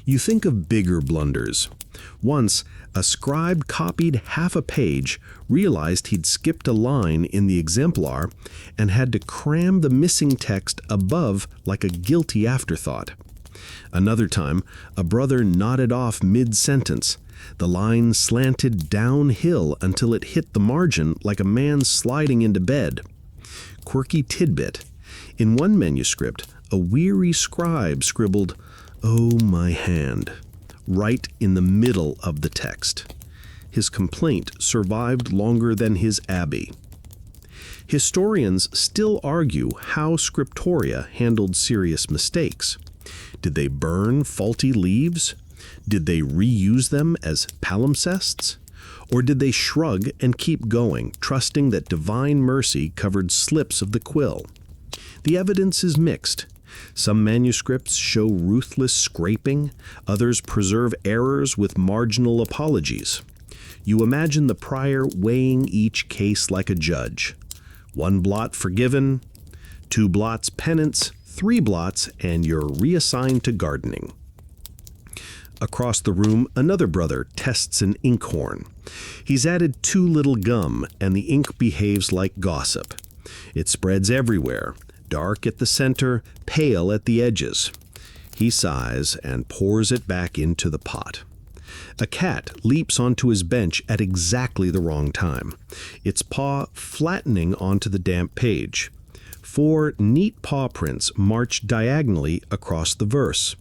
You think of bigger blunders. Once, a scribe copied half a page, realized he'd skipped a line in the exemplar, and had to cram the missing text above like a guilty afterthought. Another time, a brother nodded off mid-sentence. The line slanted downhill until it hit the margin like a man sliding into bed. Quirky tidbit. In one manuscript, a weary scribe scribbled, "Oh, my hand," right in the middle of the text. His complaint survived longer than his abbey. Historians still argue how scriptoria handled serious mistakes. Did they burn faulty leaves? Did they reuse them as palimpsests? Or did they shrug and keep going, trusting that divine mercy covered slips of the quill? The evidence is mixed. Some manuscripts show ruthless scraping, others preserve errors with marginal apologies. You imagine the prior weighing each case like a judge. 1 blot forgiven, 2 blots penance, 3 blots, and you're reassigned to gardening. Across the room, another brother tests an inkhorn. He's added too little gum, and the ink behaves like gossip. It spreads everywhere, dark at the center, pale at the edges. He sighs and pours it back into the pot. A cat leaps onto his bench at exactly the wrong time, its paw flattening onto the damp page. 4 neat paw prints march diagonally across the verse.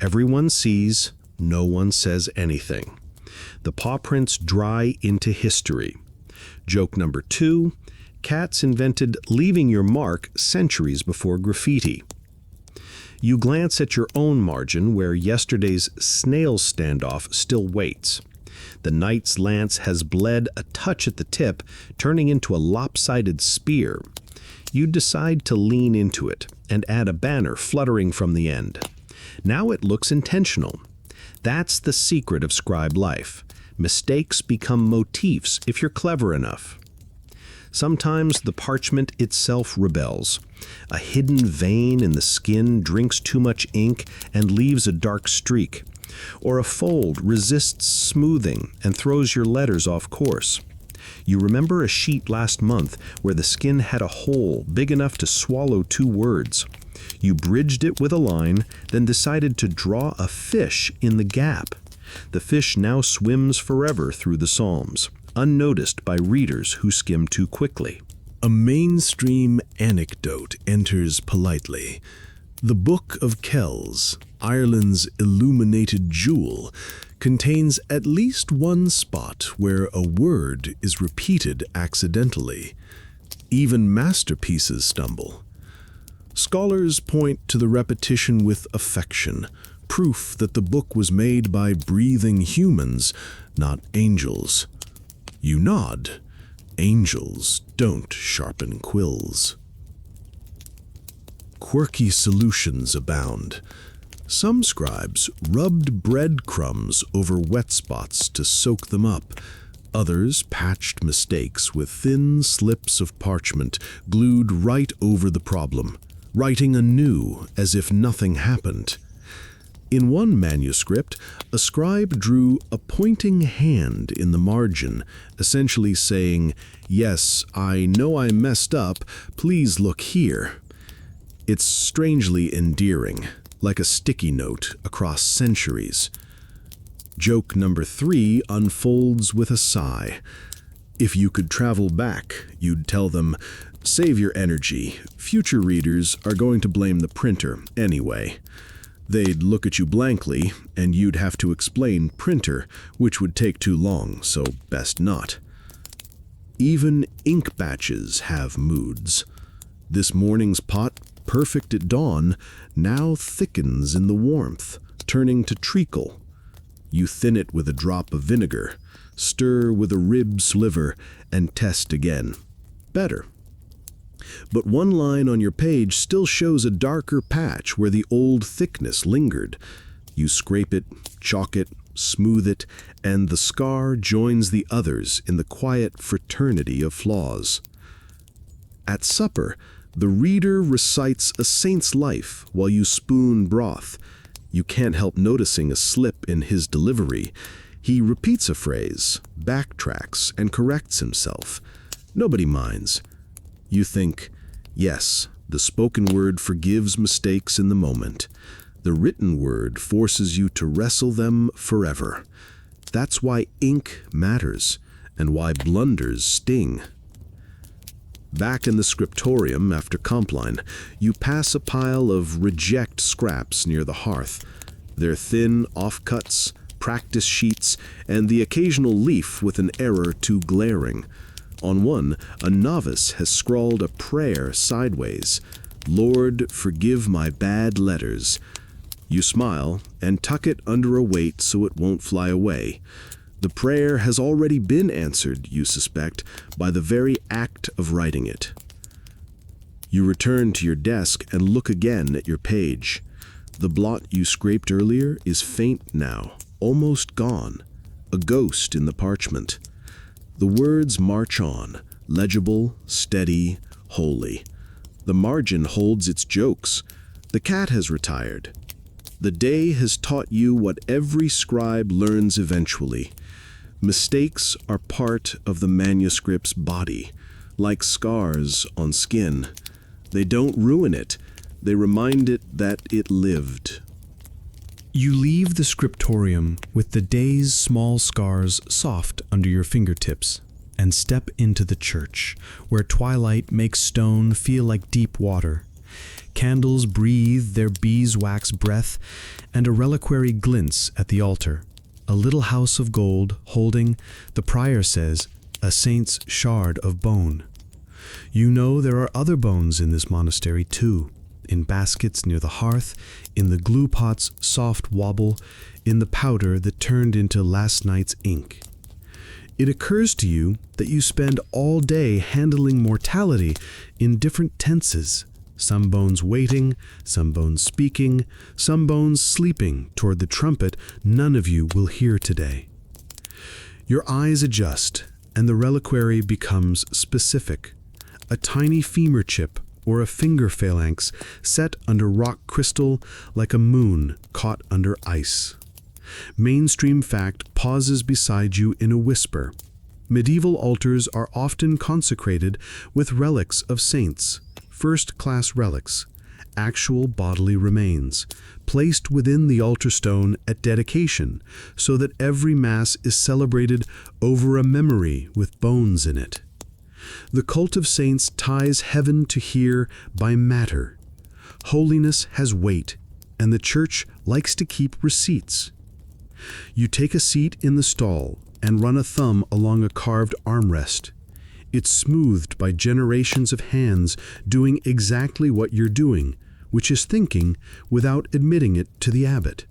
Everyone sees, no one says anything. The paw prints dry into history. Joke number 2, cats invented leaving your mark centuries before graffiti. You glance at your own margin where yesterday's snail standoff still waits. The knight's lance has bled a touch at the tip, turning into a lopsided spear. You decide to lean into it and add a banner fluttering from the end. Now it looks intentional. That's the secret of scribe life. Mistakes become motifs if you're clever enough. Sometimes the parchment itself rebels. A hidden vein in the skin drinks too much ink and leaves a dark streak. Or a fold resists smoothing and throws your letters off course. You remember a sheet last month where the skin had a hole big enough to swallow 2 words. You bridged it with a line, then decided to draw a fish in the gap. The fish now swims forever through the Psalms, unnoticed by readers who skim too quickly. A mainstream anecdote enters politely. The Book of Kells, Ireland's illuminated jewel, contains at least one spot where a word is repeated accidentally. Even masterpieces stumble. Scholars point to the repetition with affection, proof that the book was made by breathing humans, not angels. You nod. Angels don't sharpen quills. Quirky solutions abound. Some scribes rubbed breadcrumbs over wet spots to soak them up. Others patched mistakes with thin slips of parchment glued right over the problem, writing anew as if nothing happened. In one manuscript, a scribe drew a pointing hand in the margin, essentially saying, "Yes, I know I messed up, please look here." It's strangely endearing, like a sticky note across centuries. Joke number 3 unfolds with a sigh. If you could travel back, you'd tell them, "Save your energy. Future readers are going to blame the printer anyway." They'd look at you blankly, and you'd have to explain printer, which would take too long, so best not. Even ink batches have moods. This morning's pot, perfect at dawn, now thickens in the warmth, turning to treacle. You thin it with a drop of vinegar, stir with a rib sliver, and test again. Better. But one line on your page still shows a darker patch where the old thickness lingered. You scrape it, chalk it, smooth it, and the scar joins the others in the quiet fraternity of flaws. At supper, the reader recites a saint's life while you spoon broth. You can't help noticing a slip in his delivery. He repeats a phrase, backtracks, and corrects himself. Nobody minds. You think, yes, the spoken word forgives mistakes in the moment. The written word forces you to wrestle them forever. That's why ink matters, and why blunders sting. Back in the scriptorium after Compline, you pass a pile of reject scraps near the hearth. They're thin offcuts, practice sheets, and the occasional leaf with an error too glaring. On one, a novice has scrawled a prayer sideways. "Lord, forgive my bad letters." You smile and tuck it under a weight so it won't fly away. The prayer has already been answered, you suspect, by the very act of writing it. You return to your desk and look again at your page. The blot you scraped earlier is faint now, almost gone, a ghost in the parchment. The words march on, legible, steady, holy. The margin holds its jokes. The cat has retired. The day has taught you what every scribe learns eventually. Mistakes are part of the manuscript's body, like scars on skin. They don't ruin it. They remind it that it lived. You leave the scriptorium with the day's small scars soft under your fingertips and step into the church, where twilight makes stone feel like deep water. Candles breathe their beeswax breath, and a reliquary glints at the altar. A little house of gold holding, the prior says, a saint's shard of bone. You know there are other bones in this monastery too, in baskets near the hearth, in the glue pot's soft wobble, in the powder that turned into last night's ink. It occurs to you that you spend all day handling mortality in different tenses, some bones waiting, some bones speaking, some bones sleeping toward the trumpet none of you will hear today. Your eyes adjust, and the reliquary becomes specific. A tiny femur chip or a finger phalanx set under rock crystal like a moon caught under ice. Mainstream fact pauses beside you in a whisper. Medieval altars are often consecrated with relics of saints, first-class relics, actual bodily remains, placed within the altar stone at dedication so that every Mass is celebrated over a memory with bones in it. The cult of saints ties heaven to here by matter. Holiness has weight, and the Church likes to keep receipts. You take a seat in the stall and run a thumb along a carved armrest. It's smoothed by generations of hands doing exactly what you're doing, which is thinking without admitting it to the abbot.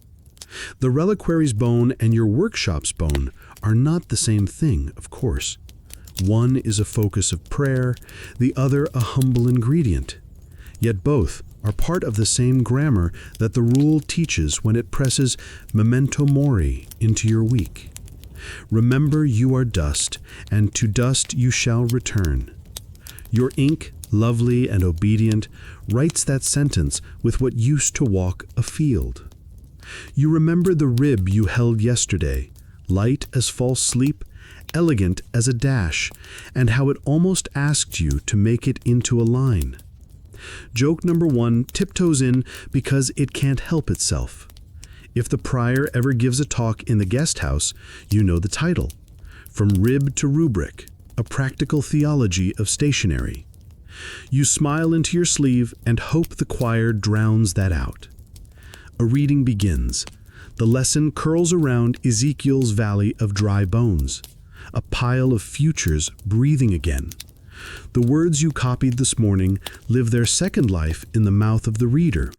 The reliquary's bone and your workshop's bone are not the same thing, of course. One is a focus of prayer, the other a humble ingredient. Yet both are part of the same grammar that the rule teaches when it presses memento mori into your week. Remember you are dust, and to dust you shall return. Your ink, lovely and obedient, writes that sentence with what used to walk a field. You remember the rib you held yesterday, light as false sleep, elegant as a dash, and how it almost asked you to make it into a line. Joke number 1 tiptoes in because it can't help itself. If the prior ever gives a talk in the guest house, you know the title. From Rib to Rubric, a practical theology of stationery. You smile into your sleeve and hope the choir drowns that out. A reading begins. The lesson curls around Ezekiel's valley of dry bones, a pile of futures breathing again. The words you copied this morning live their second life in the mouth of the reader.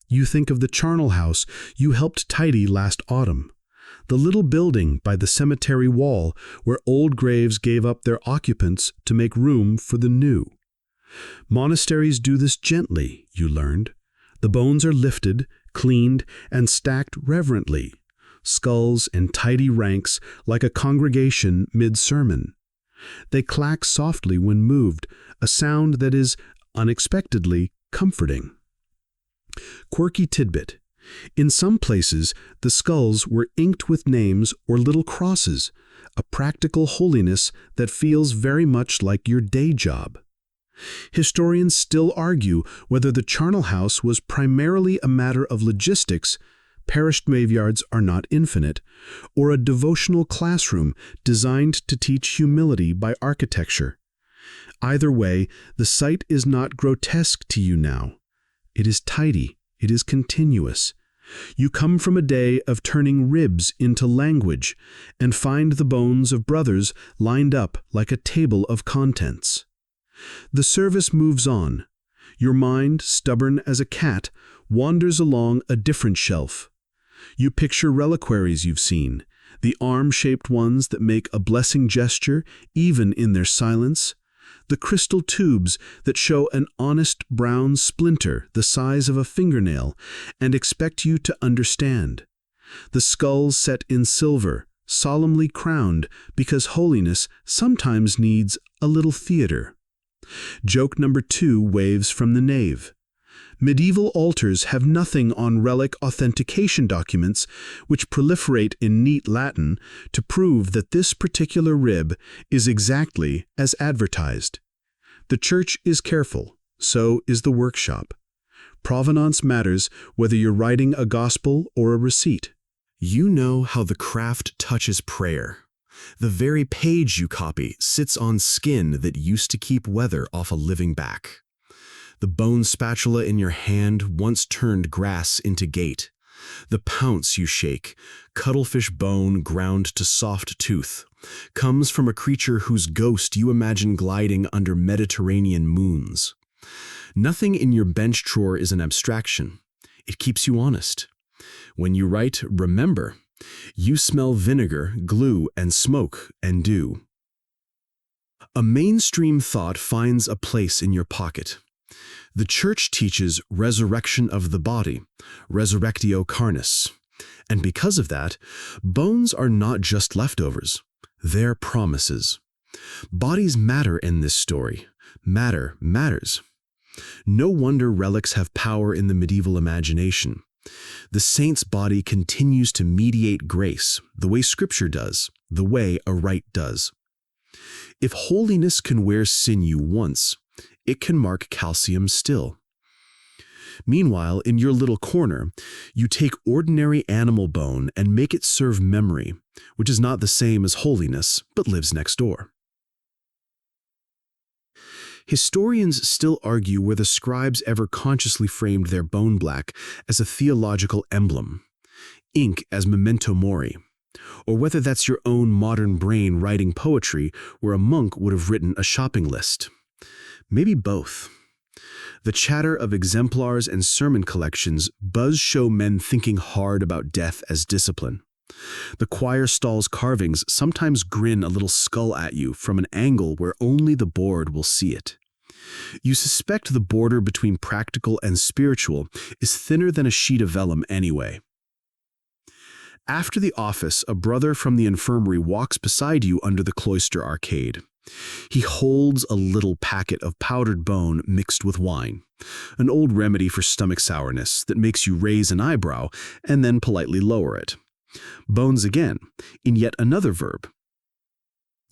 You think of the charnel house you helped tidy last autumn, the little building by the cemetery wall where old graves gave up their occupants to make room for the new. Monasteries do this gently, you learned. The bones are lifted, cleaned, and stacked reverently, skulls in tidy ranks like a congregation mid-sermon. They clack softly when moved, a sound that is unexpectedly comforting. Quirky tidbit. In some places, the skulls were inked with names or little crosses, a practical holiness that feels very much like your day job. Historians still argue whether the charnel house was primarily a matter of logistics, parish graveyards are not infinite, or a devotional classroom designed to teach humility by architecture. Either way, the site is not grotesque to you now. It is tidy, it is continuous. You come from a day of turning ribs into language and find the bones of brothers lined up like a table of contents. The service moves on. Your mind, stubborn as a cat, wanders along a different shelf. You picture reliquaries you've seen, the arm-shaped ones that make a blessing gesture even in their silence, the crystal tubes that show an honest brown splinter the size of a fingernail and expect you to understand, the skulls set in silver, solemnly crowned because holiness sometimes needs a little theater. Joke number 2 waves from the nave. Medieval altars have nothing on relic authentication documents, which proliferate in neat Latin, to prove that this particular rib is exactly as advertised. The church is careful, so is the workshop. Provenance matters whether you're writing a gospel or a receipt. You know how the craft touches prayer. The very page you copy sits on skin that used to keep weather off a living back. The bone spatula in your hand once turned grass into gate. The pounce you shake, cuttlefish bone ground to soft tooth, comes from a creature whose ghost you imagine gliding under Mediterranean moons. Nothing in your bench drawer is an abstraction. It keeps you honest. When you write, remember, you smell vinegar, glue, and smoke, and dew. A mainstream thought finds a place in your pocket. The church teaches resurrection of the body, resurrectio carnis. And because of that, bones are not just leftovers, they're promises. Bodies matter in this story. Matter matters. No wonder relics have power in the medieval imagination. The saint's body continues to mediate grace, the way Scripture does, the way a rite does. If holiness can wear sinew once, it can mark calcium still. Meanwhile, in your little corner, you take ordinary animal bone and make it serve memory, which is not the same as holiness, but lives next door. Historians still argue whether scribes ever consciously framed their bone black as a theological emblem, ink as memento mori. or whether that's your own modern brain writing poetry where a monk would have written a shopping list. Maybe both. The chatter of exemplars and sermon collections buzz show men thinking hard about death as discipline. The choir stall's carvings sometimes grin a little skull at you from an angle where only the bored will see it. You suspect the border between practical and spiritual is thinner than a sheet of vellum anyway. After the office, a brother from the infirmary walks beside you under the cloister arcade. He holds a little packet of powdered bone mixed with wine, an old remedy for stomach sourness that makes you raise an eyebrow and then politely lower it. Bones again, in yet another verb.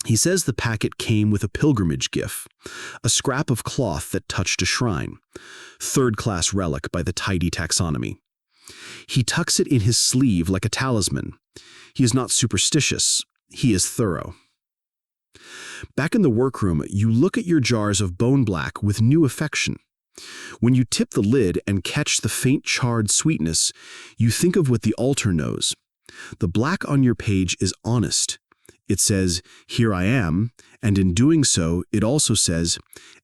He says the packet came with a pilgrimage gift, a scrap of cloth that touched a shrine, third-class relic by the tidy taxonomy. He tucks it in his sleeve like a talisman. He is not superstitious, he is thorough. Back in the workroom, you look at your jars of bone black with new affection. When you tip the lid and catch the faint charred sweetness, you think of what the altar knows. The black on your page is honest. It says, "Here I am," and in doing so, it also says,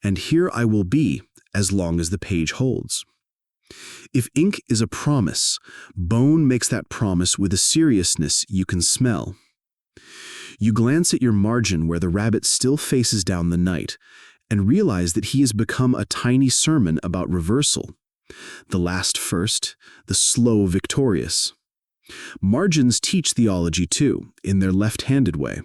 "And here I will be, as long as the page holds." If ink is a promise, bone makes that promise with a seriousness you can smell. You glance at your margin where the rabbit still faces down the night, and realize that he has become a tiny sermon about reversal. The last first, the slow victorious. Margins teach theology too, in their left-handed way.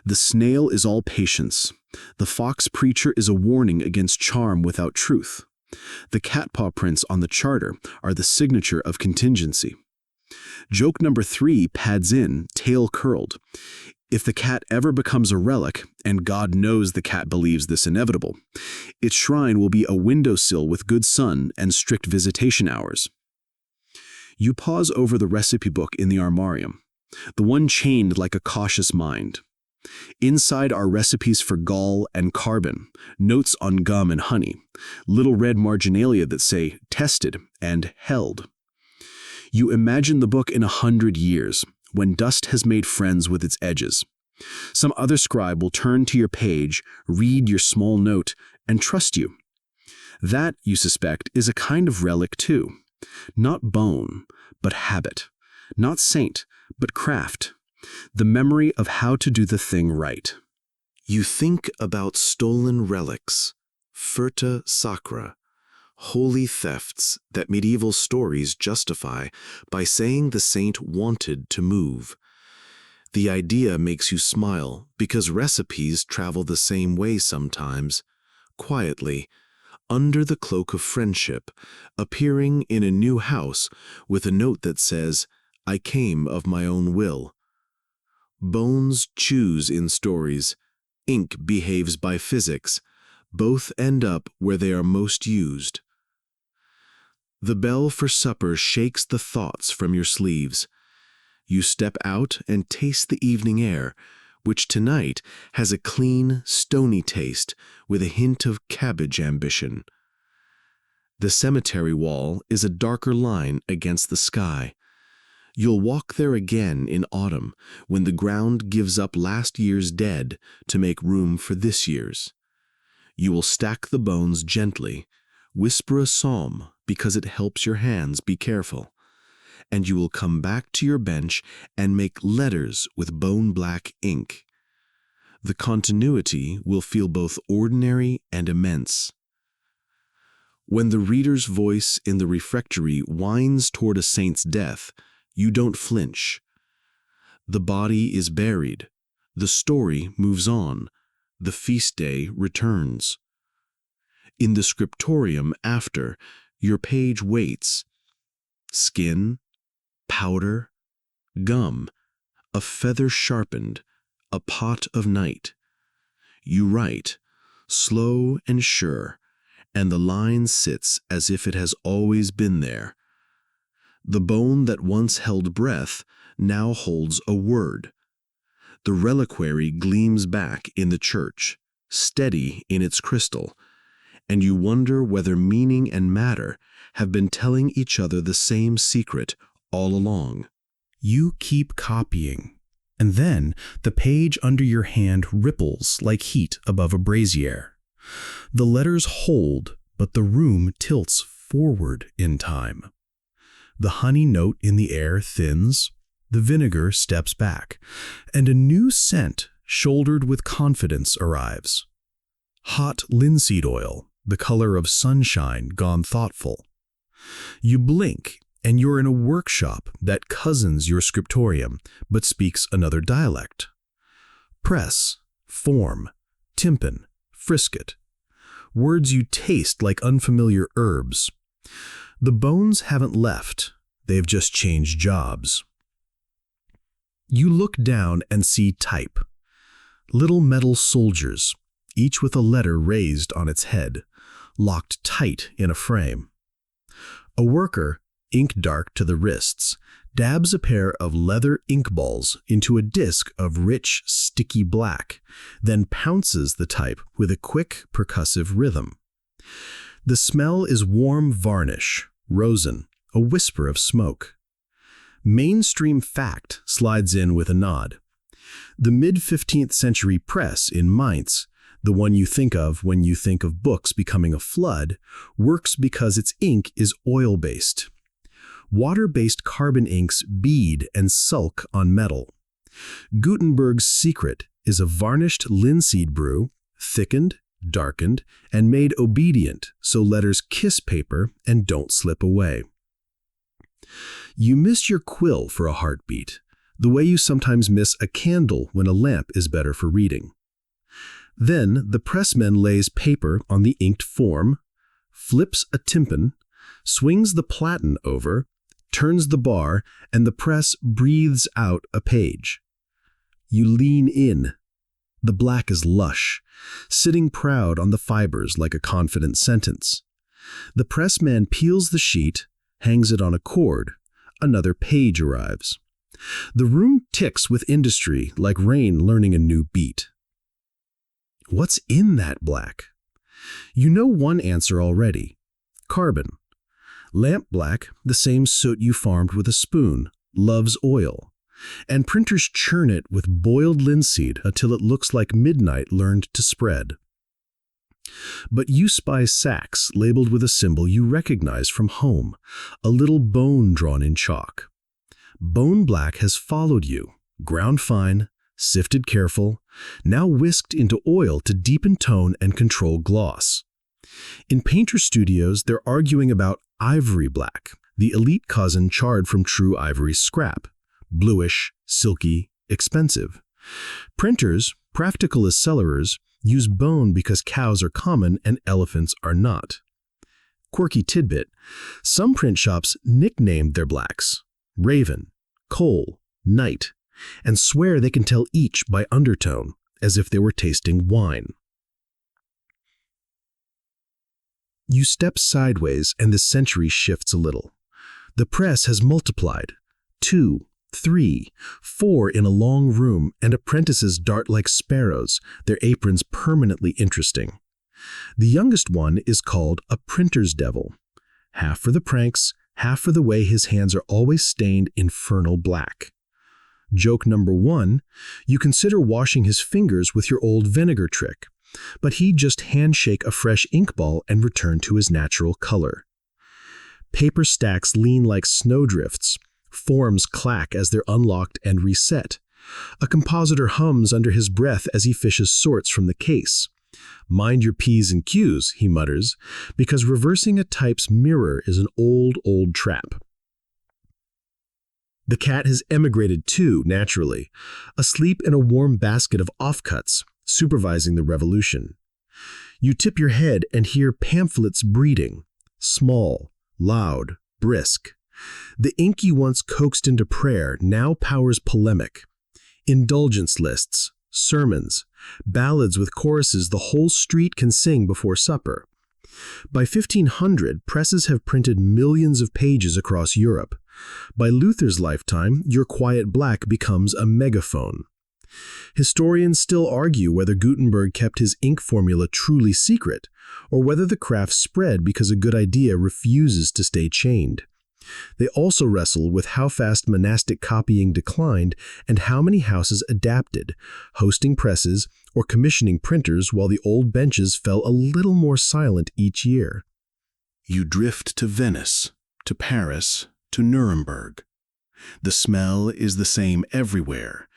The snail is all patience. The fox preacher is a warning against charm without truth. The cat paw prints on the charter are the signature of contingency. Joke number 3 pads in, tail curled. If the cat ever becomes a relic, and God knows the cat believes this inevitable, its shrine will be a windowsill with good sun and strict visitation hours. You pause over the recipe book in the armarium, the one chained like a cautious mind. Inside are recipes for gall and carbon, notes on gum and honey, little red marginalia that say tested and held. You imagine the book in 100 years, when dust has made friends with its edges. Some other scribe will turn to your page, read your small note, and trust you. That, you suspect, is a kind of relic too. Not bone, but habit. Not saint, but craft. The memory of how to do the thing right. You think about stolen relics, furta sacra, holy thefts that medieval stories justify by saying the saint wanted to move. The idea makes you smile because recipes travel the same way sometimes, quietly, under the cloak of friendship, appearing in a new house with a note that says, "I came of my own will." Bones choose in stories. Ink behaves by physics. Both end up where they are most used. The bell for supper shakes the thoughts from your sleeves. You step out and taste the evening air, which tonight has a clean, stony taste with a hint of cabbage ambition. The cemetery wall is a darker line against the sky. You'll walk there again in autumn when the ground gives up last year's dead to make room for this year's. You will stack the bones gently, whisper a psalm because it helps your hands be careful, and you will come back to your bench and make letters with bone-black ink. The continuity will feel both ordinary and immense. When the reader's voice in the refectory winds toward a saint's death, you don't flinch. The body is buried. The story moves on. The feast day returns. In the scriptorium after, your page waits. Skin, powder, gum, a feather sharpened, a pot of night. You write, slow and sure, and the line sits as if it has always been there. The bone that once held breath now holds a word. The reliquary gleams back in the church, steady in its crystal, and you wonder whether meaning and matter have been telling each other the same secret all along. You keep copying, and then the page under your hand ripples like heat above a brazier. The letters hold, but the room tilts forward in time. The honey note in the air thins, the vinegar steps back, and a new scent, shouldered with confidence, arrives. Hot linseed oil, the color of sunshine gone thoughtful. You blink, and you're in a workshop that cousins your scriptorium, but speaks another dialect. Press, form, tympan, frisket. Words you taste like unfamiliar herbs. The bones haven't left, they've just changed jobs. You look down and see type. Little metal soldiers, each with a letter raised on its head, locked tight in a frame. A worker, ink dark to the wrists, dabs a pair of leather ink balls into a disc of rich, sticky black, then pounces the type with a quick, percussive rhythm. The smell is warm varnish, rosin, a whisper of smoke. Mainstream fact slides in with a nod. The mid-15th century press in Mainz, the one you think of when you think of books becoming a flood, works because its ink is oil-based. Water-based carbon inks bead and sulk on metal. Gutenberg's secret is a varnished linseed brew, thickened, darkened, and made obedient so letters kiss paper and don't slip away. You miss your quill for a heartbeat, the way you sometimes miss a candle when a lamp is better for reading. Then the pressman lays paper on the inked form, flips a tympan, swings the platen over, turns the bar, and the press breathes out a page. You lean in. The black is lush, sitting proud on the fibers like a confident sentence. The pressman peels the sheet, hangs it on a cord. Another page arrives. The room ticks with industry like rain learning a new beat. What's in that black? You know one answer already. Carbon. Lamp black, the same soot you farmed with a spoon, loves oil. And printers churn it with boiled linseed until it looks like midnight learned to spread. But you spy sacks labeled with a symbol you recognize from home, a little bone drawn in chalk. Bone black has followed you, ground fine, sifted careful, now whisked into oil to deepen tone and control gloss. In painter studios, they're arguing about ivory black, the elite cousin charred from true ivory scrap, bluish, silky, expensive. Printers, practical as cellarers, use bone because cows are common and elephants are not. Quirky tidbit, some print shops nicknamed their blacks Raven, Coal, Night, and swear they can tell each by undertone, as if they were tasting wine. You step sideways and the century shifts a little. The press has multiplied. 2, 3, 4 in a long room, and apprentices dart like sparrows, their aprons permanently interesting. The youngest one is called a printer's devil, half for the pranks, half for the way his hands are always stained infernal black. Joke number 1, you consider washing his fingers with your old vinegar trick, but he'd just handshake a fresh ink ball and return to his natural color. Paper stacks lean like snowdrifts. Forms clack as they're unlocked and reset. A compositor hums under his breath as he fishes sorts from the case. Mind your P's and Q's, he mutters, because reversing a type's mirror is an old trap. The cat has emigrated too, naturally, asleep in a warm basket of offcuts, supervising the revolution. You tip your head and hear pamphlets breeding, small, loud, brisk. The ink you once coaxed into prayer now powers polemic. Indulgence lists, sermons, ballads with choruses the whole street can sing before supper. By 1500, presses have printed millions of pages across Europe. By Luther's lifetime, your quiet black becomes a megaphone. Historians still argue whether Gutenberg kept his ink formula truly secret, or whether the craft spread because a good idea refuses to stay chained. They also wrestle with how fast monastic copying declined and how many houses adapted, hosting presses or commissioning printers while the old benches fell a little more silent each year. You drift to Venice, to Paris, to Nuremberg. The smell is the same everywhere.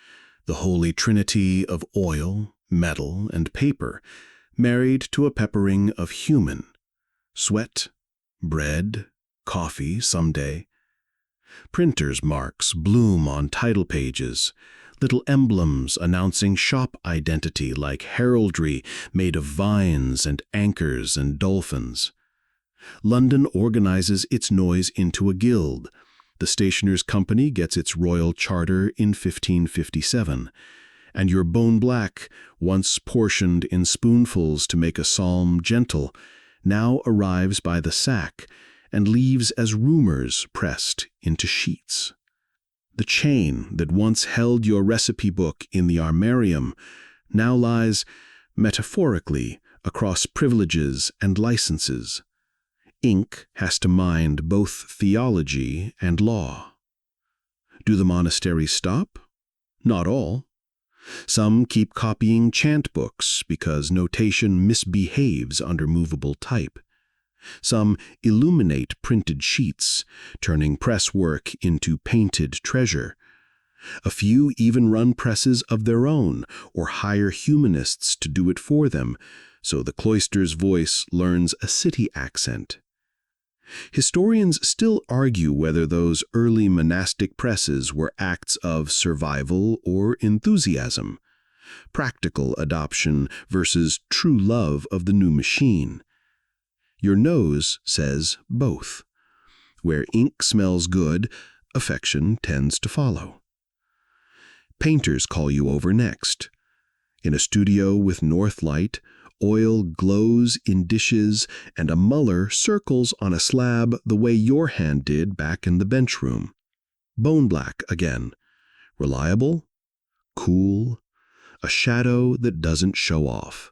The holy trinity of oil, metal, and paper, married to a peppering of human. Sweat, bread, coffee someday. Printers' marks bloom on title pages, little emblems announcing shop identity like heraldry made of vines and anchors and dolphins. London organizes its noise into a guild. The Stationers' Company gets its royal charter in 1557, and your bone black, once portioned in spoonfuls to make a psalm gentle, now arrives by the sack and leaves as rumors pressed into sheets. The chain that once held your recipe book in the armarium now lies, metaphorically, across privileges and licenses. Ink has to mind both theology and law. Do the monasteries stop? Not all. Some keep copying chant books because notation misbehaves under movable type. Some illuminate printed sheets, turning press work into painted treasure. A few even run presses of their own or hire humanists to do it for them, so the cloister's voice learns a city accent. Historians still argue whether those early monastic presses were acts of survival or enthusiasm, practical adoption versus true love of the new machine. Your nose says both. Where ink smells good, affection tends to follow. Painters call you over next. In a studio with north light, oil glows in dishes, and a muller circles on a slab the way your hand did back in the benchroom. Bone black again. Reliable, cool, a shadow that doesn't show off.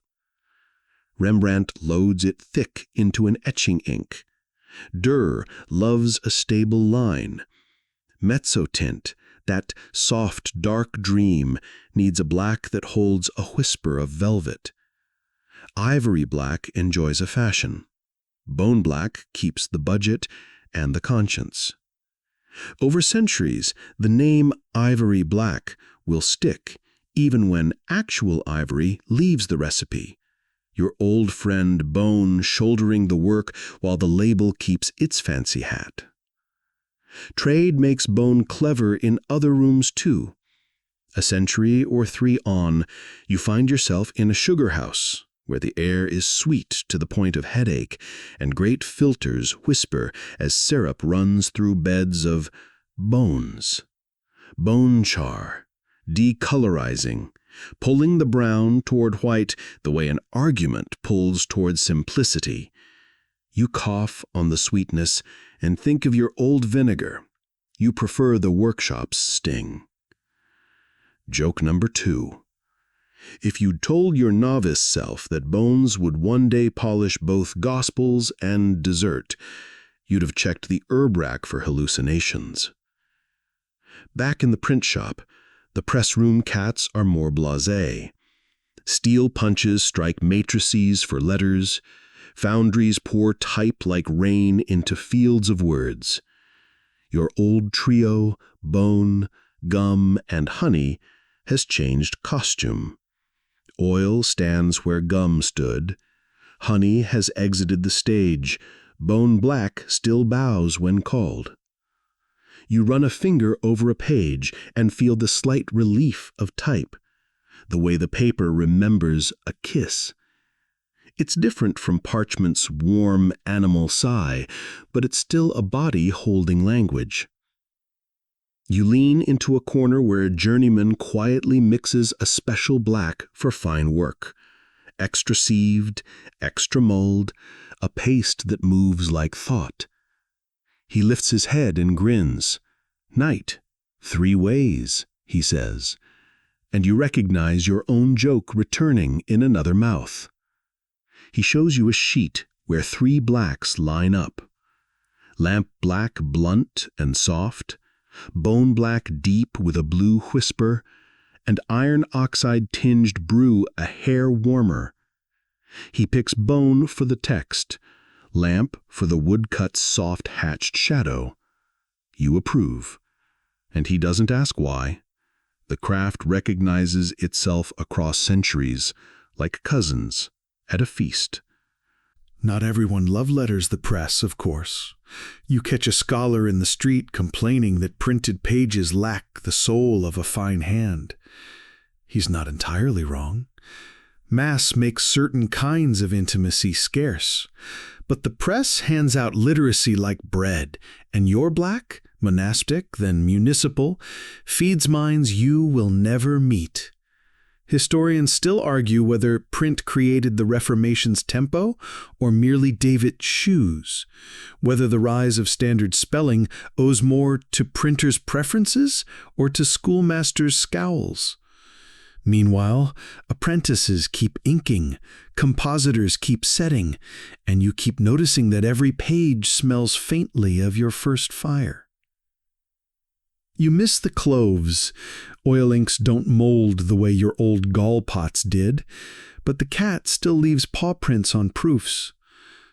Rembrandt loads it thick into an etching ink. Durer loves a stable line. Mezzotint, that soft, dark dream, needs a black that holds a whisper of velvet. Ivory black enjoys a fashion. Bone black keeps the budget and the conscience. Over centuries, the name ivory black will stick even when actual ivory leaves the recipe. Your old friend bone shouldering the work while the label keeps its fancy hat. Trade makes bone clever in other rooms too. A century or three on, you find yourself in a sugar house, where the air is sweet to the point of headache, and great filters whisper as syrup runs through beds of bones. Bone char, decolorizing, pulling the brown toward white the way an argument pulls toward simplicity. You cough on the sweetness and think of your old vinegar. You prefer the workshop's sting. Joke number 2. If you'd told your novice self that Bones would one day polish both Gospels and dessert, you'd have checked the herb rack for hallucinations. Back in the print shop, the press room cats are more blasé. Steel punches strike matrices for letters. Foundries pour type like rain into fields of words. Your old trio, bone, gum, and honey, has changed costume. Oil stands where gum stood. Honey has exited the stage. Bone black still bows when called. You run a finger over a page and feel the slight relief of type, the way the paper remembers a kiss. It's different from parchment's warm animal sigh, but it's still a body holding language. You lean into a corner where a journeyman quietly mixes a special black for fine work. Extra sieved, extra mulled, a paste that moves like thought. He lifts his head and grins. "Night, 3 ways," he says, and you recognize your own joke returning in another mouth. He shows you a sheet where 3 blacks line up. lamp black blunt and soft, bone black deep with a blue whisper, and iron oxide tinged brew a hair warmer. He picks bone for the text, lamp for the woodcut's soft hatched shadow. You approve, and he doesn't ask why. The craft recognizes itself across centuries, like cousins at a feast. Not everyone love letters the press, of course. You catch a scholar in the street complaining that printed pages lack the soul of a fine hand. He's not entirely wrong. Mass makes certain kinds of intimacy scarce, but the press hands out literacy like bread, and your black, monastic, then municipal, feeds minds you will never meet. Historians still argue whether print created the Reformation's tempo or merely David's shoes, whether the rise of standard spelling owes more to printers' preferences or to schoolmasters' scowls. Meanwhile, apprentices keep inking, compositors keep setting, and you keep noticing that every page smells faintly of your first fire. You miss the cloves. Oil inks don't mold the way your old gall pots did, but the cat still leaves paw prints on proofs.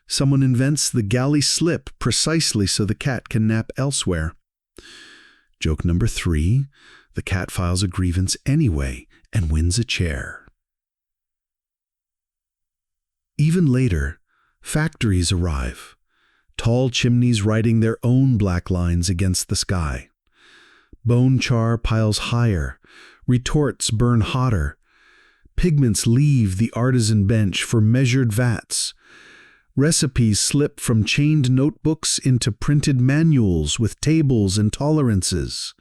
Someone invents the galley slip precisely so the cat can nap elsewhere. Joke number 3, the cat files a grievance anyway and wins a chair. Even later, factories arrive, tall chimneys writing their own black lines against the sky. Bone char piles higher, retorts burn hotter. Pigments leave the artisan bench for measured vats. Recipes slip from chained notebooks into printed manuals with tables and tolerances.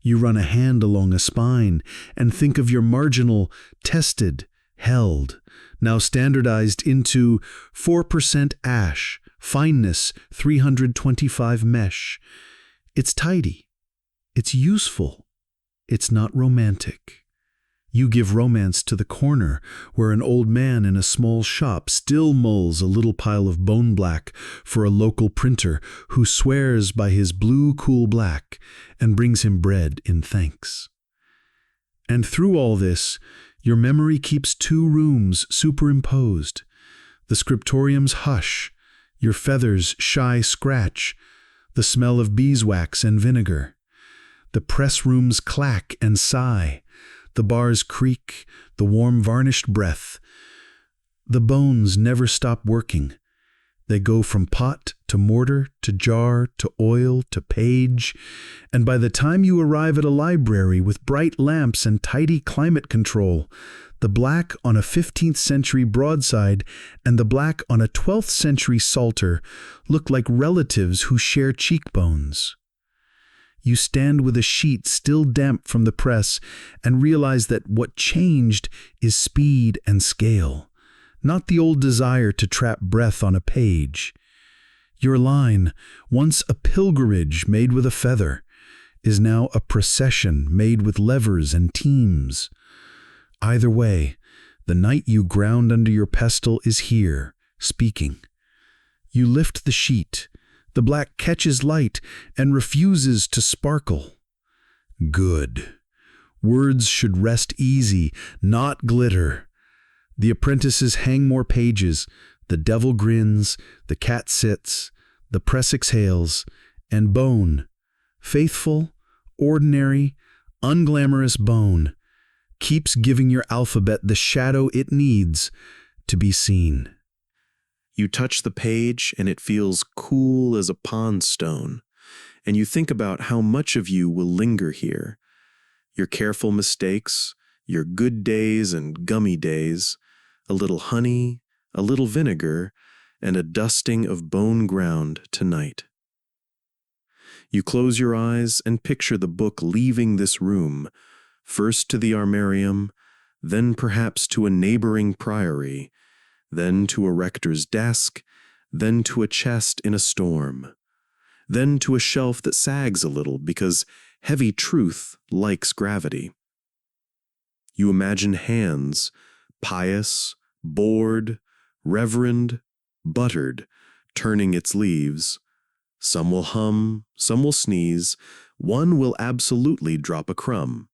You run a hand along a spine and think of your marginal, tested, held, now standardized into 4% ash, fineness 325 mesh. It's tidy. It's useful. It's not romantic. You give romance to the corner where an old man in a small shop still mulls a little pile of bone black for a local printer who swears by his blue cool black and brings him bread in thanks. And through all this, your memory keeps 2 rooms superimposed. The scriptorium's hush, your feathers' shy scratch, the smell of beeswax and vinegar. The press room's clack and sigh, the bar's creak, the warm varnished breath. The bones never stop working. They go from pot to mortar to jar to oil to page, and by the time you arrive at a library with bright lamps and tidy climate control, the black on a 15th century broadside and the black on a 12th century psalter look like relatives who share cheekbones. You stand with a sheet still damp from the press and realize that what changed is speed and scale, not the old desire to trap breath on a page. Your line, once a pilgrimage made with a feather, is now a procession made with levers and teams. Either way, the night you ground under your pestle is here, speaking. You lift the sheet. The black catches light and refuses to sparkle. Good. Words should rest easy, not glitter. The apprentices hang more pages. The devil grins, the cat sits, the press exhales, and bone, faithful, ordinary, unglamorous bone, keeps giving your alphabet the shadow it needs to be seen. You touch the page and it feels cool as a pond stone, and you think about how much of you will linger here. Your careful mistakes, your good days and gummy days, a little honey, a little vinegar, and a dusting of bone ground tonight. You close your eyes and picture the book leaving this room, first to the armarium, then perhaps to a neighboring priory, then to a rector's desk, then to a chest in a storm, then to a shelf that sags a little because heavy truth likes gravity. You imagine hands, pious, bored, reverend, buttered, turning its leaves, Some will hum, some will sneeze, one will absolutely drop a crumb.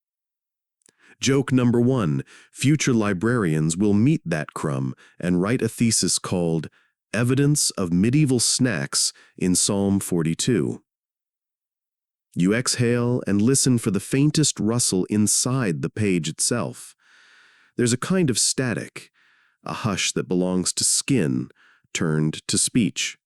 Joke number 1, future librarians will meet that crumb and write a thesis called Evidence of Medieval Snacks in Psalm 42. You exhale and listen for the faintest rustle inside the page itself. There's a kind of static, a hush that belongs to skin turned to speech.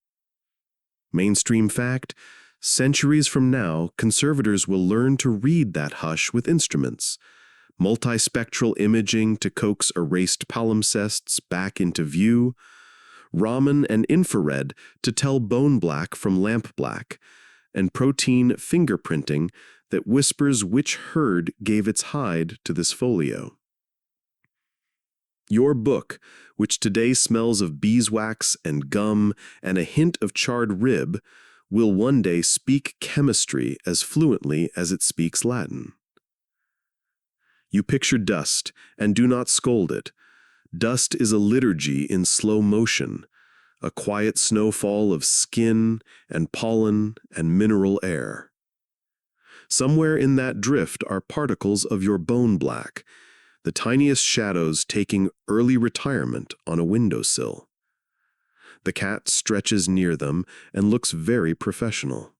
Mainstream fact, centuries from now, conservators will learn to read that hush with instruments. Multispectral imaging to coax erased palimpsests back into view, Raman and infrared to tell bone black from lamp black, and protein fingerprinting that whispers which herd gave its hide to this folio. Your book, which today smells of beeswax and gum and a hint of charred rib, will one day speak chemistry as fluently as it speaks Latin. You picture dust, and do not scold it. Dust is a liturgy in slow motion, a quiet snowfall of skin and pollen and mineral air. Somewhere in that drift are particles of your bone black, the tiniest shadows taking early retirement on a windowsill. The cat stretches near them and looks very professional.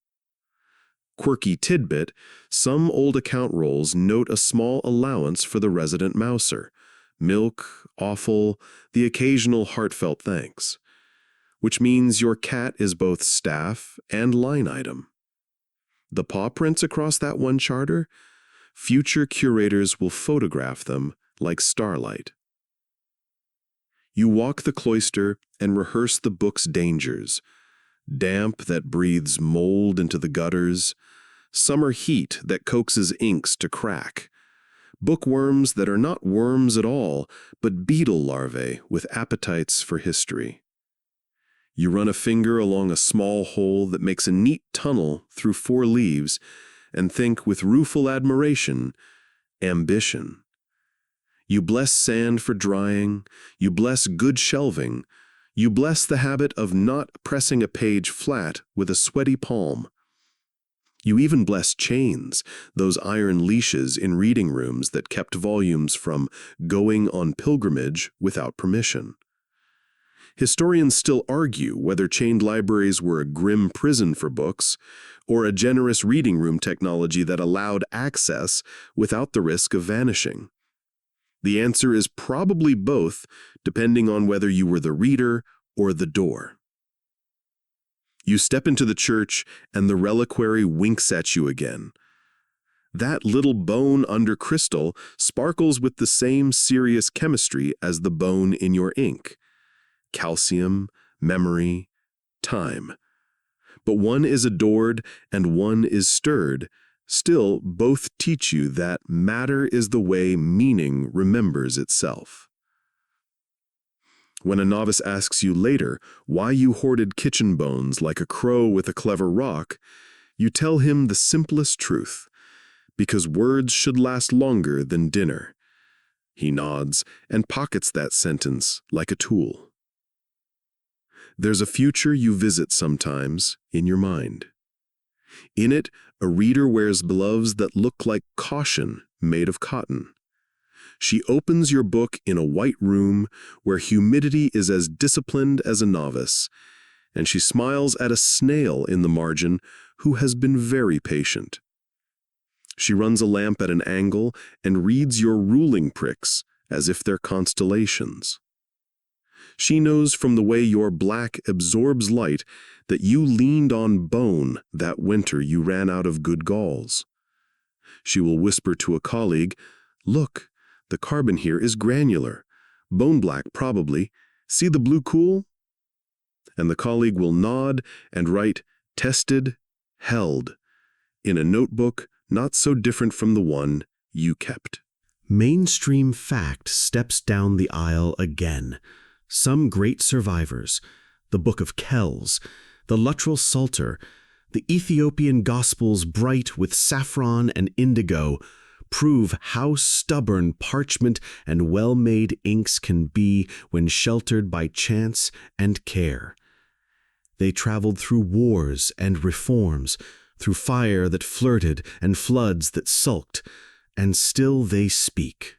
Quirky tidbit, some old account rolls note a small allowance for the resident mouser, milk, offal, the occasional heartfelt thanks, which means your cat is both staff and line item. The paw prints across that one charter? Future curators will photograph them like starlight. You walk the cloister and rehearse the book's dangers. Damp that breathes mold into the gutters, summer heat that coaxes inks to crack, bookworms that are not worms at all, but beetle larvae with appetites for history. You run a finger along a small hole that makes a neat tunnel through 4 leaves and think with rueful admiration, ambition. You bless sand for drying, you bless good shelving, you bless the habit of not pressing a page flat with a sweaty palm. You even bless chains, those iron leashes in reading rooms that kept volumes from going on pilgrimage without permission. Historians still argue whether chained libraries were a grim prison for books or a generous reading room technology that allowed access without the risk of vanishing. The answer is probably both, depending on whether you were the reader or the door. You step into the church and the reliquary winks at you again. That little bone under crystal sparkles with the same serious chemistry as the bone in your ink. Calcium, memory, time. But one is adored and one is stirred. Still, both teach you that matter is the way meaning remembers itself. When a novice asks you later why you hoarded kitchen bones like a crow with a clever rock, you tell him the simplest truth, because words should last longer than dinner. He nods and pockets that sentence like a tool. There's a future you visit sometimes in your mind. In it, a reader wears gloves that look like caution made of cotton. She opens your book in a white room where humidity is as disciplined as a novice, and she smiles at a snail in the margin who has been very patient. She runs a lamp at an angle and reads your ruling pricks as if they're constellations. She knows from the way your black absorbs light that you leaned on bone that winter you ran out of good galls. She will whisper to a colleague, "Look, the carbon here is granular. Bone black, probably. See the blue cool?" And the colleague will nod and write, "Tested, held," in a notebook not so different from the one you kept. Mainstream fact steps down the aisle again. Some great survivors, the Book of Kells, the Luttrell Psalter, the Ethiopian Gospels bright with saffron and indigo, prove how stubborn parchment and well-made inks can be when sheltered by chance and care. They traveled through wars and reforms, through fire that flirted and floods that sulked, and still they speak.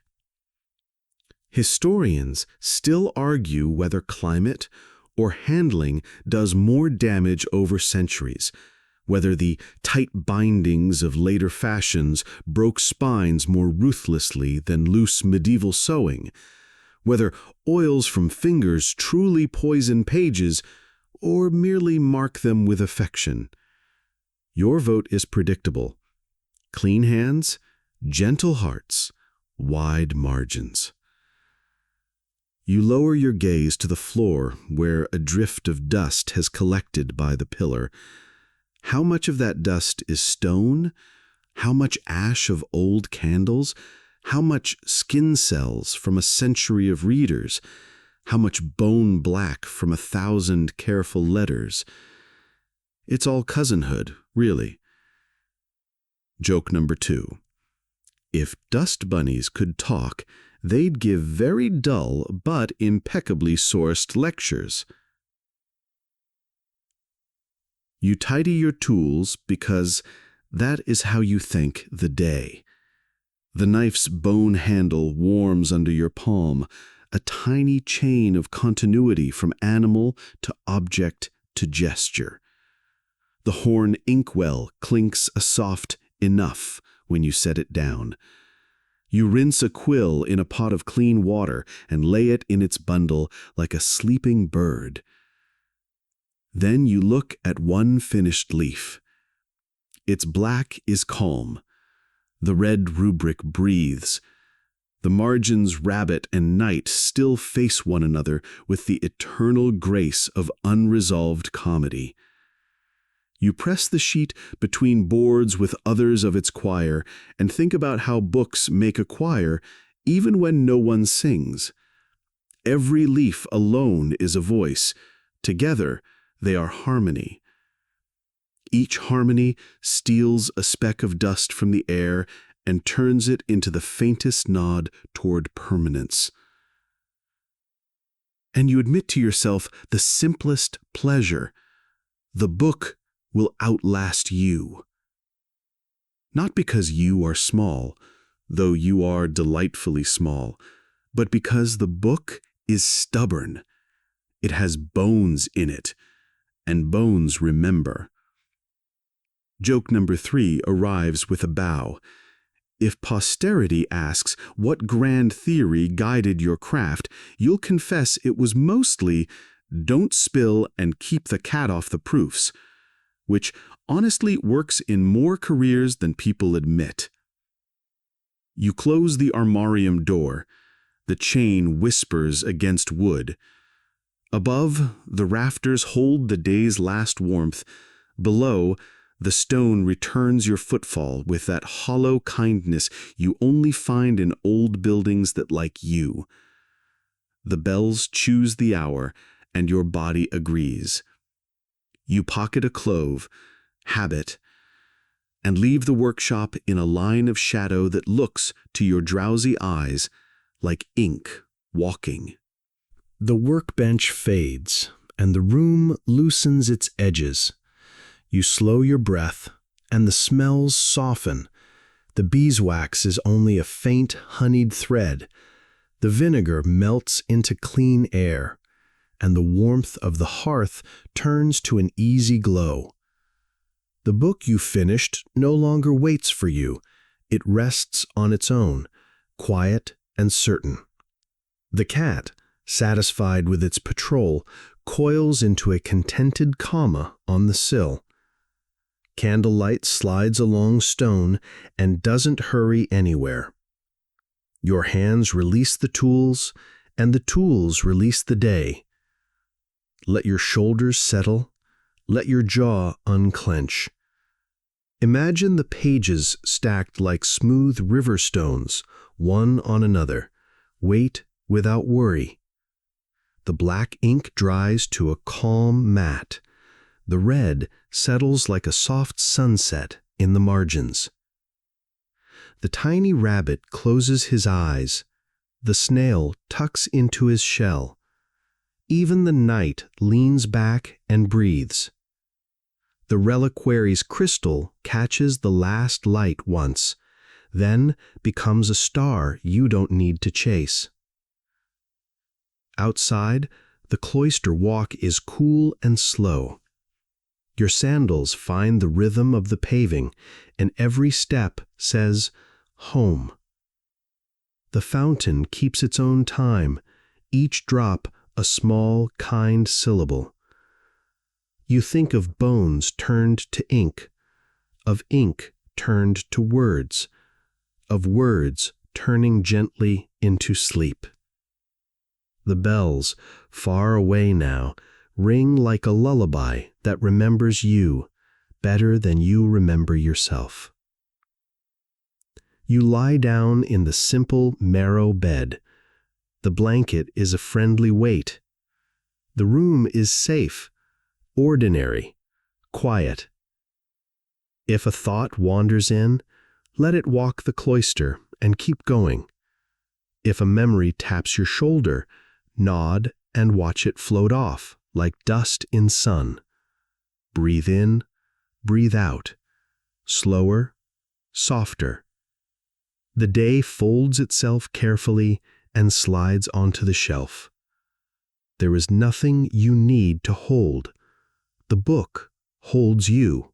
Historians still argue whether climate or handling does more damage over centuries, whether the tight bindings of later fashions broke spines more ruthlessly than loose medieval sewing, whether oils from fingers truly poison pages or merely mark them with affection. Your vote is predictable. Clean hands, gentle hearts, wide margins. You lower your gaze to the floor where a drift of dust has collected by the pillar. How much of that dust is stone? How much ash of old candles? How much skin cells from a century of readers? How much bone black from 1,000 careful letters? It's all cousinhood, really. Joke number 2. If dust bunnies could talk, they'd give very dull but impeccably sourced lectures. You tidy your tools because that is how you thank the day. The knife's bone handle warms under your palm, a tiny chain of continuity from animal to object to gesture. The horn inkwell clinks a soft enough when you set it down. You rinse a quill in a pot of clean water and lay it in its bundle like a sleeping bird. Then you look at one finished leaf. Its black is calm. The red rubric breathes. The margins rabbit and night still face one another with the eternal grace of unresolved comedy. You press the sheet between boards with others of its choir and think about how books make a choir even when no one sings. Every leaf alone is a voice. Together, they are harmony. Each harmony steals a speck of dust from the air and turns it into the faintest nod toward permanence. And you admit to yourself the simplest pleasure. The book will outlast you. Not because you are small, though you are delightfully small, but because the book is stubborn. It has bones in it, and bones remember. Joke number 3 arrives with a bow. If posterity asks what grand theory guided your craft, you'll confess it was mostly don't spill and keep the cat off the proofs, which honestly works in more careers than people admit. You close the armarium door. The chain whispers against wood. Above, the rafters hold the day's last warmth. Below, the stone returns your footfall with that hollow kindness you only find in old buildings that like you. The bells choose the hour, and your body agrees. You pocket a clove, habit, and leave the workshop in a line of shadow that looks, to your drowsy eyes, like ink walking. The workbench fades, and the room loosens its edges. You slow your breath, and the smells soften. The beeswax is only a faint, honeyed thread. The vinegar melts into clean air, and the warmth of the hearth turns to an easy glow. The book you finished no longer waits for you. It rests on its own, quiet and certain. The cat, satisfied with its patrol, coils into a contented comma on the sill. Candlelight slides along stone and doesn't hurry anywhere. Your hands release the tools, and the tools release the day. Let your shoulders settle. Let your jaw unclench. Imagine the pages stacked like smooth river stones, one on another. Wait without worry. The black ink dries to a calm matte. The red settles like a soft sunset in the margins. The tiny rabbit closes his eyes. The snail tucks into his shell. Even the night leans back and breathes. The reliquary's crystal catches the last light once, then becomes a star you don't need to chase. Outside, the cloister walk is cool and slow. Your sandals find the rhythm of the paving, and every step says, home. The fountain keeps its own time, each drop a small, kind syllable. You think of bones turned to ink, of ink turned to words, of words turning gently into sleep. The bells, far away now, ring like a lullaby that remembers you better than you remember yourself. You lie down in the simple marrow bed. The blanket is a friendly weight. The room is safe, ordinary, quiet. If a thought wanders in, let it walk the cloister and keep going. If a memory taps your shoulder, nod and watch it float off like dust in sun. Breathe in, breathe out. Slower, softer. The day folds itself carefully and slides onto the shelf. There is nothing you need to hold. The book holds you.